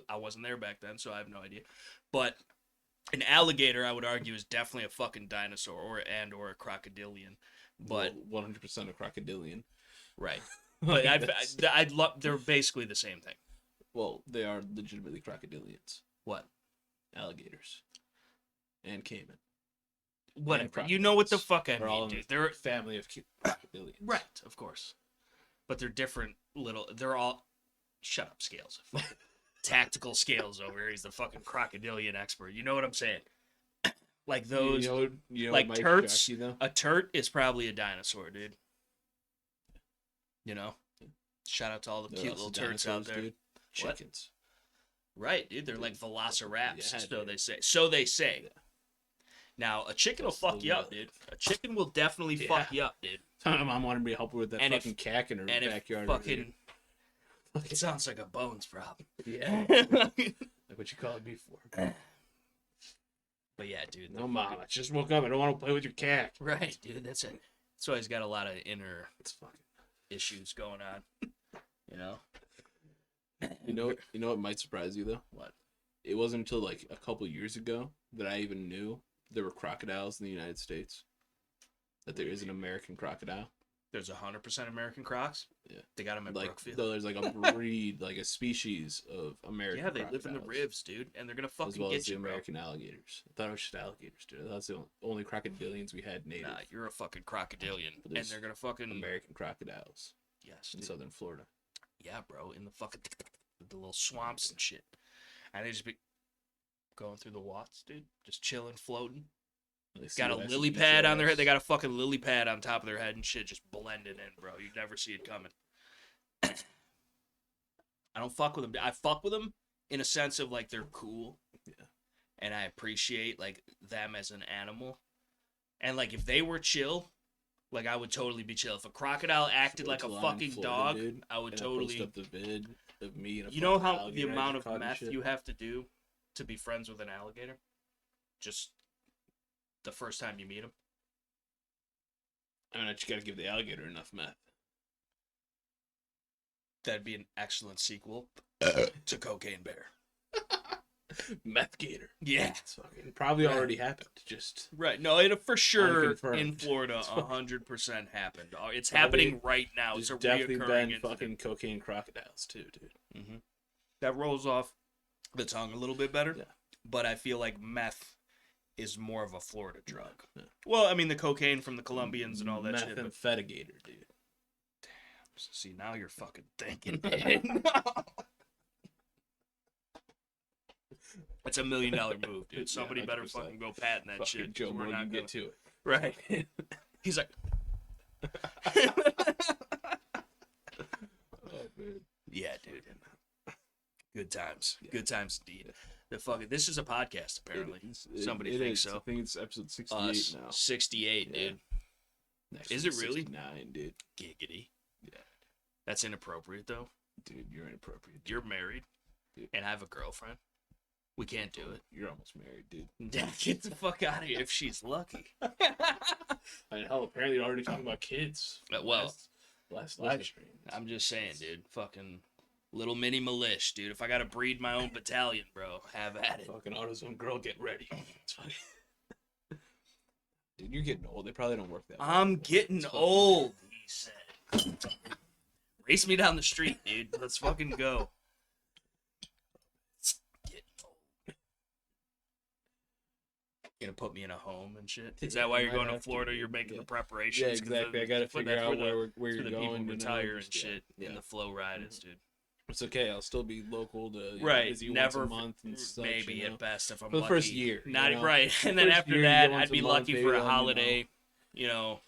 I wasn't there back then, so I have no idea. But an alligator, I would argue, is definitely a fucking dinosaur or a crocodilian. But 100% a crocodilian. right. Like, But that's- I'd love. They're basically the same thing. well, they are legitimately crocodilians. What? Alligators. And caiman. Whatever. You know what the fuck I They're all mean, in dude. the They're family of crocodilians. right, of course. But they're different little. They're all. Shut up, Scales. Fucking tactical Scales over here. He's the fucking crocodilian expert. You know what I'm saying? Like those. You know like what might turts. shock you, though? A turt is probably a dinosaur, dude. You know? Shout out to all the They're cute also little turts out dinosaurs, there. dude. What? Chickens. Right, dude. They're like velociraptors, Yeah, so dude. they say. So they say. Yeah. Now, a chicken will That's fuck the you up, little- dude. A chicken will definitely fuck you up, dude. My mom wanted me to help her with that And if- fucking cack in her And if backyard. fucking. It sounds like a bones problem. Yeah. But Like what you called me for. yeah, dude. No, mom. I just woke up. I don't want to play with your cack. Right, dude. That's it. That's why he's got a lot of inner It's fucking. issues going on. You know? You know what might surprise you though? What? It wasn't until like a couple years ago that I even knew there were crocodiles in the United States. That there is an American crocodile. There's 100% American crocs. Yeah. They got them at Like Brookfield. though there's like a breed, like a species of American. Yeah, they live in the crocodiles, ribs, dude, and they're gonna as fucking well get as the you, bro. American alligators. I thought it was just alligators, dude. That's the only crocodilians we had native. Nah, you're a fucking crocodilian, But and there's they're gonna fucking American crocodiles yes, in dude. southern Florida. Yeah, bro, in the fucking the little swamps and shit, and they just be going through the watts, dude, just chilling, floating. They Got a sea lice lily eat pad your on their head. ass. They got a fucking lily pad on top of their head and shit, just blending in, bro. You'd never see it coming. I don't fuck with them. I fuck with them in a sense of like they're cool. Yeah. and I appreciate like them as an animal. And like if they were chill, like I would totally be chill. If a crocodile acted like a fucking dog, dude, I would and totally. I post up the vid of me and a You know fucking how the alligator I amount just of caught and meth shit? you have to do to be friends with an alligator? Just the first time you meet him. I mean, I just gotta give the alligator enough meth. That'd be an excellent sequel to Cocaine Bear. Meth gator. Yeah. It's fucking probably Right. already happened. Just Right. No, it for sure Unconfirmed. in Florida, It's fucking- 100% happened. It's Probably happening right now. It's there's a definitely reoccurring been incident. fucking cocaine crocodiles too, dude. Mm-hmm. That rolls off the tongue a little bit better. Yeah. But I feel like meth is more of a Florida drug. Yeah. Well, I mean the cocaine from the Colombians and all that shit. But... Methamphetamine, dude. See, now you're fucking thinking, dude. That's $1 million move, dude. Somebody better 100%. fucking go patent that Fucking shit. Joe, We're you not get to it. Right. He's like, Oh, man. yeah, dude. Good times. Yeah. Good times indeed. The fucking this is a podcast apparently. Somebody thinks so. I think it's episode 68 Us, now. 68, Yeah. dude. Next Is one's it really? 69, dude. Giggity. Yeah. That's inappropriate though. Dude, you're inappropriate. You're married, Dude. and I have a girlfriend. We can't do it. You're almost married, dude. Get the fuck out of here if she's lucky. I mean, hell, apparently you're already talking about kids. Well, last live stream. I'm just saying, dude. Fucking little mini militia, dude. If I gotta breed my own battalion, bro, have at it. Fucking AutoZone girl, get ready. It's fucking... Dude, you're getting old. They probably don't work that way. I'm getting old, he said. Race me down the street, dude. Let's fucking go. Getting old. You're gonna put me in a home and shit? Is that why you're going to Florida? You're making the preparations? Yeah, exactly. I gotta figure out where you're the going. people retire and just, shit yeah. in the flow riders, dude. It's okay. I'll still be local to Right, visit you never once a month and such, maybe you know? at best if I'm For the lucky. first year, Not you know? right, and then First after year, that, you get I'd be once a lucky month, for a maybe, holiday. You know,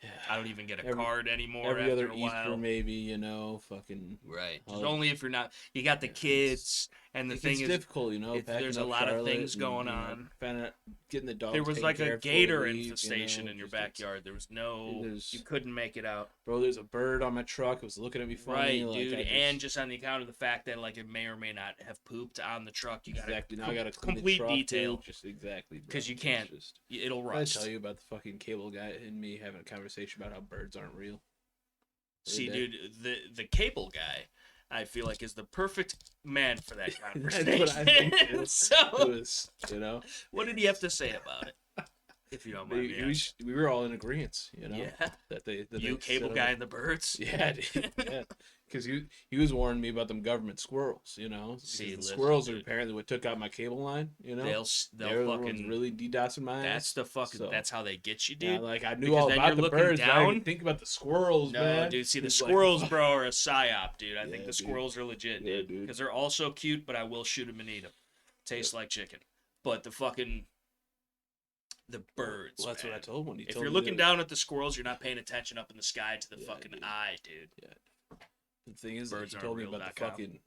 Yeah. I don't even get a Every- card anymore Every after other a while. Easter, maybe, you know, fucking. Right. Just holiday. only if you're not. You got the Yeah, kids, and the It's thing is, difficult, you know. there's packing a up lot of Charlotte things and, going you know, on. finding out, getting the dogs. There was taken like care a of before gator we leave, infestation you know, in your just it's- backyard. There was no. There's- You couldn't make it out. Bro, there's a bird on my truck. It was looking at me funny. Right, like, dude. I just, And just on the account of the fact that like it may or may not have pooped on the truck, you got exactly. Now I gotta clean the complete truck, detail. dude. Just exactly, because you It's can't. Just, It'll I rust. tell you about the fucking cable guy and me having a conversation about how birds aren't real. See, day. dude, the cable guy, I feel like is the perfect man for that That's conversation. what I think, too. It So, was, you know, what did he have to say about it? If you don't mind me asking. we were all in agreement, you know, Yeah. that You cable guy and the birds. Yeah, dude. Yeah, because he was warning me about them government squirrels, you know. See, Because the listen, squirrels are dude. apparently what took out my cable line, you know. They'll They're the ones fucking really DDoSing my ass. That's the fucking. So, That's how they get you, yeah, dude. like I knew Because all then about you're the looking birds. But I didn't down. even think about the squirrels, No, man. dude. See, the It's like, squirrels, fuck. bro, are a psyop, dude. I think Yeah, the dude. squirrels are legit, Yeah, dude. dude. Because they're all so cute, but I will shoot them and eat them. Tastes like chicken. But the fucking. The birds. Well, that's man. what I told him. If you're looking down at the squirrels, you're not paying attention up in the sky to the Yeah, fucking dude. eye, dude. The thing is, Birds he aren't told me real about the .com. fucking.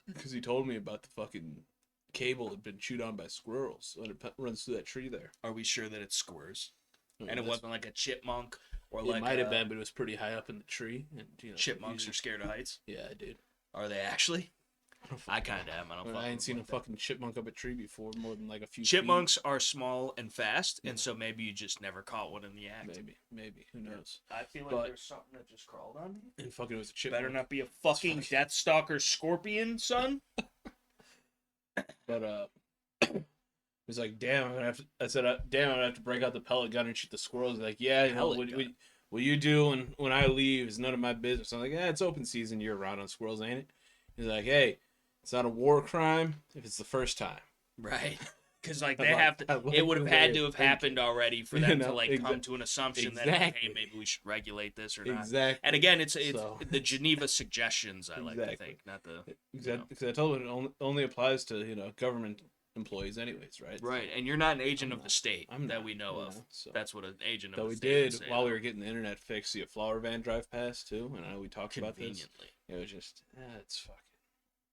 Because he told me about the fucking cable had been chewed on by squirrels when it runs through that tree there. Are we sure that it's squirrels? I mean, And it that's- wasn't like a chipmunk or It like might have been, but it was pretty high up in the tree. And you know, chipmunks usually- are scared of heights. Yeah, dude. Are they actually? I don't I fucking kind of am. I don't. know. fuck I ain't with seen a them like that. fucking chipmunk up a tree before, more than like a few. Chipmunks are small and fast, and so maybe you just never caught one in the act. Feet. Maybe. Who knows? I feel like But- there's something that just crawled on me. And fucking, it was a chipmunk. Better not be a fucking Death Stalker scorpion, son. But he was like, "Damn, I'm gonna have to." I said, "Damn, I'm gonna have to break out the pellet gun and shoot the squirrels." He's like, "Yeah, you know, Pellet gun. what you do when I leave is none of my business." I'm like, "Yeah, it's open season year round on squirrels, ain't it?" He's like, "Hey, it's not a war crime if it's the first time." Right. Because like I they like- have I to, like it would the have way had of to have thinking. happened already for You them know, to like come to an assumption that exactly. hey, maybe we should regulate this or not. Exactly. And again, it's So- the Geneva suggestions. I like to Exactly. think, not the Because I told him it only applies to government employees, anyways, right? right. And you're not an agent I'm of the not. state I'm that not, we know of. So. That's what an agent of Though the we state did would say, while we were getting the internet fixed, see a flower van drive past too, and I know we talked about this. conveniently. It was just, it's fucking.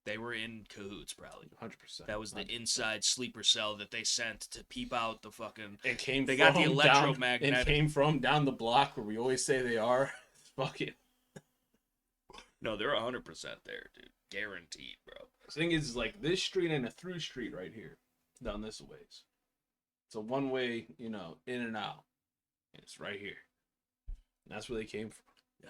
They were in cahoots, probably. 100%. That was the 100%. inside sleeper cell that they sent to peep out the fucking. It came They from got the down, electromagnetic. it came from down the block where we always say they are. Fuck it. No, they're 100% there, dude. Guaranteed, bro. The thing is, like, this street and a through street right here, down this ways. It's a one-way, you know, in and out. And it's right here. And that's where they came from. Yeah.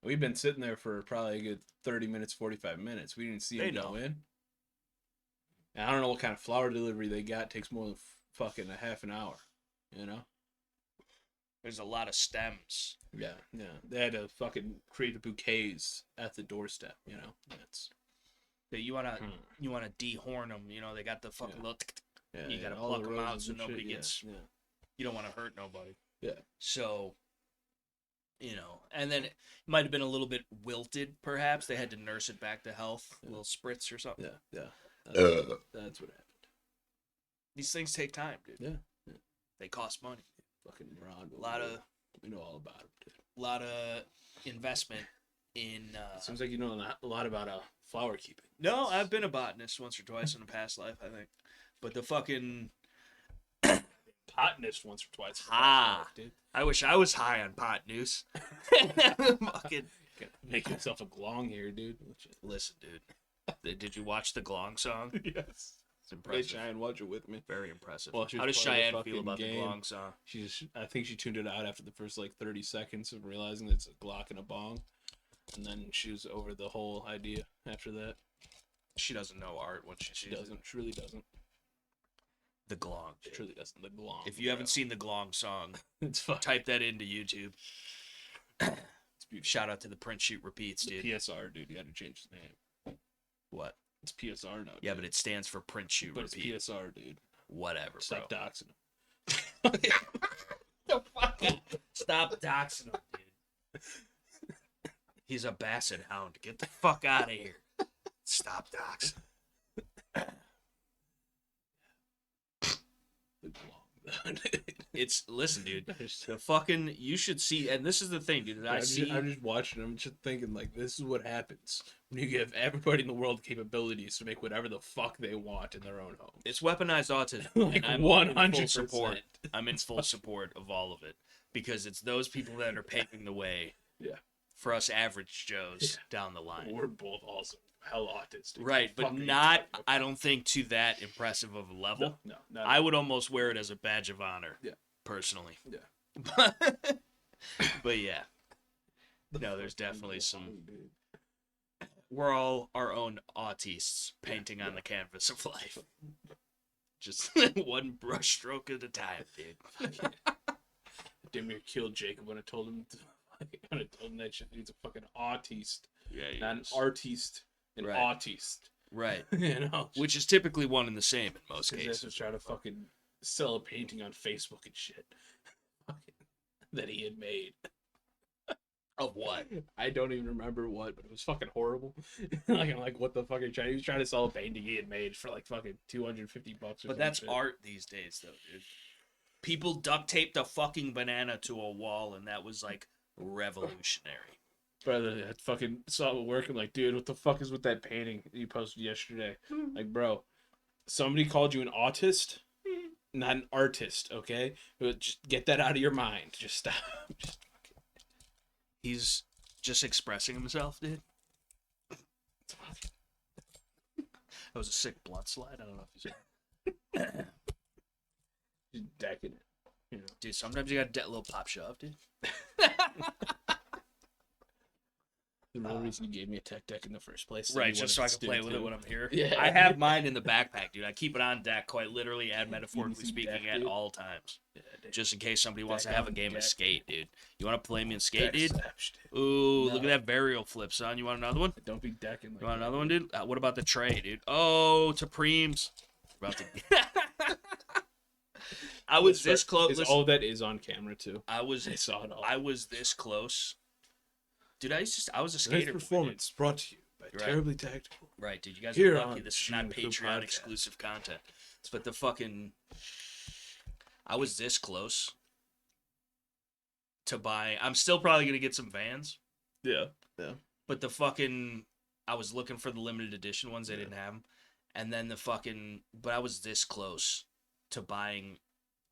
We've been sitting there for probably a good 30 minutes, 45 minutes. We didn't see them go in. And I don't know what kind of flower delivery they got. It takes more than fucking a half an hour, you know? There's a lot of stems. Yeah, yeah. They had to fucking create the bouquets at the doorstep, you know? That's... That you wanna dehorn them. You know, they got the fucking little. Yeah, You gotta all pluck the them out roses so and nobody shit, gets. Yeah. You don't want to hurt nobody. Yeah. So, you know, and then it might have been a little bit wilted, perhaps. They had to nurse it back to health, a little spritz or something. Yeah. That's what happened. These things take time, dude. Yeah. They cost money. Fucking Ron. We know all about him, dude. A lot of investment in. Seems like you know a lot about flower keeping. No, I've been a botanist once or twice in a past life, I think. But the fucking. Botanist once or twice. Dude. I wish I was high on pot news. Fucking. Make yourself a glong here, dude. Listen, dude. Did you watch the Glong song? Yes. It's impressive. Cheyenne, watch it with me. Very impressive. Well, how does Cheyenne feel about game. the Glong song? I think she tuned it out after the first like 30 seconds of realizing it's a Glock and a bong, and then she was over the whole idea after that. She doesn't know art when she doesn't. She really doesn't. The Glong. She truly doesn't. The Glong. If you haven't seen the Glong song, it's fun. Type that into YouTube. It's beautiful. Shout out to the print shoot repeats, dude. P.S.R. dude, you had to change his name. What? It's P.S.R. now. Yeah, dude. but it stands for print shoot but repeat. It's P.S.R. dude. Whatever, Stop bro. doxing him. The fuck? Stop doxing him, dude. He's a basset hound. Get the fuck out of here. Stop doxing. The Glong. It's listen, dude. The fucking you should see, and this is the thing, dude. I'm just watching. I'm just thinking like this is what happens when you give everybody in the world capabilities to make whatever the fuck they want in their own home. It's weaponized autism, like and I'm 100% in full support. I'm in full support of all of it because it's those people that are paving the way. Yeah. For us average Joes down the line. We're both also hell autistic. Right, but not, I don't think, to that impressive of a level. No. I would almost wear it as a badge of honor. Yeah. Personally. Yeah. But yeah. No, there's definitely some. We're all our own autists painting on the canvas of life. Just one brush stroke at a time, dude. Damn near killed Jacob when I told him that shit. He's a fucking autiste. Yeah, not an artiste, an autiste. Right. You know? Which is typically one and the same in most cases. Just trying to fucking sell a painting on Facebook and shit. That he had made. Of what? I don't even remember what, but it was fucking horrible. I'm like, what the fuck are you trying? He was trying to sell a painting he had made for like fucking $250 But that's art these days, though, dude. People duct taped a fucking banana to a wall, and that was like revolutionary. Brother, I fucking saw it working. Like, dude, what the fuck is with that painting you posted yesterday? Like, bro, somebody called you an autist, not an artist, okay? But just get that out of your mind. Just stop. He's just expressing himself, dude. That was a sick blunt slide. I don't know if you said. Just decking it. You know? Dude, sometimes you got a little pop shove, dude. The real reason you gave me a tech deck in the first place. Right, just so I can play with it when I'm here. Yeah. I have mine in the backpack, dude. I keep it on deck, quite literally and metaphorically speaking, at all times. Yeah, just in case somebody wants to have a game of skate, dude. You want to play me in skate, dude? Ooh, look at that burial flip, son. You want another one? Don't be decking. Like you want another one, dude? What about the tray, dude? Oh, to preems. About to... I was this close. All that is on camera too. I saw it all. I was this close. Dude, I was a skater. This performance brought to you by Terribly Tactical. Right, dude. You guys Here are lucky. This is not Shooting Patreon the exclusive content. But the fucking... I was this close to buy... I'm still probably going to get some Vans. Yeah. But the fucking, I was looking for the limited edition ones. They didn't have them. And then but I was this close to buying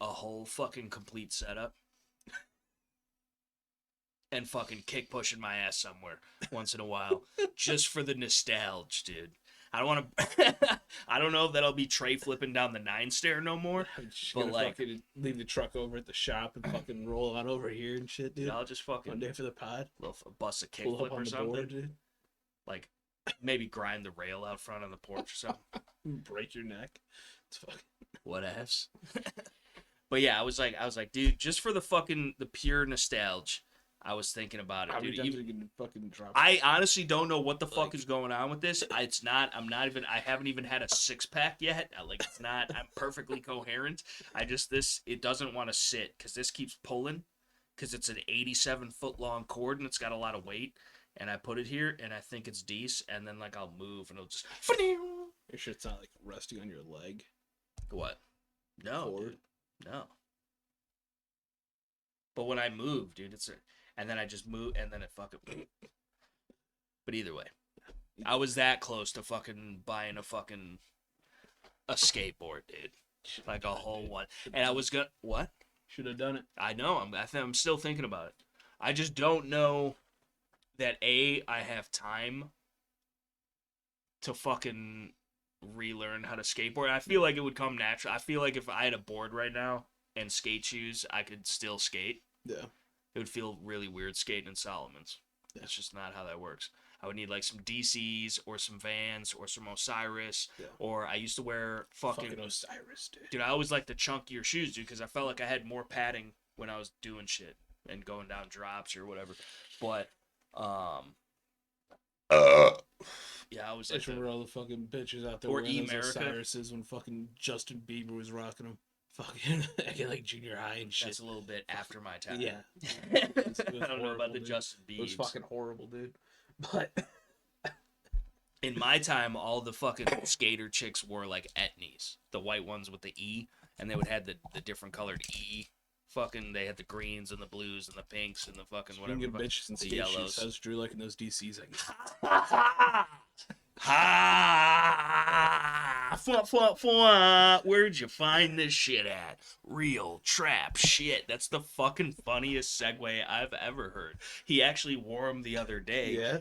a whole fucking complete setup and fucking kick pushing my ass somewhere once in a while just for the nostalgia, dude. I don't want to. I don't know if that'll be tray flipping down the 9 stair no more. I'm just but gonna like, fucking leave the truck over at the shop and fucking roll on over here and shit, dude. I'll just fucking One day for the pod. Bust a kick Pull flip up on or the something. board, dude. Like maybe grind the rail out front on the porch or something. Break your neck. It's fucking What ifs. But yeah, I was like, dude, just for the pure nostalgia, I was thinking about it, how many dude. times are you gonna fucking drop? I honestly don't know what the fuck is going on with this. I haven't even had a 6-pack yet. It's not, I'm perfectly coherent. It doesn't want to sit because this keeps pulling because it's an 87-foot long cord and it's got a lot of weight. And I put it here and I think it's decent. And then I'll move and it'll just. Your shit's not rusty on your leg. What? No, dude. No. But when I move, dude, and then I just move, and then it fucking. But either way, I was that close to fucking buying a skateboard, dude, like a whole one, and I was gonna what? Should have done it. I know. I'm still thinking about it. I just don't know that I have time to fucking relearn how to skateboard. I feel like it would come natural. I feel like if I had a board right now and skate shoes, I could still skate. Yeah. It would feel really weird skating in Solomon's. Yeah. That's just not how that works. I would need some DCs or some Vans or some Osiris. Yeah. Or I used to wear fucking Osiris, dude. Dude, I always liked the chunkier shoes, dude, because I felt like I had more padding when I was doing shit and going down drops or whatever. But, yeah, I was like. I remember all the fucking bitches out there or wearing those America. Osiris's when fucking Justin Bieber was rocking them. Fucking like junior high and shit. That's a little bit after my time. Yeah. I don't know about the Justin Bieber. It was fucking horrible, dude. But in my time, all the fucking skater chicks wore etnies, the white ones with the E, and they would have the different colored E. Fucking, they had the greens and the blues and the pinks and the fucking whatever. You can get bitches and the yellows. How's Drew liking those DCs? I guess. Where'd you find this shit at? Real trap shit. That's the fucking funniest segue I've ever heard. He actually wore them the other day. Yeah.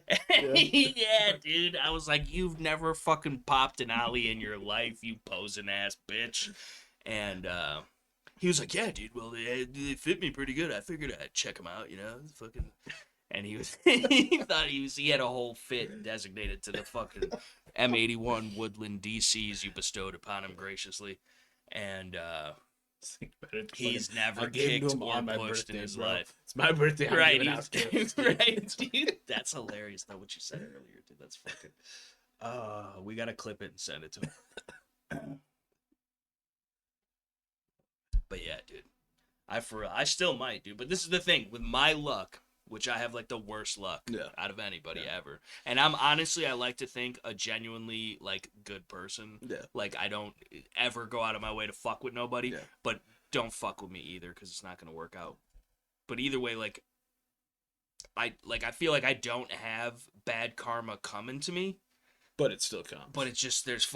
Yeah, dude. I was like, you've never fucking popped an ollie in your life, you posing ass bitch. And he was like, yeah, dude. Well, they fit me pretty good. I figured I'd check them out, fucking. And he had a whole fit designated to the fucking M81 Woodland DCs you bestowed upon him graciously. And he's never kicked or pushed in his life. It's my birthday. Right, right, dude. That's hilarious though what you said earlier, dude. That's fucking we gotta clip it and send it to him. But yeah, dude. I still might, dude. But this is the thing with my luck, which I have the worst luck out of anybody ever. And I'm honestly, I like to think a genuinely good person. Yeah. I don't ever go out of my way to fuck with nobody, but don't fuck with me either because it's not gonna work out. But either way, I feel like I don't have bad karma coming to me. But it still comes. But it's just they're just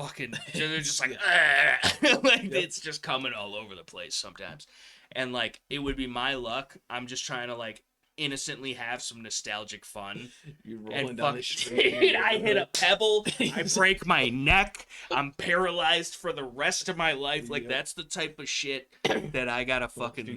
it's just coming all over the place sometimes. And it would be my luck. I'm just trying to innocently have some nostalgic fun. You're rolling down the street. Dude, I hit a pebble. I break my neck. I'm paralyzed for the rest of my life. That's the type of shit that I gotta fucking.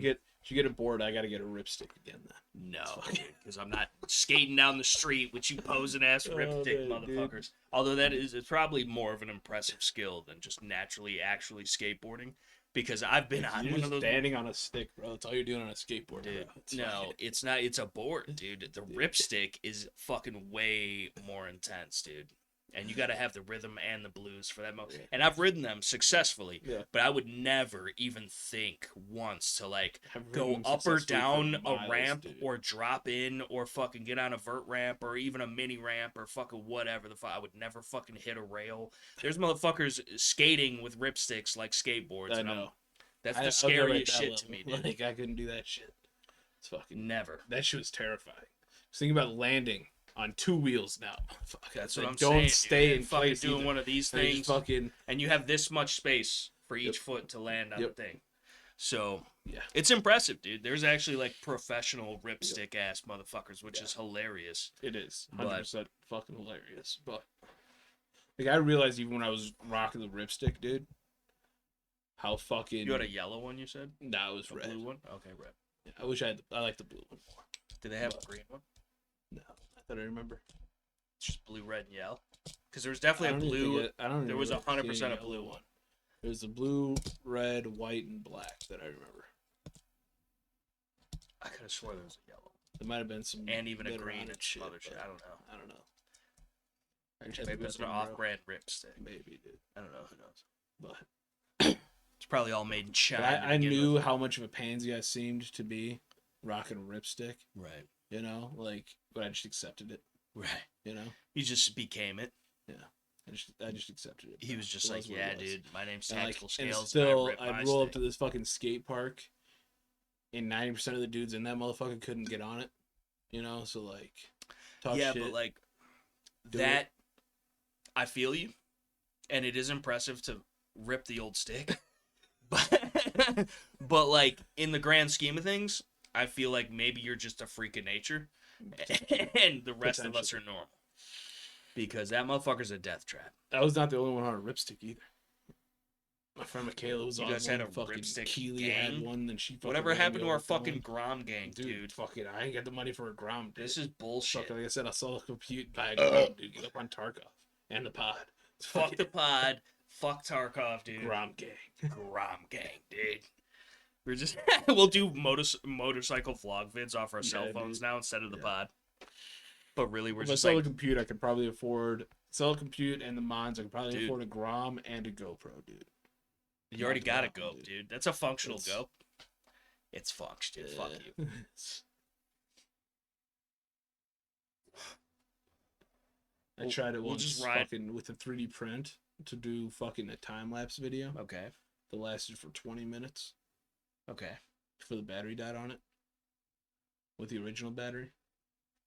If you get a board, I gotta get a ripstick again. Then. No, because I'm not skating down the street with you posing ass ripstick motherfuckers. Dude. Although it's probably more of an impressive skill than just naturally actually skateboarding. Because I've been on one of those. Standing on a stick, bro. That's all you're doing on a skateboard, dude. Bro. No, it's not. It's a board, dude. The ripstick is fucking way more intense, dude. And you got to have the rhythm and the blues for that. And I've ridden them successfully, but I would never even think once to go up or down a ramp, dude. Or drop in or fucking get on a vert ramp or even a mini ramp or fucking whatever the fuck. I would never fucking hit a rail. There's motherfuckers skating with ripsticks like skateboards. I know. That's the scariest shit to me, dude. I couldn't do that shit. It's fucking never. That shit was terrifying. I was thinking about landing on 2 wheels now. Fuck, That's I what I'm don't saying. stay dude. in Fucking place doing either. one of these And I just things, fucking and you have this much space for each Yep. foot to land on Yep. the thing. So yeah. it's impressive, dude. There's actually like professional Yep. ripstick ass motherfuckers, which is hilarious. It is But- 100% fucking hilarious. But like I realized even when I was rocking the ripstick, dude, how fucking You had a yellow one, you said? that was A red. blue one? Okay, red. Yeah, I wish I liked the blue one more. Do they have But- a green one? No, I thought I remember. It's just blue, red, and yellow. Because there was definitely a blue. I don't. There was remember 100% seeing a yellow blue one. There was the blue, red, white, and black that I remember. I could have swore there was a yellow. There might have been some And even a later green on and some other shit. but I don't know. I don't know. I just had to Maybe go it's an somewhere else. off-brand ripstick. Maybe, dude. I don't know. Who knows? But It's probably all made in China. I to begin knew with. how much of a pansy I seemed to be rocking a ripstick. Right. You know, like, but I just accepted it. Right. You know, He just became it. I just accepted it. He was just It like, what it yeah, was. dude, my name's And, like, Tactical and Scales. still, and I rip I'd my roll up stick. to this fucking skate park, and 90% of the dudes in that motherfucker couldn't get on it. You know, so like, talk Yeah, shit. but like Do that, I feel you, and it is impressive to rip the old stick. but like in the grand scheme of things, I feel like maybe you're just a freak of nature, and the rest of us are normal. Because that motherfucker's a death trap. I was not the only one on a ripstick either. My friend Michaela was You on guys one. had a Fucking ripstick Keely gang? had one, and she fucking Whatever ran happened me to over our with that fucking one. Grom gang, dude? Fucking, I ain't got the money for a Grom. Dude. This is bullshit. Fucking, like I said, I saw the compute by a Grom, dude. Get up on Tarkov and the pod. Fuck the pod. Fuck Tarkov, dude. Grom gang. Grom gang, dude. We're just we'll do motorcycle vlog vids off our cell phones dude. now instead of the pod. But really, we're If I just sell like, the compute, I could probably afford sell a compute and the mons. I could probably Dude. afford a Grom and a GoPro, dude. you already Not got a the go, problem, dude. That's a functional It's- go. It's funks, dude. Fuck you. I tried it we'll once, just ride- fucking with a 3D print to do fucking a time lapse video Okay. that lasted for 20 minutes Okay. before the battery died on it with the original battery.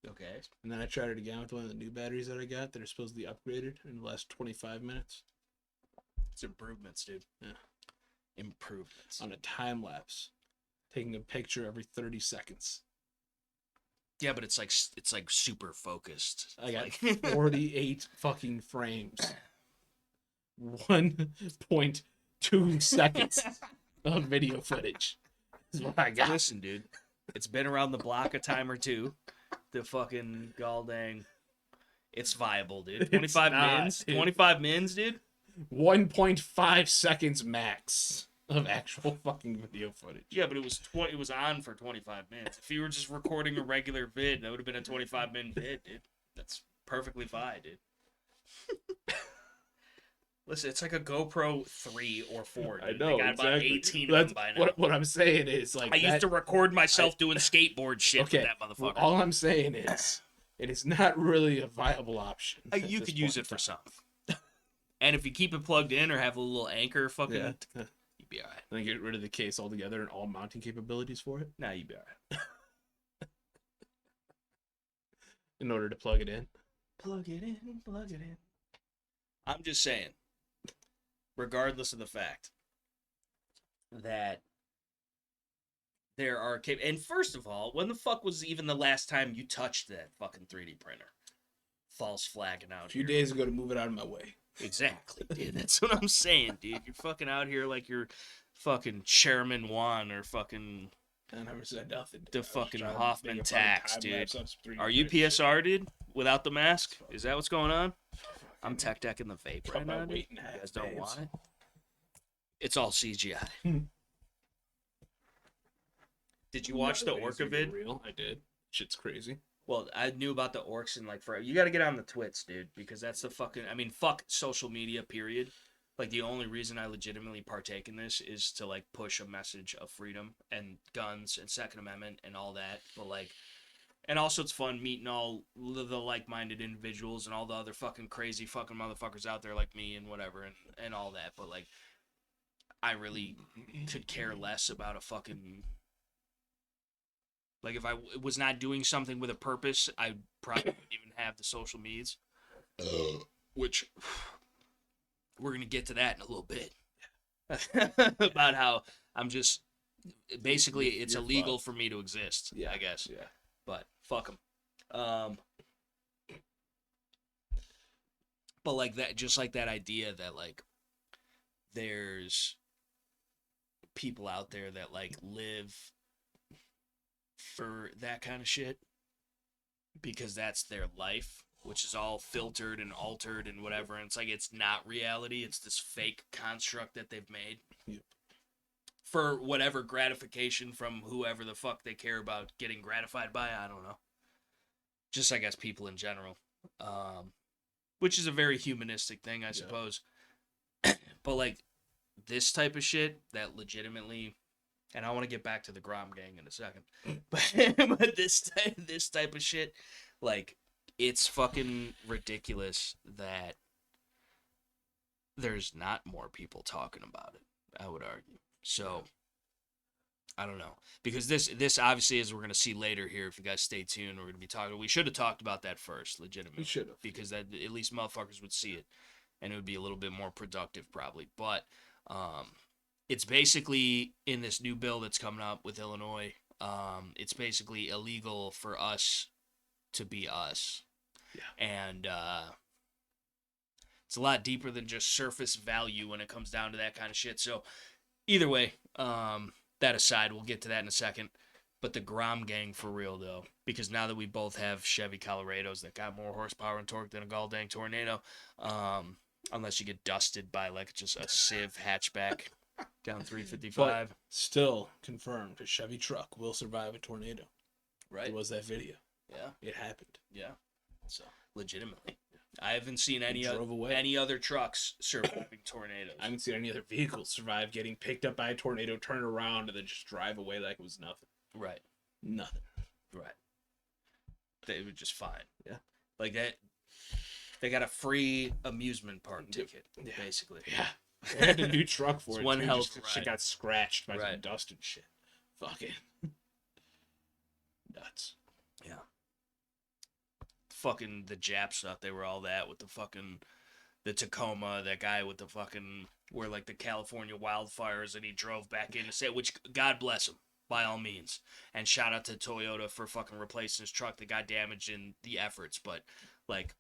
Okay. And then I tried it again with one of the new batteries that I got that are supposedly upgraded in the last 25 minutes It's improvements, dude. Yeah. Improvements. on a time lapse, taking a picture every 30 seconds. Yeah, but it's like super focused. I got Like- 48 fucking frames. 1.2 seconds of video footage is what I got. Listen, dude. It's been around the block a time or two. The fucking dang. It's viable, dude. 25 not, mins. dude. 25 mins, dude. 1.5 seconds max of actual fucking video footage. Yeah, but it was on for 25 minutes. If you were just recording a regular vid, that would have been a 25-minute vid, dude. That's perfectly fine, dude. Listen, it's like a GoPro 3 or 4, dude. I know, They got about exactly. 18 That's, of them by now. what I'm saying is, like, I used to record myself doing skateboard shit okay, with that motherfucker. all I'm saying is, it is not really a viable option. You could use it for something. And if you keep it plugged in or have a little anchor fucking, Yeah. you'd be alright. Then get rid of the case altogether and all mounting capabilities for it Nah, you'd be alright. in order to plug it in. Plug it in, plug it in. I'm just saying, regardless of the fact that there are and first of all, when the fuck was even the last time you touched that fucking 3D printer? False flagging out A few here. days ago to move it out of my way. Exactly, dude. That's what I'm saying, dude. You're fucking out here like you're fucking Chairman Juan or fucking I never said nothing. The I was fucking trying to Hoffman make a fucking tax, time dude. lapse of 3D Are you printed shit. P.S.R., dude? Without the mask? Is that what's going on? I'm tech decking the vape Cut right my now, dude. weight in You half, guys don't babes. want it? It's all CGI. Did you watch the No, Orca it's vid? Real? I did. Shit's crazy. Well, I knew about the orcs and like for you got to get on the twits, dude, because that's the fucking. I mean, fuck social media. Period. Like the only reason I legitimately partake in this is to like push a message of freedom and guns and Second Amendment and all that. But like, and also it's fun meeting all the like-minded individuals and all the other fucking crazy fucking motherfuckers out there like me and whatever and all that. But like, I really could care less about a fucking Like if I was not doing something with a purpose, I probably wouldn't even have the social medias. Which we're gonna get to that in a little bit. About how I'm just basically it's You're illegal fucked. for me to exist. Yeah, I guess. Yeah. But fuck them. But like that, just like that idea that like there's people out there that like live for that kind of shit because that's their life, which is all filtered and altered and whatever. And it's like it's not reality. It's this fake construct that they've made. Yep. For whatever gratification from whoever the fuck they care about getting gratified by. I don't know. Just, I guess, people in general. Which is a very humanistic thing, I suppose. But, like, this type of shit that legitimately... And I want to get back to the Grom gang in a second. But this type of shit, like, it's fucking ridiculous that there's not more people talking about it, I would argue. So, I don't know. Because this obviously, as we're going to see later here, if you guys stay tuned, we're going to be talking. We should have talked about that first, legitimately. We should have. Because that, at least motherfuckers would see it. And it would be a little bit more productive, probably. But it's basically, in this new bill that's coming up with Illinois, it's basically illegal for us to be us. Yeah. And it's a lot deeper than just surface value when it comes down to that kind of shit. So, either way, that aside, we'll get to that in a second. But the Grom gang for real, though, because now that we both have Chevy Colorados that got more horsepower and torque than a gall dang Tornado, unless you get dusted by like just a Civ hatchback down 355. But still confirmed a Chevy truck will survive a tornado. Right. It was that video. Yeah. It happened. Yeah. So legitimately, I haven't seen any other trucks surviving tornadoes. I haven't seen any other vehicles survive getting picked up by a tornado, turn around, and then just drive away like it was nothing. Right. Nothing. Right. They were just fine. Yeah. Like that. They got a free amusement park ticket, basically. Yeah. They had a new truck for it. One too, hell just of a 'cause shit ride. got scratched by some Right. dust and shit. Fucking nuts. Yeah. Fucking the Japs thought they were all that with the fucking the Tacoma, that guy with the fucking where like the California wildfires, and he drove back in to say, which God bless him by all means, and shout out to Toyota for fucking replacing his truck that got damaged in the efforts. But like,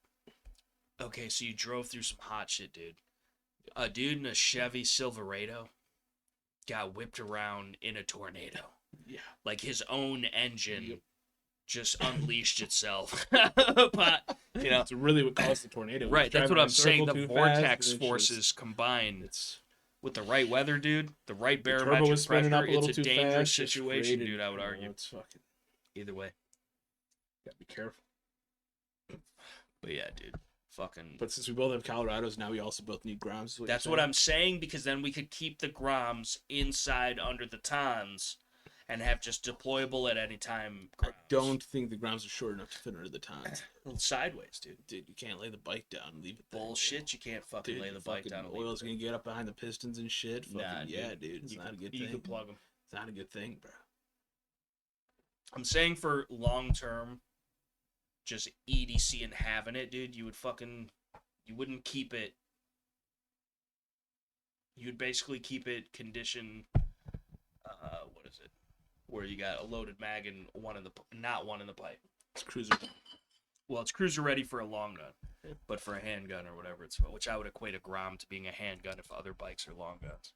okay, so you drove through some hot shit, dude. A dude in a Chevy Silverado got whipped around in a tornado. Yeah. Like his own engine just unleashed itself. But, you know, It's really what caused the tornado. right, that's what I'm saying. The vortex fast, forces combined it's with the right weather, dude, the right the turbo barometric was spinning pressure, up a little it's a too dangerous fast. It's situation, created, dude, I would you know, argue. It's fucking Either way. gotta be careful. But yeah, dude. Fucking But since we both have Colorados, now we also both need Groms. That's what I'm saying, because then we could keep the Groms inside under the Tons and have just deployable at any time I Groms. don't think the Groms are short enough to fit under the Tons. Sideways, dude. Dude, you can't lay the bike down and leave it there. Bullshit, you can't fucking Dude, lay the bike down. And oil's gonna get up behind the pistons and shit. Fucking, Nah, yeah, dude. It's not a good thing. You can plug them. It's not a good thing, bro. I'm saying for long term, just EDC and having it, dude, you wouldn't keep it. You'd basically keep it condition. What is it? Where you got a loaded mag and not one in the pipe. It's cruiser. Well, it's cruiser ready for a long gun, but for a handgun or whatever which I would equate a Grom to being a handgun if other bikes are long guns.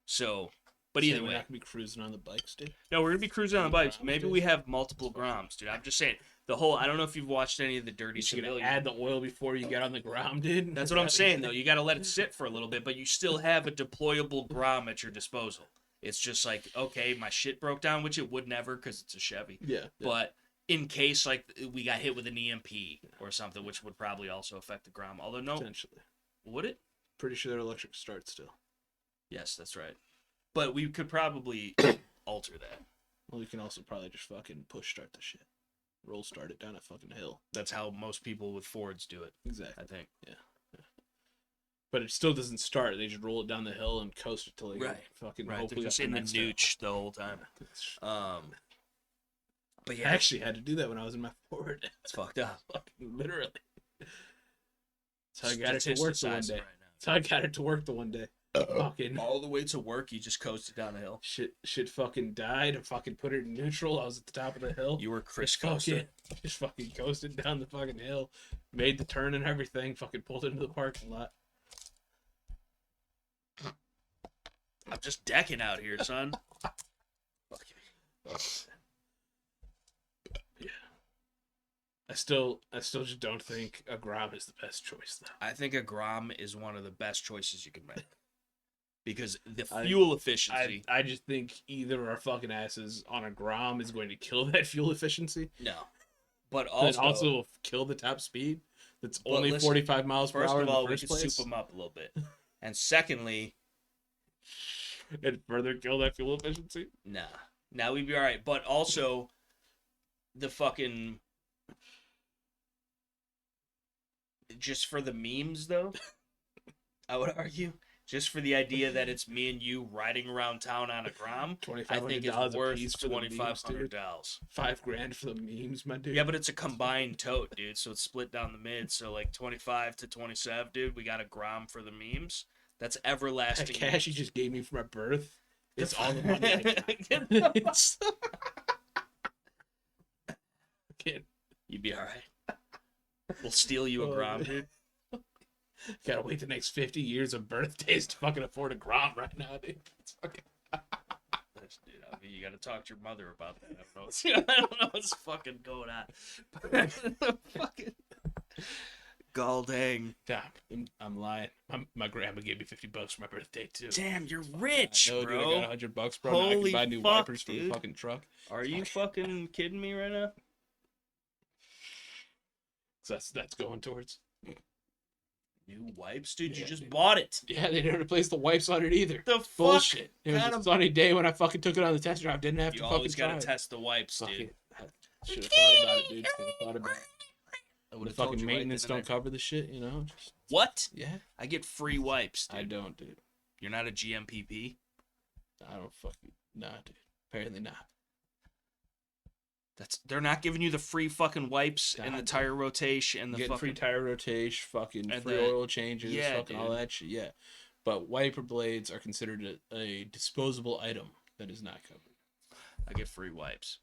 So, but either We're way, not gonna be cruising on the bikes, dude. no, we're gonna be cruising on the bikes. Groms, Maybe dude. we have multiple Groms, dude. I'm just saying the whole. I don't know if you've watched any of the Dirty You're gonna Civilian. add the oil before you get on the Grom, dude. That's what I'm saying, though. You got to let it sit for a little bit, but you still have a deployable Grom at your disposal. It's just like, okay, my shit broke down, which it would never because it's a Chevy. Yeah. But in case, like, we got hit with an EMP or something, which would probably also affect the Grom. Although, no. Potentially. Would it? Pretty sure they're electric start still. Yes, that's right. But we could probably alter that. Well, you can also probably just fucking push start the shit. Roll start it down a fucking hill. That's how most people with Fords do it, Exactly. I think. Yeah. But it still doesn't start. They just roll it down the hill and coast it till they Right. fucking Right, hopefully they're just up in the next hill. nooch the whole time. But I yeah, actually had to do that when I was in my Ford. it's fucked up. Fucking literally. That's how I got it to work the one Statisticizing day. right That's how I got it to work the one day. Fucking All the way to work, you just coasted down the hill. shit fucking died. I fucking put it in neutral. I was at the top of the hill. You were Chris Just fucking, Coaster. just fucking coasted down the fucking hill. Made the turn and everything. Fucking pulled into the parking lot. I'm just decking out here, son. Fuck you. Yeah. I still just don't think a Grom is the best choice though. I think a Grom is one of the best choices you can make. Because the fuel efficiency. I just think either our fucking asses on a Grom is going to kill that fuel efficiency. No. But Also, also will kill the top speed. That's but only listen, 45 miles per first hour of in all, the we first can place. soup them up a little bit. And secondly, And further kill that fuel efficiency. nah. Now we'd be all right. But also, the fucking... Just for the memes, though, I would argue, just for the idea that it's me and you riding around town on a Grom, I think it's $2,500 a worth piece for the memes, dude. $2,500. $5,000 for the memes, my dude. Yeah, but it's a combined tote, dude, so it's split down the mid. So, like, 25 to 27, dude, we got a Grom for the memes. That's that everlasting. cash you just gave me for my birth. It's all the money I got. You'd be all right. We'll steal you a Grom, dude. Gotta wait the next 50 years of birthdays to fucking afford a Grom right now, dude. It's fucking... Dude, I mean, you gotta talk to your mother about that. I don't know what's fucking going on. Fucking gall dang. Damn, I'm lying. My grandma gave me $50 for my birthday too. Damn, you're rich, No, bro. dude, I got $100, bro. Now I Holy can buy new fuck, wipers for dude. the fucking truck. Are you fucking kidding me right now? So that's going towards New wipes, dude. Yeah, You just dude. bought it. Yeah, they didn't replace the wipes on it either. The fuck? Bullshit. It was kind a of- sunny day when I fucking took it on the test drive. Didn't have You to fucking always gotta try it. test the wipes, Fuck dude. it. Should have thought about it, dude. Should have thought about it. I The would've told fucking you right maintenance then and don't there. cover the shit, you know? Just, What? yeah. I get free wipes, dude. I don't, dude. You're not a GMPP? I don't fucking... Nah, dude. Apparently not. They're not giving you the free fucking wipes and Nah, the dude. tire rotation and the Getting fucking free tire rotation, fucking and free the- oil changes, yeah, fucking all dude. that shit, yeah. But wiper blades are considered a disposable item that is not covered. I get free wipes.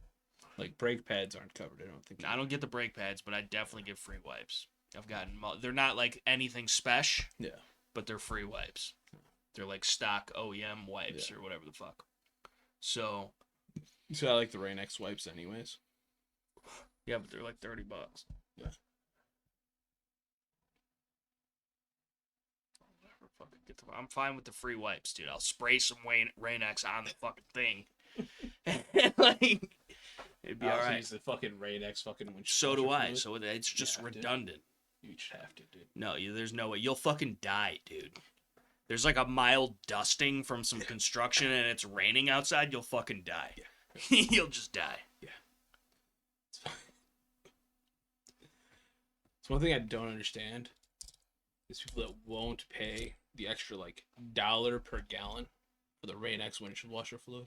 Like brake pads aren't covered, I don't think. I don't get the brake pads, but I definitely get free wipes. I've gotten they're not like anything special, Yeah. but they're free wipes. They're like stock OEM wipes or whatever the fuck. So So I like the Rain-X wipes anyways. yeah, but they're like $30. Yeah. Whatever, fucking I'm fine with the free wipes, dude. I'll spray some Rain-X on the fucking thing. Like, it'd be I all also right. use the fucking Rain-X fucking windshield So do washer I. fluid. So it's just Yeah, dude. redundant. You should have to, dude. No, there's no way. You'll fucking die, dude. There's like a mild dusting from some construction and it's raining outside, you'll fucking die. Yeah. You'll just die. Yeah. It's one thing I don't understand is people that won't pay the extra like $1 per gallon for the Rain-X windshield washer fluid.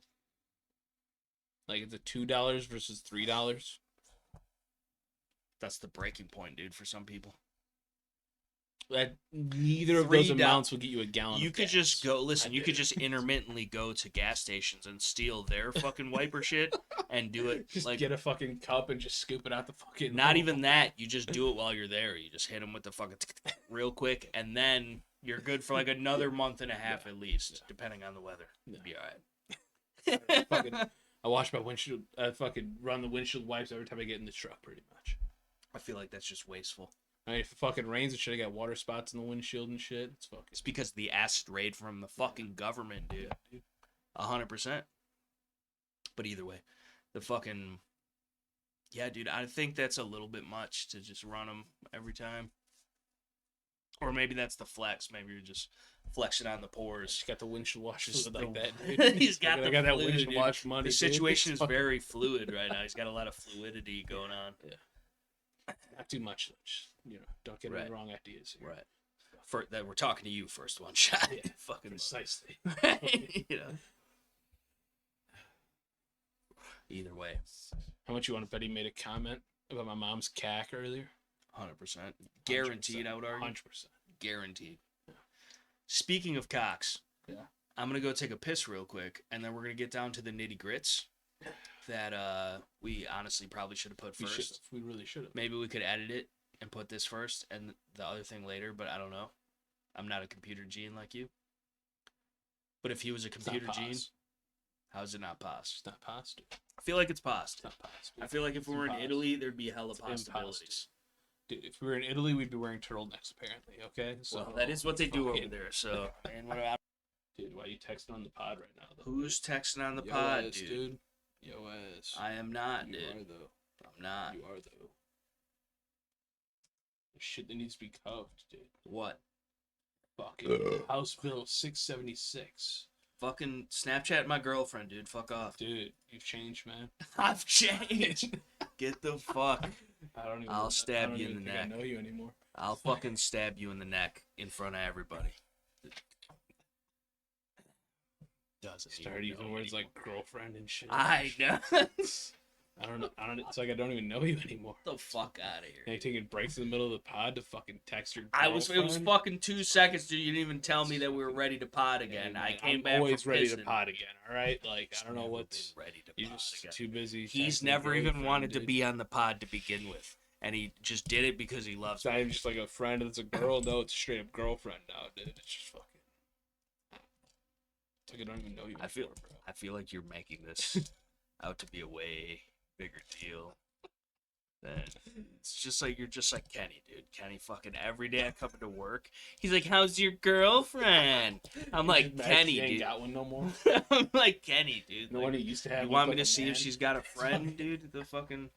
Like it's a $2 versus $3. That's the breaking point, dude, for some people. That neither of those $3 amounts will get you a gallon. You of could gas. just go, listen, you could did. just intermittently go to gas stations and steal their fucking wiper shit and do it. Just like, get a fucking cup and just scoop it out the fucking. not even that. You just do it while you're there. You just hit them with the fucking real quick, and then you're good for like another month and a half at least, depending on the weather. You'll be all right. fucking, I wash my windshield. I fucking run the windshield wipes every time I get in the truck, pretty much. I feel like that's just wasteful. I mean, if it fucking rains, it should have got water spots in the windshield and shit. It's fucking. It's because the acid raid from the fucking government, dude. 100%. But either way, the fucking... Yeah, dude, I think that's a little bit much to just run them every time. Or maybe that's the flex. Maybe you're just flexing on the pores. She's got the windshield washer Just like the- that. Dude. He's got I the got that fluid, windshield dude. wash money. The dude. situation It's is fucking- very fluid right now. He's got a lot of fluidity going on. not too much. Just, don't get any wrong ideas. Here. Right. That we're talking to you, first one shot. Yeah, Fucking precisely. you know. Either way, How much you want to bet he made a comment about my mom's cack earlier? 100%. Guaranteed, 100%. I would argue. 100%. Guaranteed. Yeah. Speaking of cocks, Yeah. I'm going to go take a piss real quick, and then we're going to get down to the nitty grits that we honestly probably should have put first. We really should have. Maybe we could edit it and put this first and the other thing later, but I don't know. I'm not a computer gene like you. But if he was a computer gene, how is it not pos? It's not pos, dude. I feel like it's pos. It's not pos. I feel like if we were in Italy, there'd be hella possibilities. Dude, if we were in Italy, we'd be wearing turtlenecks, apparently, okay? So well, that is what they do over there, so... Dude, why are you texting on the pod right now, though? Who's texting on the pod, Yo-ass, dude? Yo-ass. I am not, dude. You are, though. I'm not. You are, though. Shit that needs to be cuffed, dude. What? Fucking House Bill 676. Fucking Snapchat my girlfriend, dude. Fuck off. Dude, you've changed, man. I've changed. Get the fuck. I'll stab you in the neck. I don't know you anymore. I'll fucking stab you in the neck in front of everybody. Doesn't start using words like girlfriend and shit. I know. I don't know. It's like I don't even know you anymore. Get the fuck out of here. Now you're taking breaks in the middle of the pod to fucking text your girlfriend? It was fucking 2 seconds, dude. You didn't even tell me that we were ready to pod again. Yeah, I came back. I'm always ready to pod again. All right, like I don't know what's ready to. You're just again. Too busy. He's never even wanted to be on the pod to begin with, and he just did it because he loves. It's not even just like a friend. It's a girl. No, it's a straight up girlfriend now, dude. It's just fucking. It's like I don't even know you. I feel like you're making this out to be a way bigger deal. Then it's just like you're just like Kenny, dude. Kenny fucking every day I come into work, he's like, "How's your girlfriend?" I'm like, Kenny, dude. Got one no more. I'm like, Kenny, dude. The one he used to have. You want me to see if she's got a friend, dude? The fucking.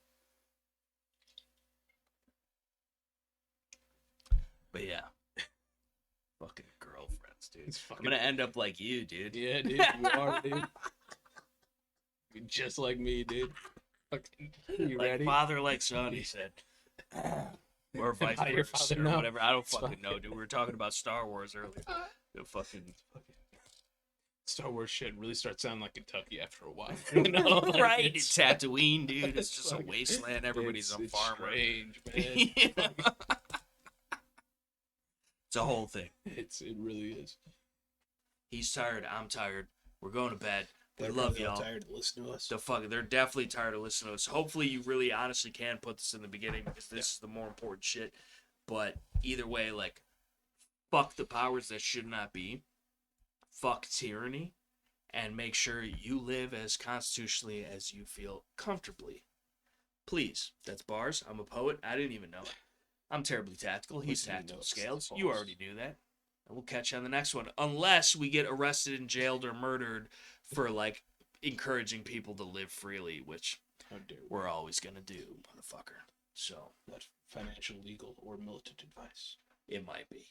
But yeah, fucking girlfriends, dude. I'm gonna end up like you, dude. Yeah, dude, you are, dude. You're just like me, dude. You like ready? Father like son, he said. Or vice versa, or whatever. I don't fucking know, dude. We were talking about Star Wars earlier. The fucking Star Wars shit really starts sounding like Kentucky after a while. You know, like right? It's Tatooine, dude. It's just a wasteland. Everybody's a farmer. Strange, man. Yeah. It's a whole thing. It really is. He's tired. I'm tired. We're going to bed. We love y'all. Tired to listen to us. They're definitely tired of listening to us. Hopefully, you really honestly can put this in the beginning because this is the more important shit. But either way, like, fuck the powers that should not be. Fuck tyranny. And make sure you live as constitutionally as you feel comfortably. Please. That's bars. I'm a poet. I didn't even know it. I'm terribly tactical. He's tactical scales. You already knew that. And we'll catch you on the next one. Unless we get arrested and jailed or murdered for, like, encouraging people to live freely, which we're always going to do, motherfucker. So. Not financial, legal, or militant advice. It might be.